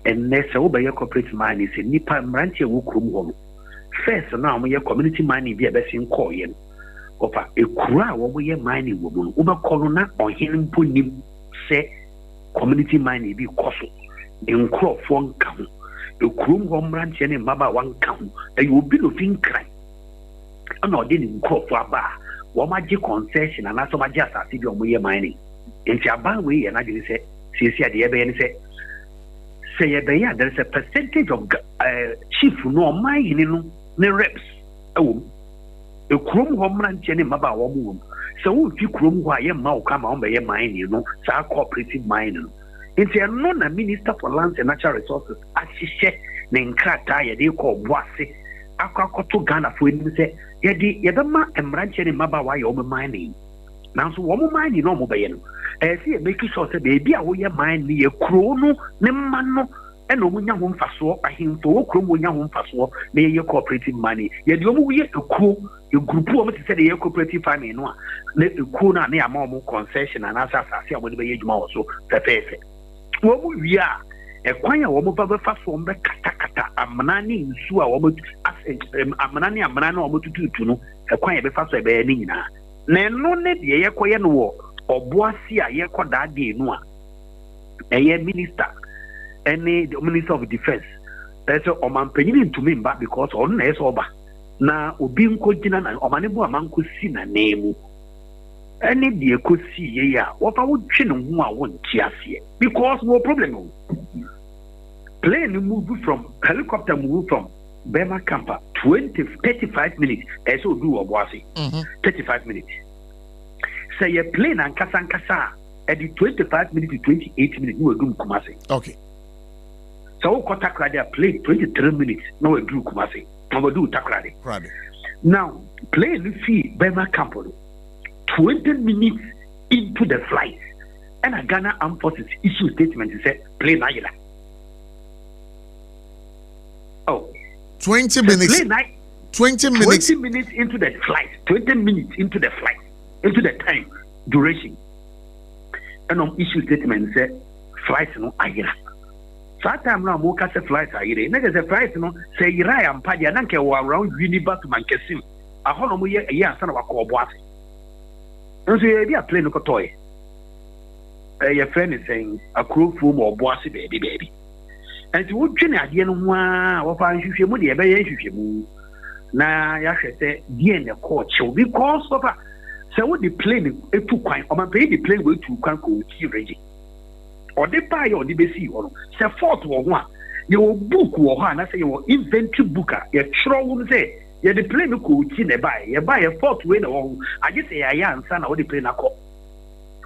E: and next over your cooperative mining is a nipa ranch your home. First, now my community mining be a best in coin. Of a crowd over your mining woman, Uber colonna or him punim say community mining be costly. In crop one count. The Krum home ranch and Maba one count, and you will be looking crime. I'm not dealing crop for a bar, one magic concession, and also my just as if you're mining. In Chabanway, and I didn't say, see, the Abbey say, there's a percentage of chief no mining, no reps. Oh, the Krum home ranch and Maba one. So if you Krum, why your mouth come on by your mining, you know, so cooperative mining. It's a non-minister for lands and natural resources. As she said, Nenkrata, they call Boise. Aquacoto Ghana for him say, Yadama and Rancher in Mabawa, you're mining. Now, so one mining no more. I see a making sure that baby, I will mine near Chrono, Nemano, and Omunya home faso, I him to Chromunya home faso, near your cooperative money. Yet you will a crew, your group of said the cooperative family, no, let the Kuna near more concession and as I say, I will be age more so, perfect. We are a choir woman fast from the Katakata, a manani, Sua, a manano, almost to know a choir be fast by Nina. No net ye choir no or Boasia, ye quadad de noa. A year minister, any minister of defense. That's all man penning to me back because on is over. Now, Ubin Kojina and Omanibu among could see a name. Any dear could see ya, what I would chin who I won't cheer because no problem. Plane move from helicopter move from
M: Bema Camper 35 minutes. So do a bossy 35 minutes. Say a plane and Kasankasa at the 25 minutes to 28 minutes. You will do Kumasi.
A: Okay.
M: So Kotakradi play 23 minutes. No, we do Kumasi. No, we do Takradi. Now, play the fee Bema Camper 20 minutes into the flight. And a Ghana Armed Forces issue statement to say play Naila. Oh.
A: 20 minutes. 20 minutes.
M: 20 minutes into the flight. 20 minutes into the flight. Into the time duration. And on issue statement say flight no ayira. So that time now mo say flight ayira. Na say flight no say ira am pa dia na nke wa around Uniba to Mankesim. Aho no mo ye ansa na wakọ obo ase. Nso ye bi a plane ko toy. Your friend is saying a crew full or bossy baby. And to what Jenny again, what I should mu the baby. Now, Yasha said, dear in the court, shall be called Papa. So, what the plane a two coin, or my baby plane with two can go to ready. Or they buy or the BC or say 4 to 1. Your book or one, I say your inventory booker, your troll say, you're the plane to go to the buy, you buy a 4th win or I just say, I am son or the plane I call.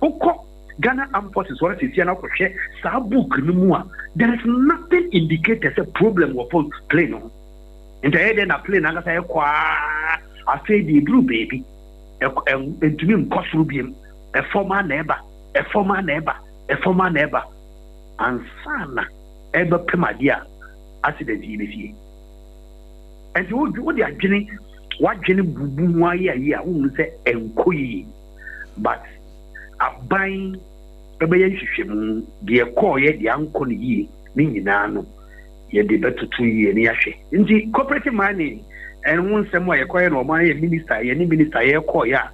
M: Oh, Ghana Armed Forces what is here now for share book no more. There is nothing indicates a problem with plane on. And the head and a plane and I say I say the blue baby and to me cost rubium a former neighbor and sana ever pemadia accident in and what they are getting what Jenny Bubu why say enkoyi but aban ebeye hwehwem de ekọ ye de anko ne yi ni nyina no ye de betutu yi ni ahwe nti cooperative money en won nsem a ye koye no man ye minister ye ni minister ye kọ ya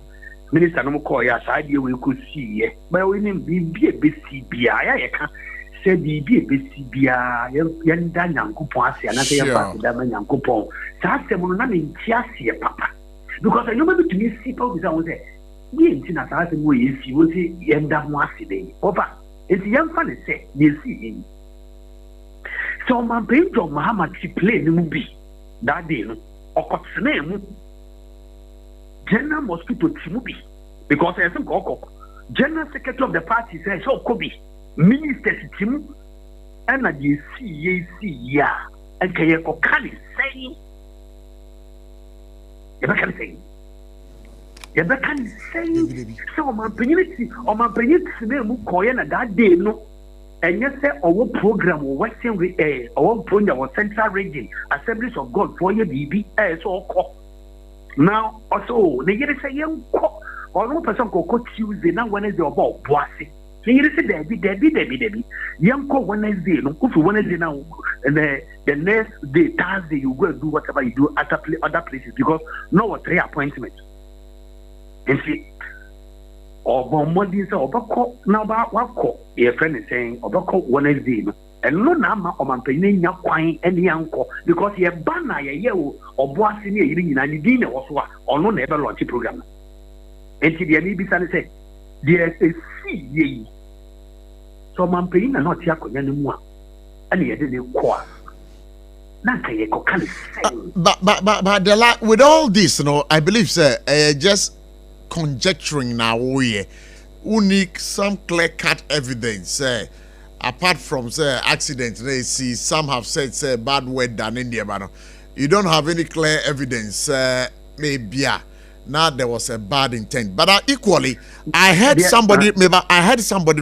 M: minister no kọ ya saa de we ko si ye ba we ni bibie besi bia ya ye ka se bibie besi bia ye nda nyankopon ase na se ye ba da ma nyankopon saa se mo na me ntiase papa because I know maybe to me see people who say yes, in a thousand ways, you will see Yenda Mwasi. Over it's young funny say, you see. So, my baby of Muhammad, she played the movie that day, or what's name General Mosquito Timubi, because I think General Secretary of the party says, so Kobe, Minister Timu, and I see, yeah, and Kayako Kali saying, you can't say. You can say so my community or my community name Koyana that day no and yes say our program or Western our program or Central Region Assemblies of God for your BB so now also they get say young or no person go Tuesday now Wednesday about Boise. They say Debbie young Wednesday no if Wednesday now and the next day Thursday you go and do whatever you do at other places because no 3 appointments. And see, or Bombardis or Bako, now about what your friend is saying, or Bako Wednesday, and no number of my penny, your quine, and the uncle, because you have banner a year or bossy in dinner or no never launch program. And to the Alibi San said, there is ye. So my penny not Yako anymore, and he didn't quite.
A: But with all this, I believe, sir, just conjecturing now we unique some clear-cut evidence apart from accident they see some have said bad word done in there but you don't have any clear evidence maybe now there was a bad intent but equally I heard somebody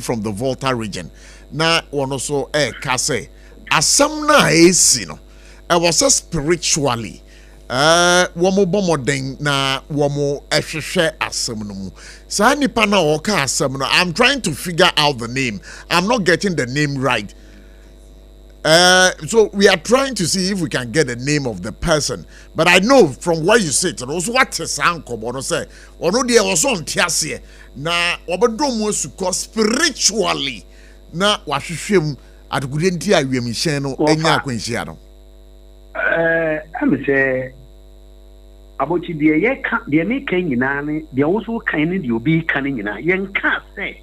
A: from the Volta region now one also kase asamna esino I was spiritually womo bomoden na womo ehwehwe asem no mu sa nipa na oka asem no I'm trying to figure out the name. I'm not getting the name right. So we are trying to see if we can get the name of the person, but I know from where you sit also what is anko bono say ono de was on tiase na obodomo suko spiritually na wahwehwem adugudenti awem hyen no enya akwanhia no
M: I'm say about the ye make nyina they also kind of you be kan nyina yen can say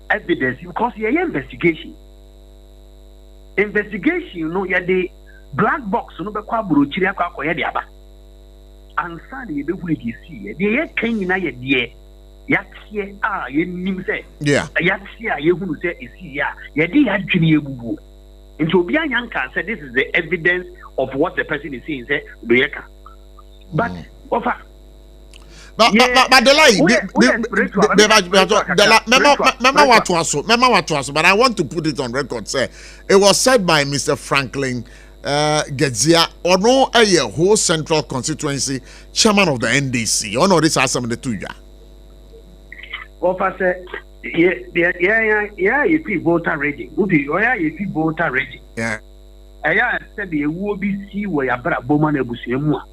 M: evidence because ye investigation no ye black box no be kwa burochiri akwa ye de aba ansa na ye be huli di si de ye kan nyina ye de yatie a ye nim se yatie a ye hunu se esi ya ye de ya dwene ye bubu nti obi anya nka say this is the evidence of what the person is saying say do ye ka but offer
A: but the lie but I want to put it on record say it was said by Mr. Franklin Gedzia or no a whole central constituency chairman of the NDC or no this has some of the two
M: offer say if you voter ready if you voter ready said the will be see where ya bra boma na busuemu a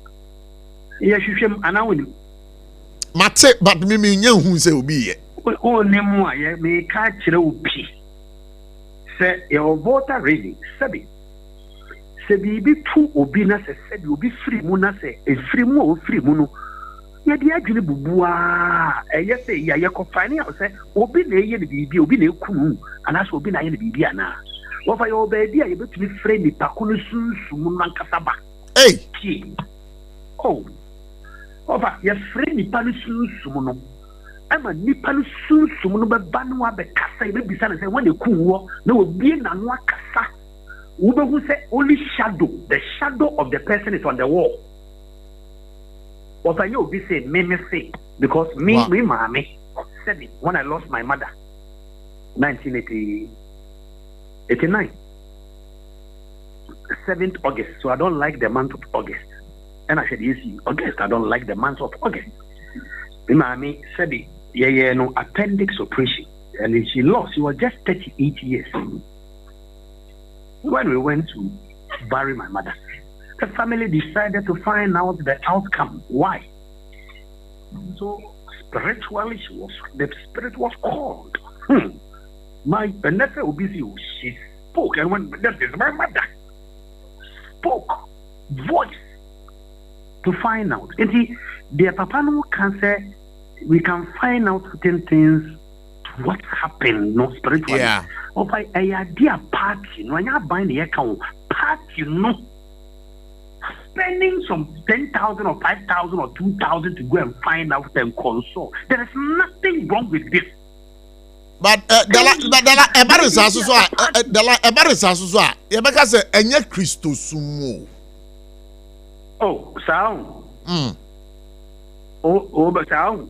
M: hwehwem anawoni
A: mate but me nya hu se obi ye
M: o nemu a ye me ka kire obi say your voter ready sabi bi tu obi na se sabi obi free mu na se e free mu o free mu no ye de adwene bubu a ye say ya ye ko fine out say obi na ye ne bibi obi na ekunu ana so obi na ye ne bibi ana wo fa yo be dia ye betumi free ni pakunu sunsun na nkasaba oh over your friend nipa no sunsun no ama nipa no sunsun no be ba no abekasa e be bisa na say when e kunwo na obie na no akasa wo be hu say only shadow the shadow of the person is on the wall over you be say me say because me mama said it when I lost my mother 1989 7th August so I don't like the month of August. And I said, yes, August, I don't like the month of August. My mommy said, no appendix operation. And she lost, she was just 38 years. When we went to bury my mother, the family decided to find out the outcome. Why? So, spiritually, the spirit was called. My nephew, she spoke, and when that is my mother, spoke, voice, to find out. And the papa no can say we can find out certain things, what happened, no spiritually.
A: Yeah.
M: Or by a idea party, no, you're buying the account party, no. Spending some 10,000 or 5,000 or 2,000 to go and find out and console. There is nothing wrong with this.
A: But
M: oh, sound. But sound.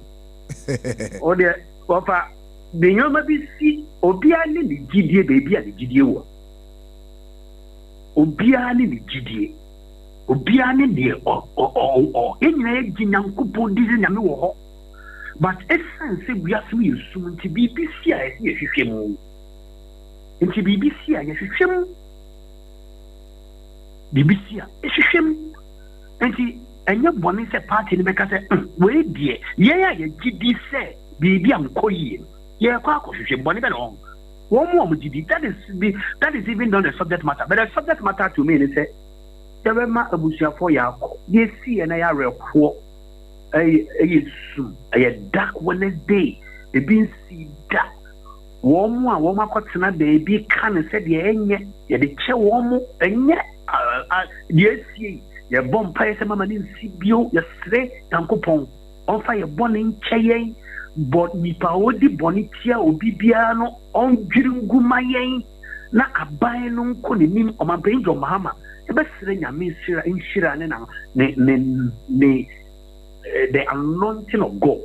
M: Oh, dear, Papa, the young baby see Obiani the GDA baby at the GDA. Obiani the GDA. Obiani the or any Jinam Kupo didn't know. But essence we are soon to be busy as if you and to be busy as if you BBC, and your one is a party in the back. Wait, dear, you did say, baby, I'm calling. Yeah, Quaco, bonnet on. One more did that is even not the subject matter. But the subject matter to me is a Terema Abusia for Yako. Yes, see, and I are a quote. A dark Wednesday, a being see that. Warm one, cotton, baby, can say the end, yet the chair warm, and yet. Yes, your bomb pies and mamma didn't see you yesterday, Uncle Pong. On fire bonning chain, but Nipaodi Bonitia or Bibiano on Giringumayan, not a buying conim on my brain or Mahama. The best thing I mean, Sira in Shirana, the anointing of God.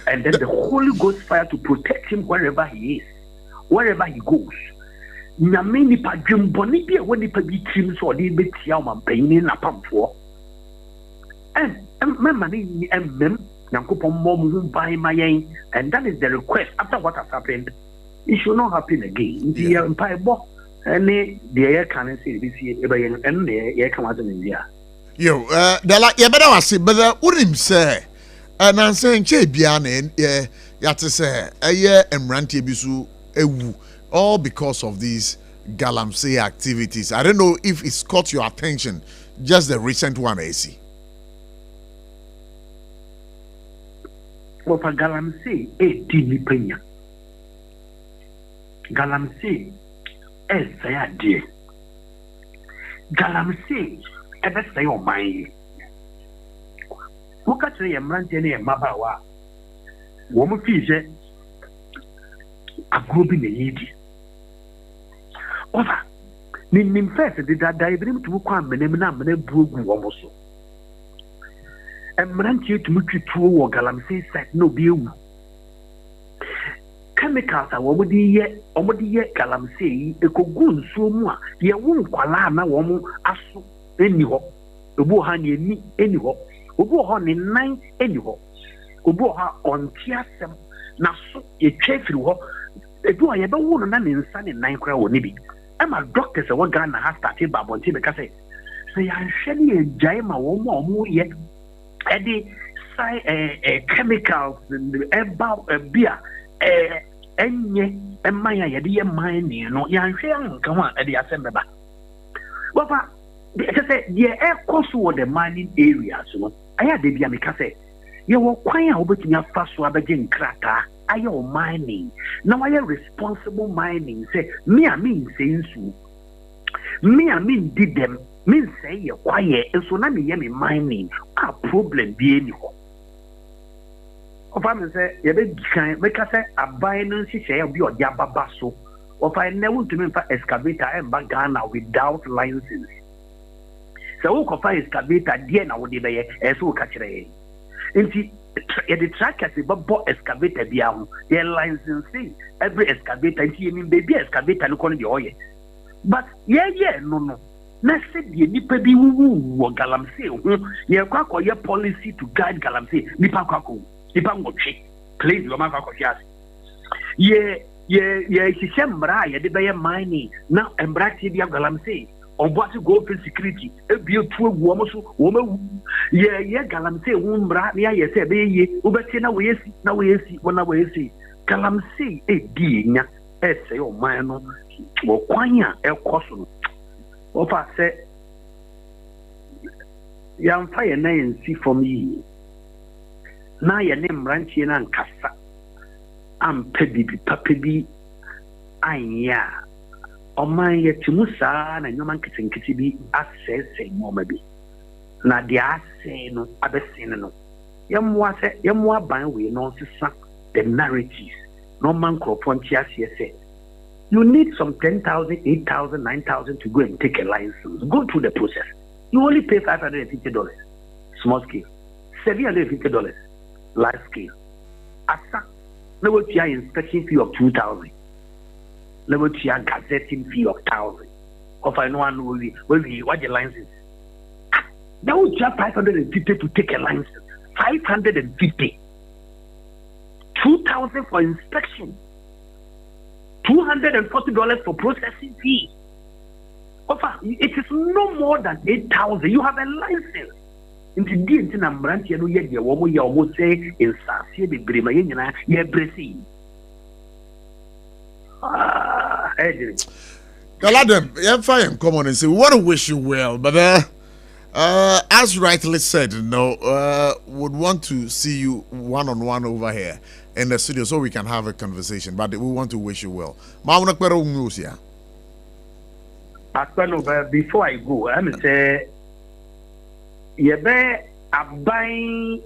M: And then the Holy Ghost fire to protect him wherever he is, wherever he goes. Namini pa jumboni bia woni pa bi trim so de betia o man payini na pamfo mema ni emmem Nyankopon mom hu ban mayen and that is the request after what has happened it should not happen again the empire bo any the can say this year e yen and the can was in India
A: yo the like you better was but unim say and I'm saying che bia na ya te say eye emrantie bi so ewu all because of these galamsey activities. I don't know if it's caught your attention, just the recent one, AC.
M: Well, for galamsey, dini penya. Galamsey, say dear. galamsey ɛbɛsɛe ɔman yi woka kyerɛ yɛ mmeranteɛ ne yɛ mmabaawa wɔn mo fii sɛ agorɔ bi na yɛdi ɔfa ne nim fɛs dedada ebinom tumi kɔ amena na amena buo gu wɔn so mmeranteɛ tumi twi tuo wɔ galamsey site na obi ewu chemicals a wɔn de yɛ galamsey yi ekogu nsuo mu a yɛwo nkwalaa na wɔn aso eni hɔ obi wɔ ha ne ani eni hɔ obi wɔ hɔ ne nan eni hɔ obi wɔ ha ɔnte asɛm na so yɛtwa firi hɔ ebi wɔ yɛbɛwo no na ne nsa ne nan koraa wɔ ne bi ɛma doctors a wɔn Ghana ha start ba abɔnten bɛka sɛ yɛahwɛ ne yɛgyae ma wɔn a wɔn yɛ ɛde chemicals ɛba bi a ɛnyɛ ɛman a yɛde yɛ mining no yɛahwɛ nka ho a ɛde asɛm bɛba wɔfa ɛkyɛ sɛ deɛ ɛkɔ so wɔ the mining areas no ayɛ ade bi a meka sɛ yɛwɔ kwan a wobɛtumi afa so abɛgye nkrataa ayɛ wɔ mining na wayɛ responsible mining sɛ me a mensɛe nsuo me a mendi dɛm mensɛe yɛ kwayɛ nso na meyɛ me mining a problem bie ni hɔ ɔfa me sɛ yɛbɛkan mɛka sɛ aban no nhyehyɛeɛ bi ɔde ababa so ɔfa ɛnnɛ wontumi mfa excavator ɛmba Ghana without license sɛ wokɔfa excavator deɛ na wode bɛyɛ ɛsɛ woka kyerɛ yɛn nti yɛde trackers bɛbɔ excavator bia ho yɛ licensing every excavator nti yɛnim baabi excavator no kɔ no deɛ ɔyɛ but yɛyɛ no na sɛdeɛ nipa bi wuwu wɔ galamsey ho yɛkɔ akɔyɛ policy to guide galamsey nipa nwɔtwe place wɔn akɔ akɔhwɛ ase yɛhyehyɛ mmara a yɛde bɛyɛ mining na mmara tie bi galamsey ɔboate goldfield security ebie tu egu wɔn so wɔn ewu yɛ galamsey ho mmara ne ayɛ sɛ ɛbɛyɛ yie wobɛtie na wɔyɛ si galamsey edi enya ɛsɛ ɔman no wɔ kwan a ɛkɔ so no wɔfa sɛ yɛmfa yɛn nan nsi fam yie na yɛne mmeranteɛ no ankasa ampɛ bibi papa bi anyɛ a ɔman yɛte mu saa na nneɛma nketenkete bi asɛesɛe nneɛma bi na deɛ asɛe no abɛsene no yɛmmoa ban wei na ɔnsesa the narratives na ɔma nkurɔfoɔ nte aseɛ sɛ you need some 10,000, 8,000, 9,000 to go and take a license. Go through the process. You only pay $550, small scale. $750, large scale. Asa, level 2 inspection fee of 2,000. Level 2 gazetting fee of 1,000. Of I know one will what the license. Now would you have 550 to take a license? 550. 2,000 for inspection. $240 for processing fee. It is no more than 8,000. You have a license. Into the entire branch, you yet your woman, you almost say in Sarfo, the Bremayana, you're bracing.
A: Galadem, you're fine. Come on and say, what a wish you well, but as rightly said, would want to see you one-on-one over here in the studio so we can have a conversation, but we want to wish you well.
M: Before I go, I'm going to say, yebe abai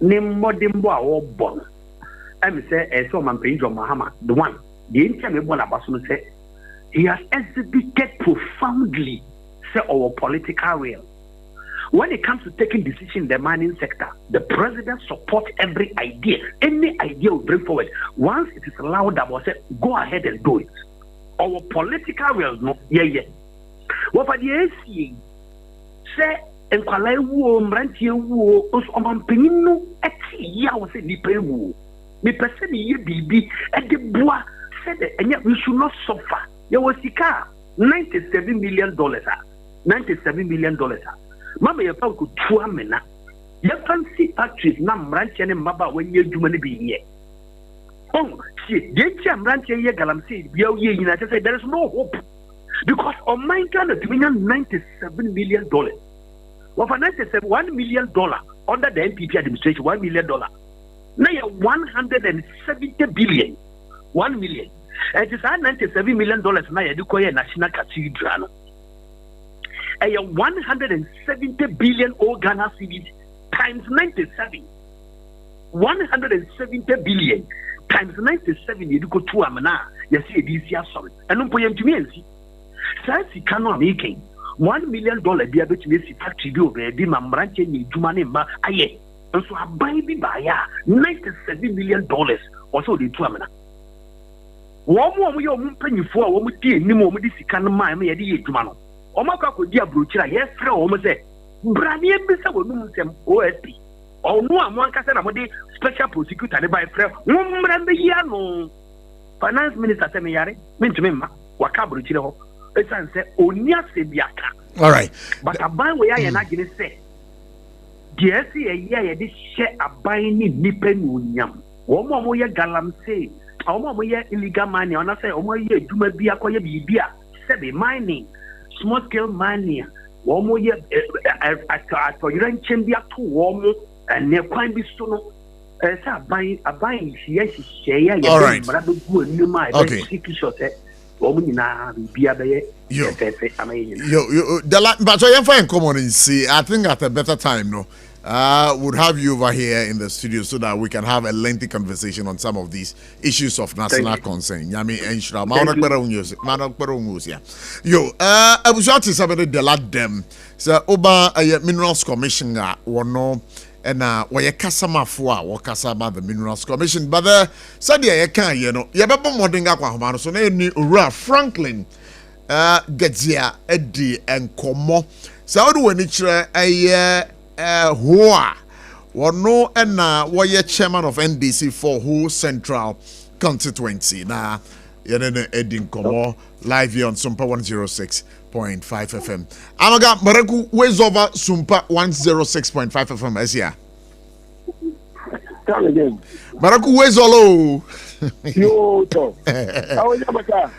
M: nimodimbo awo bon. I'm say so man Pedro Mahama, the one. The entire born abasun say he has exhibited profoundly say our political will. When it comes to taking decisions in the mining sector, the president supports every idea. Any idea we bring forward, once it is allowed, I will say, go ahead and do it. Our political will, no, yeah. What for the AC? Say, and Kalai wo, Mrantia wo, us Omampino, ya was a nipe wo. Me person ye bibi, at the bois said, and yet we should not suffer. There was the car, $97 million. $97 million. Mama, you found good 2 amena. You fancy factories now, Mrantia and Maba when you do money be here. Oh, see, Mrantia Galamsey, United States, there is no hope. Because on my Ghana, $97 million. Well, for $1 million under the NPP administration, $1 million. Now you're 170 billion. 1 million It is $97 million now. You do national cathedral. 170 billion Ghana cedis times 97. 170 billion times 97. You go to Amana. You see this year, sorry. And no point to me and see. Since he cannot making $1 million be able to make factory bill, be Mambranche, Jumanema, aye. And so I buy the buyer $97 million also the two Amana. One more we are paying for one with the new moment. This can mind me at the Jumano. Omaka could be a broocher, yes, almost say, Brandy and Mr. Women OSP. Or no, I'm one cousin of the special prosecutor by Fred. Yano. Finance Minister Semiyari, Mintimima, Wakabruchino, it's answer, Onia Sebiaka.
A: All right.
M: But a buy where I am not going to say. Dear, see a year, this share a buying nipping unyam. One more year galam say, or more year illegal money, and I say, oh, my year, you may be a quiet bibia, Sebi mining, small scale mining, one more year at for your chambia to warm and near quite be so. A buying, yes, share,
A: all right.
M: Okay.
A: But I am fine. Come on and see. I think at a better time, no. Would have you over here in the studio so that we can have a lengthy conversation on some of these issues of national concern. Yami Enshra, Yo, I was out to somebody the lad them. So, Oba, Minerals Commissioner, or no. And where Casama for Casama the Minerals Commission, but Sadia, you can't, you know, you're better modding up one, so they Franklin gets here, Eddie and Como. So, do we need a Hoa or no, and why you chairman of NDC for whole central constituency now, you're Eddie Como live here on SOMPA 106.5 FM. Amaga Maraku, where's over SOMPA 106.5 FM? As here.
N: Come again.
A: Maraku, where's all?
N: Yo, how are you, Maka?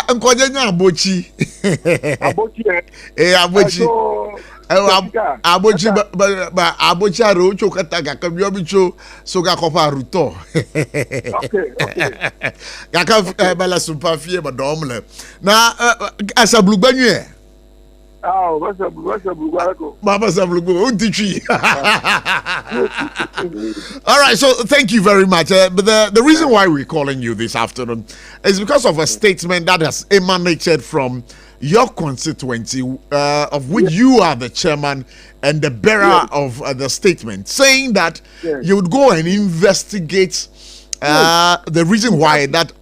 A: Nkwaja Abochi.
N: Abochi,
A: Abochi, but Abochi aro chokataga kabiobicho soga kopa ruto.
N: Okay.
A: Gaka bala super fie ba domle. Na asa blugbanwe.
N: Oh, what's up, Blue?
A: Mama Sablugo, Untichi. All right, so thank you very much. But the reason why we're calling you this afternoon is because of a statement that has emanated from your constituency, of which you are the chairman and the bearer of the statement, saying that you would go and investigate the reason why that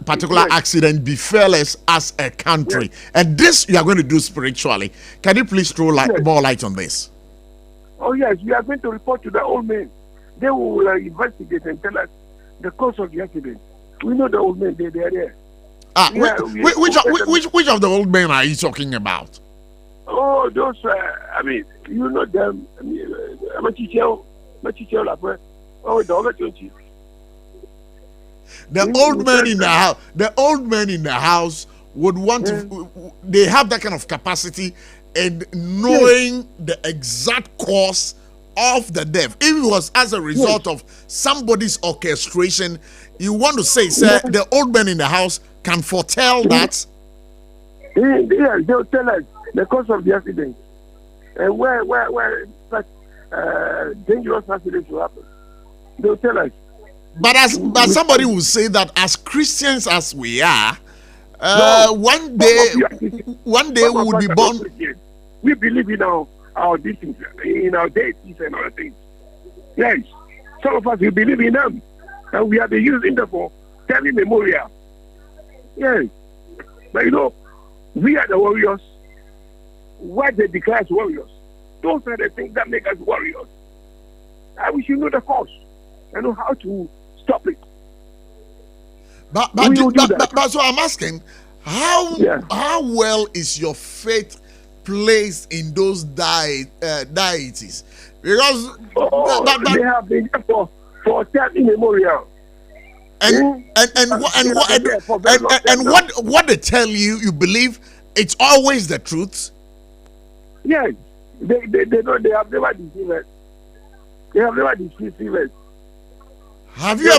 A: particular accident befell us as a country. And this you are going to do spiritually. Can you please throw more light on this?
N: Oh, yes, we are going to report to the old men. They will investigate and tell us the cause of the accident. We know the old men, they're there.
A: Which of the old men are you talking about?
N: Oh, those, I mean, you know them. I'm a teacher. Oh, the other country.
A: The old man in the house would want to. They have that kind of capacity and knowing the exact cause of the death. If it was as a result of somebody's orchestration, you want to say, sir, the old man in the house can foretell that.
N: Yeah, they'll tell us the cause of the accident and where such dangerous accidents will happen. They'll tell us.
A: But somebody will say that as Christians as we are, one day we will be born.
N: We believe in our deities, in our deities and other things. Yes, some of us we believe in them, and we have been using them for telling memorial. Yes, but you know, we are the warriors. What they declare as warriors, those are the things that make us warriors. I wish you know the cause and know how to stop it.
A: But so I'm asking, how well is your faith placed in those deities? Because
N: they have been there for telling memorial.
A: And what they tell you, you believe it's always the truth?
N: Yes, they know they have never deceived us. They have never deceived us.
A: Have you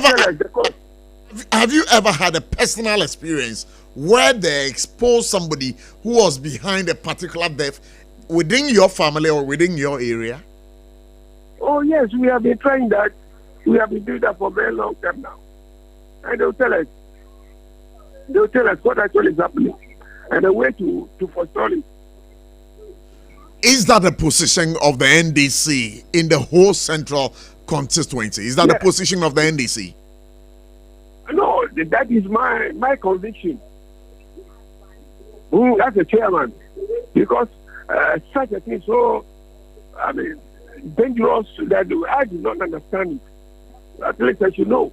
A: Have you ever had a personal experience where they exposed somebody who was behind a particular death within your family or within your area?
N: Oh, yes, we have been trying that. We have been doing that for a very long time now. And they'll tell us what actually is happening and the way to forestall it.
A: Is that the position of the NDC in the whole central constituency? Is that the position of the NDC?
N: No, that is my conviction. As a chairman, because such a thing so, dangerous that I do not understand it. At least I should know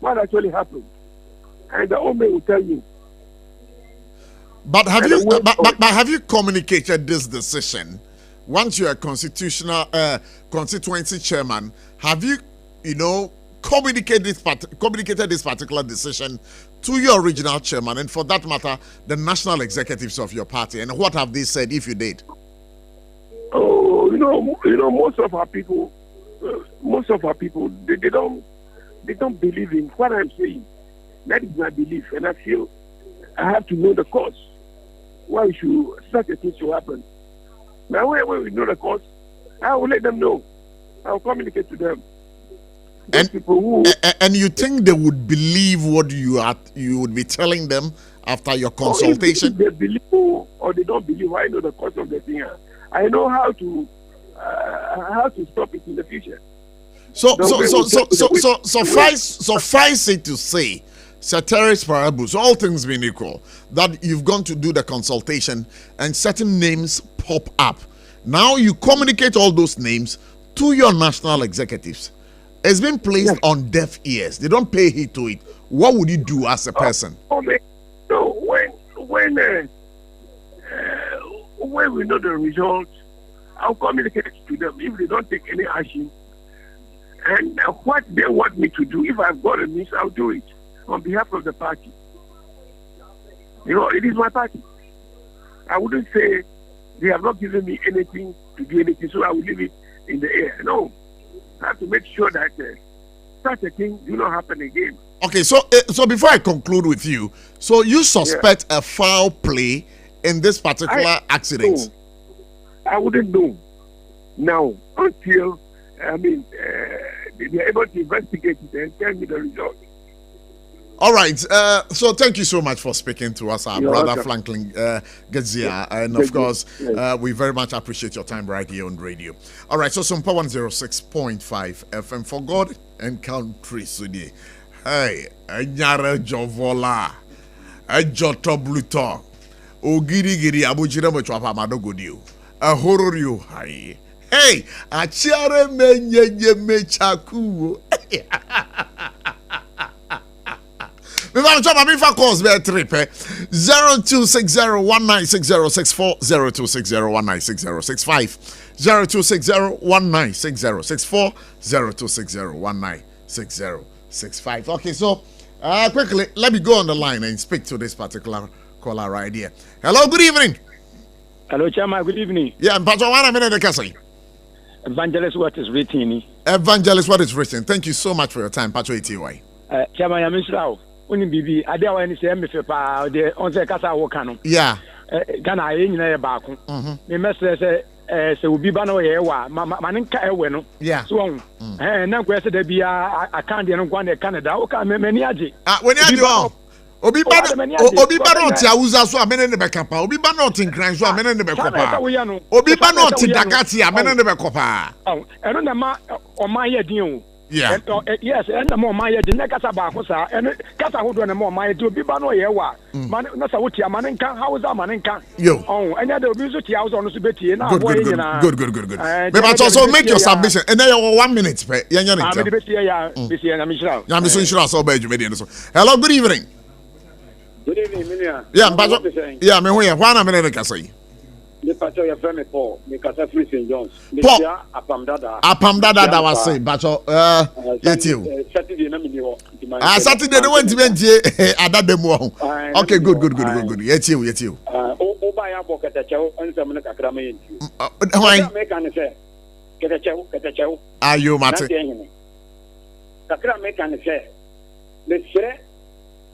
N: what actually happened, and the Ome will tell you.
A: But have you communicated this decision once you're a constituency chairman? Have you communicated this particular decision to your regional chairman, and for that matter, the national executives of your party? And what have they said if you did?
N: Oh, most of our people, they don't believe in what I'm saying. That is my belief, and I feel I have to know the cause. Why should such a thing should happen? Now, when we know the cause, I will let them know. I will communicate to them.
A: And you think they would believe what you would be telling them after your consultation?
N: If they believe or they don't believe, I know the cause of the thing. I know how to stop it in the future.
A: Suffice it to say, ceteris paribus, all things being equal, that you've gone to do the consultation and certain names pop up. Now you communicate all those names to your national executives. It's been placed on deaf ears. They don't pay heed to it. What would you do as a person?
N: So when we know the results, I'll communicate to them. If they don't take any action, and what they want me to do, if I've got a means, I'll do it on behalf of the party. It is my party. I wouldn't say they have not given me anything to do anything, so I will leave it in the air. No. I have to make sure that such a thing do not happen again.
A: Okay, so before I conclude with you, so you suspect a foul play in this particular accident?
N: I wouldn't know now until they are able to investigate it and tell me the result.
A: All right. So thank you so much for speaking to us, our brother
N: welcome.
A: Franklin Gazia. And of course, we very much appreciate your time right here on radio. All right. So SOMPA 106.5 FM for God and country. Hey, Anyara Jovola, Ajoto Bluto, Ogiri Abujira Machapa Madogodio, a horror you high. Hey, Achare Menye Mechaku. We want to talk about calls by trip 0260196064 0260196065 0260196064 0260196065. Okay, so quickly let me go on the line and speak to this particular caller right here. Hello, good evening.
O: Hello, Chairman. Good evening.
A: Yeah, but 1 minute the castle.
O: Evangelist, what is written?
A: Evangelist, what is written? Thank you so much for your time, Pacho ATY.
O: Chairman, I'm Israel. Bibi, I don't want to say me for the on the Casa Wakano.
A: Yeah.
O: Ghana, in a back. The message says, so be bano ewa, Maninka Eweno.
A: Yeah.
O: So, and now question there be a candy and one Canada. Okay, many aji.
A: When you are Obi Banot, Yauza, so a man in the Becapa, Obi Banot in Grand, so a man in the Becapa. Obi Banot in Dakati, a man in the Becapa. Oh,
O: I don't know on my idea.
A: Yeah.
O: Yes, and the more my the next about and Casa who do more my to be bano yewa. Man, not a wood, man and can house a man and can.
A: Yo.
O: Oh, and the music house on the Subeti and
A: good. But also make your submission and then 1 minute. Hello, good evening.
P: Good evening, Minia.
A: Yeah, me who 1 minute can say.
P: The patrol your friend Paul, me kasa free St. John's.
A: Paul,
P: apam dada
A: was saying, but yet you.
P: Saturday na me ni ho.
A: Saturday no went to ada demo. Okay, good. Yet you.
P: O ba ya bo ketachew nsem ne kakra me enti.
A: Why?
P: Me kan say ketachew.
A: Are you Martin?
P: Kakra me kan say. Le sere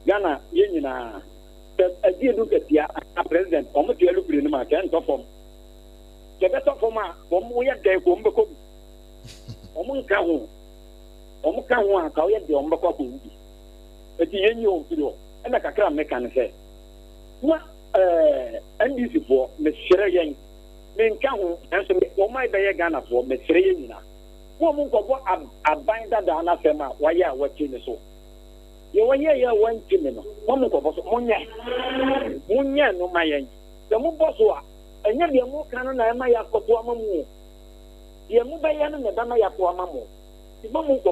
P: Ghana, Yenina, a dear look at the president, almost a look in my can't perform. The better for my, from we are there, Gombako. Omunkahu, Omukahu, Kaya, the Ombako. But the Yenio Fido, and I can't make an say. What, NBC for Miss Sherayan, Menkahu, and so for my Ghana for Miss Sherayan. Woman ko a binder down a fema why you are watching the so. You were here one timino. Woman ko Munya no my end. The Mubosua, and yet the more canon I may have got one more. The Mubayan and the Damaya Kuamamo. The Mamu ko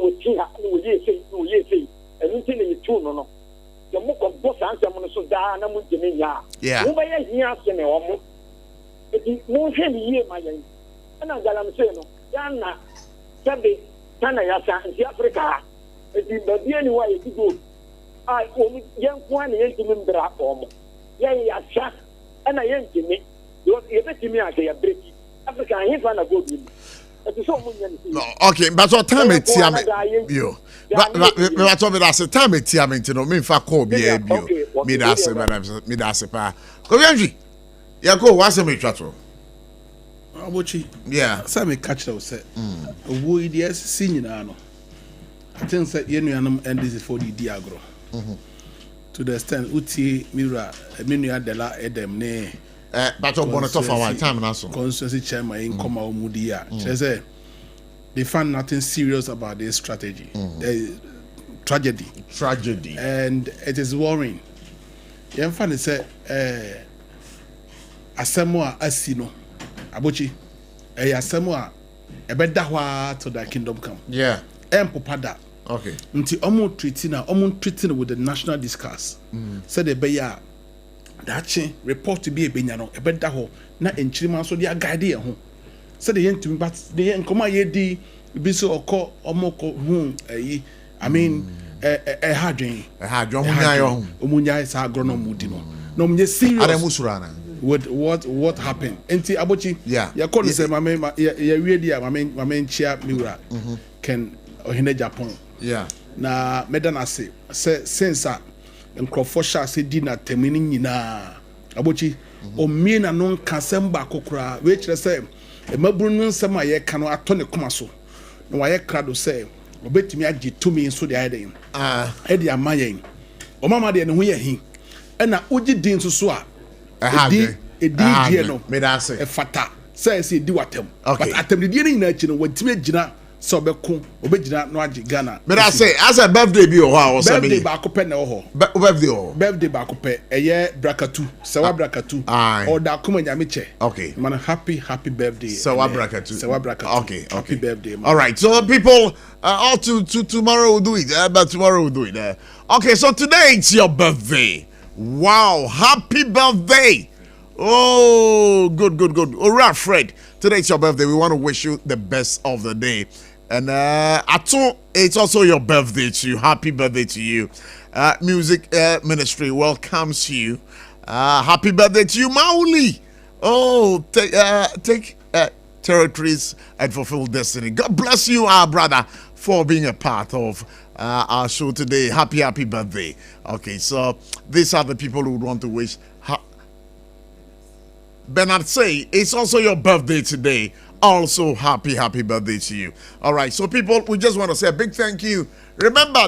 P: with Tina, who ye say, and anything in the two no. The Muko boss answer Monoso Dana Muntinia.
A: Yeah.
P: Mubaya here, Seneomo. It is more than a year, my end. And I'm saying, Ghana, Sunday, Tana Yasa, and Africa. It is the only way to go. I only young one intimate drop home. Yeah, shot, and I ain't to me. You bet me I say a break. Africa, I ain't a good.
A: Okay, but what time it's you? But what that's the time it's you know, me for call be a you. Me that's a pa. Go Yanji. Ya go what's the matter?
C: Abochi.
A: Yeah.
C: Some me catch that say. Wo ideas senior no. I think say you know and this is for the diagro. To the extent uti mira menu adela edem ne.
A: But you want to talk for one time now so.
C: Constituency chairman in Koma Umudia. She say they found nothing serious about this strategy. Tragedy. And it is worrying. You find say Asamoah Asino. Abochi, Asamoah, a better hwa to the kingdom come.
A: Yeah.
C: Popada.
A: Okay.
C: Until treating with the national discourse. Said the Baya that report to be a benyano, a better ho, not in Chima, so they are guiding home. Said the end to me, but the end come ye di biso or call or moko whom I mean a harding. Umunya is a grown mudino. No, me serious. With what happened? Enti Abochi, ya call say my really my main chair Mura can ohine Japan.
A: Yeah.
C: Na medana say since nkrofosha say di na temini nyina. Abochi o me na no kasem ba kokora we kire say e maburu no nsem a ye ka no ato ne koma so. Na wa ye krado say obetimi agi tumi so de ayden. E de amayen. O mama de ne ho ye hin. E na ogi din so a no
A: me that say
C: fata say di watem but atem di ni na chi no watime gina so obeko obegina no agi Ghana
A: me that say as a birthday bi o ho so
C: birthday ba ko pe na ho birthday ba ko pe eye brakatu sewa brakatu or da kuma nyame che
A: okay
C: man happy birthday
A: sewa brakatu okay
C: happy birthday man.
A: All right, so people all to tomorrow we'll do it but tomorrow we'll do it okay, so today it's your birthday. Wow, happy birthday. Oh, good. All right, Fred. Today it's your birthday. We want to wish you the best of the day. And Ato, it's also your birthday to you. Happy birthday to you. Music Ministry welcomes you. Happy birthday to you, Mauli. Oh, take territories and fulfill destiny. God bless you, our brother, for being a part of our show today. Happy birthday. Okay, so these are the people who would want to wish. Bernard say it's also your birthday today. Also happy birthday to you. All right, so people, we just want to say a big thank you. Remember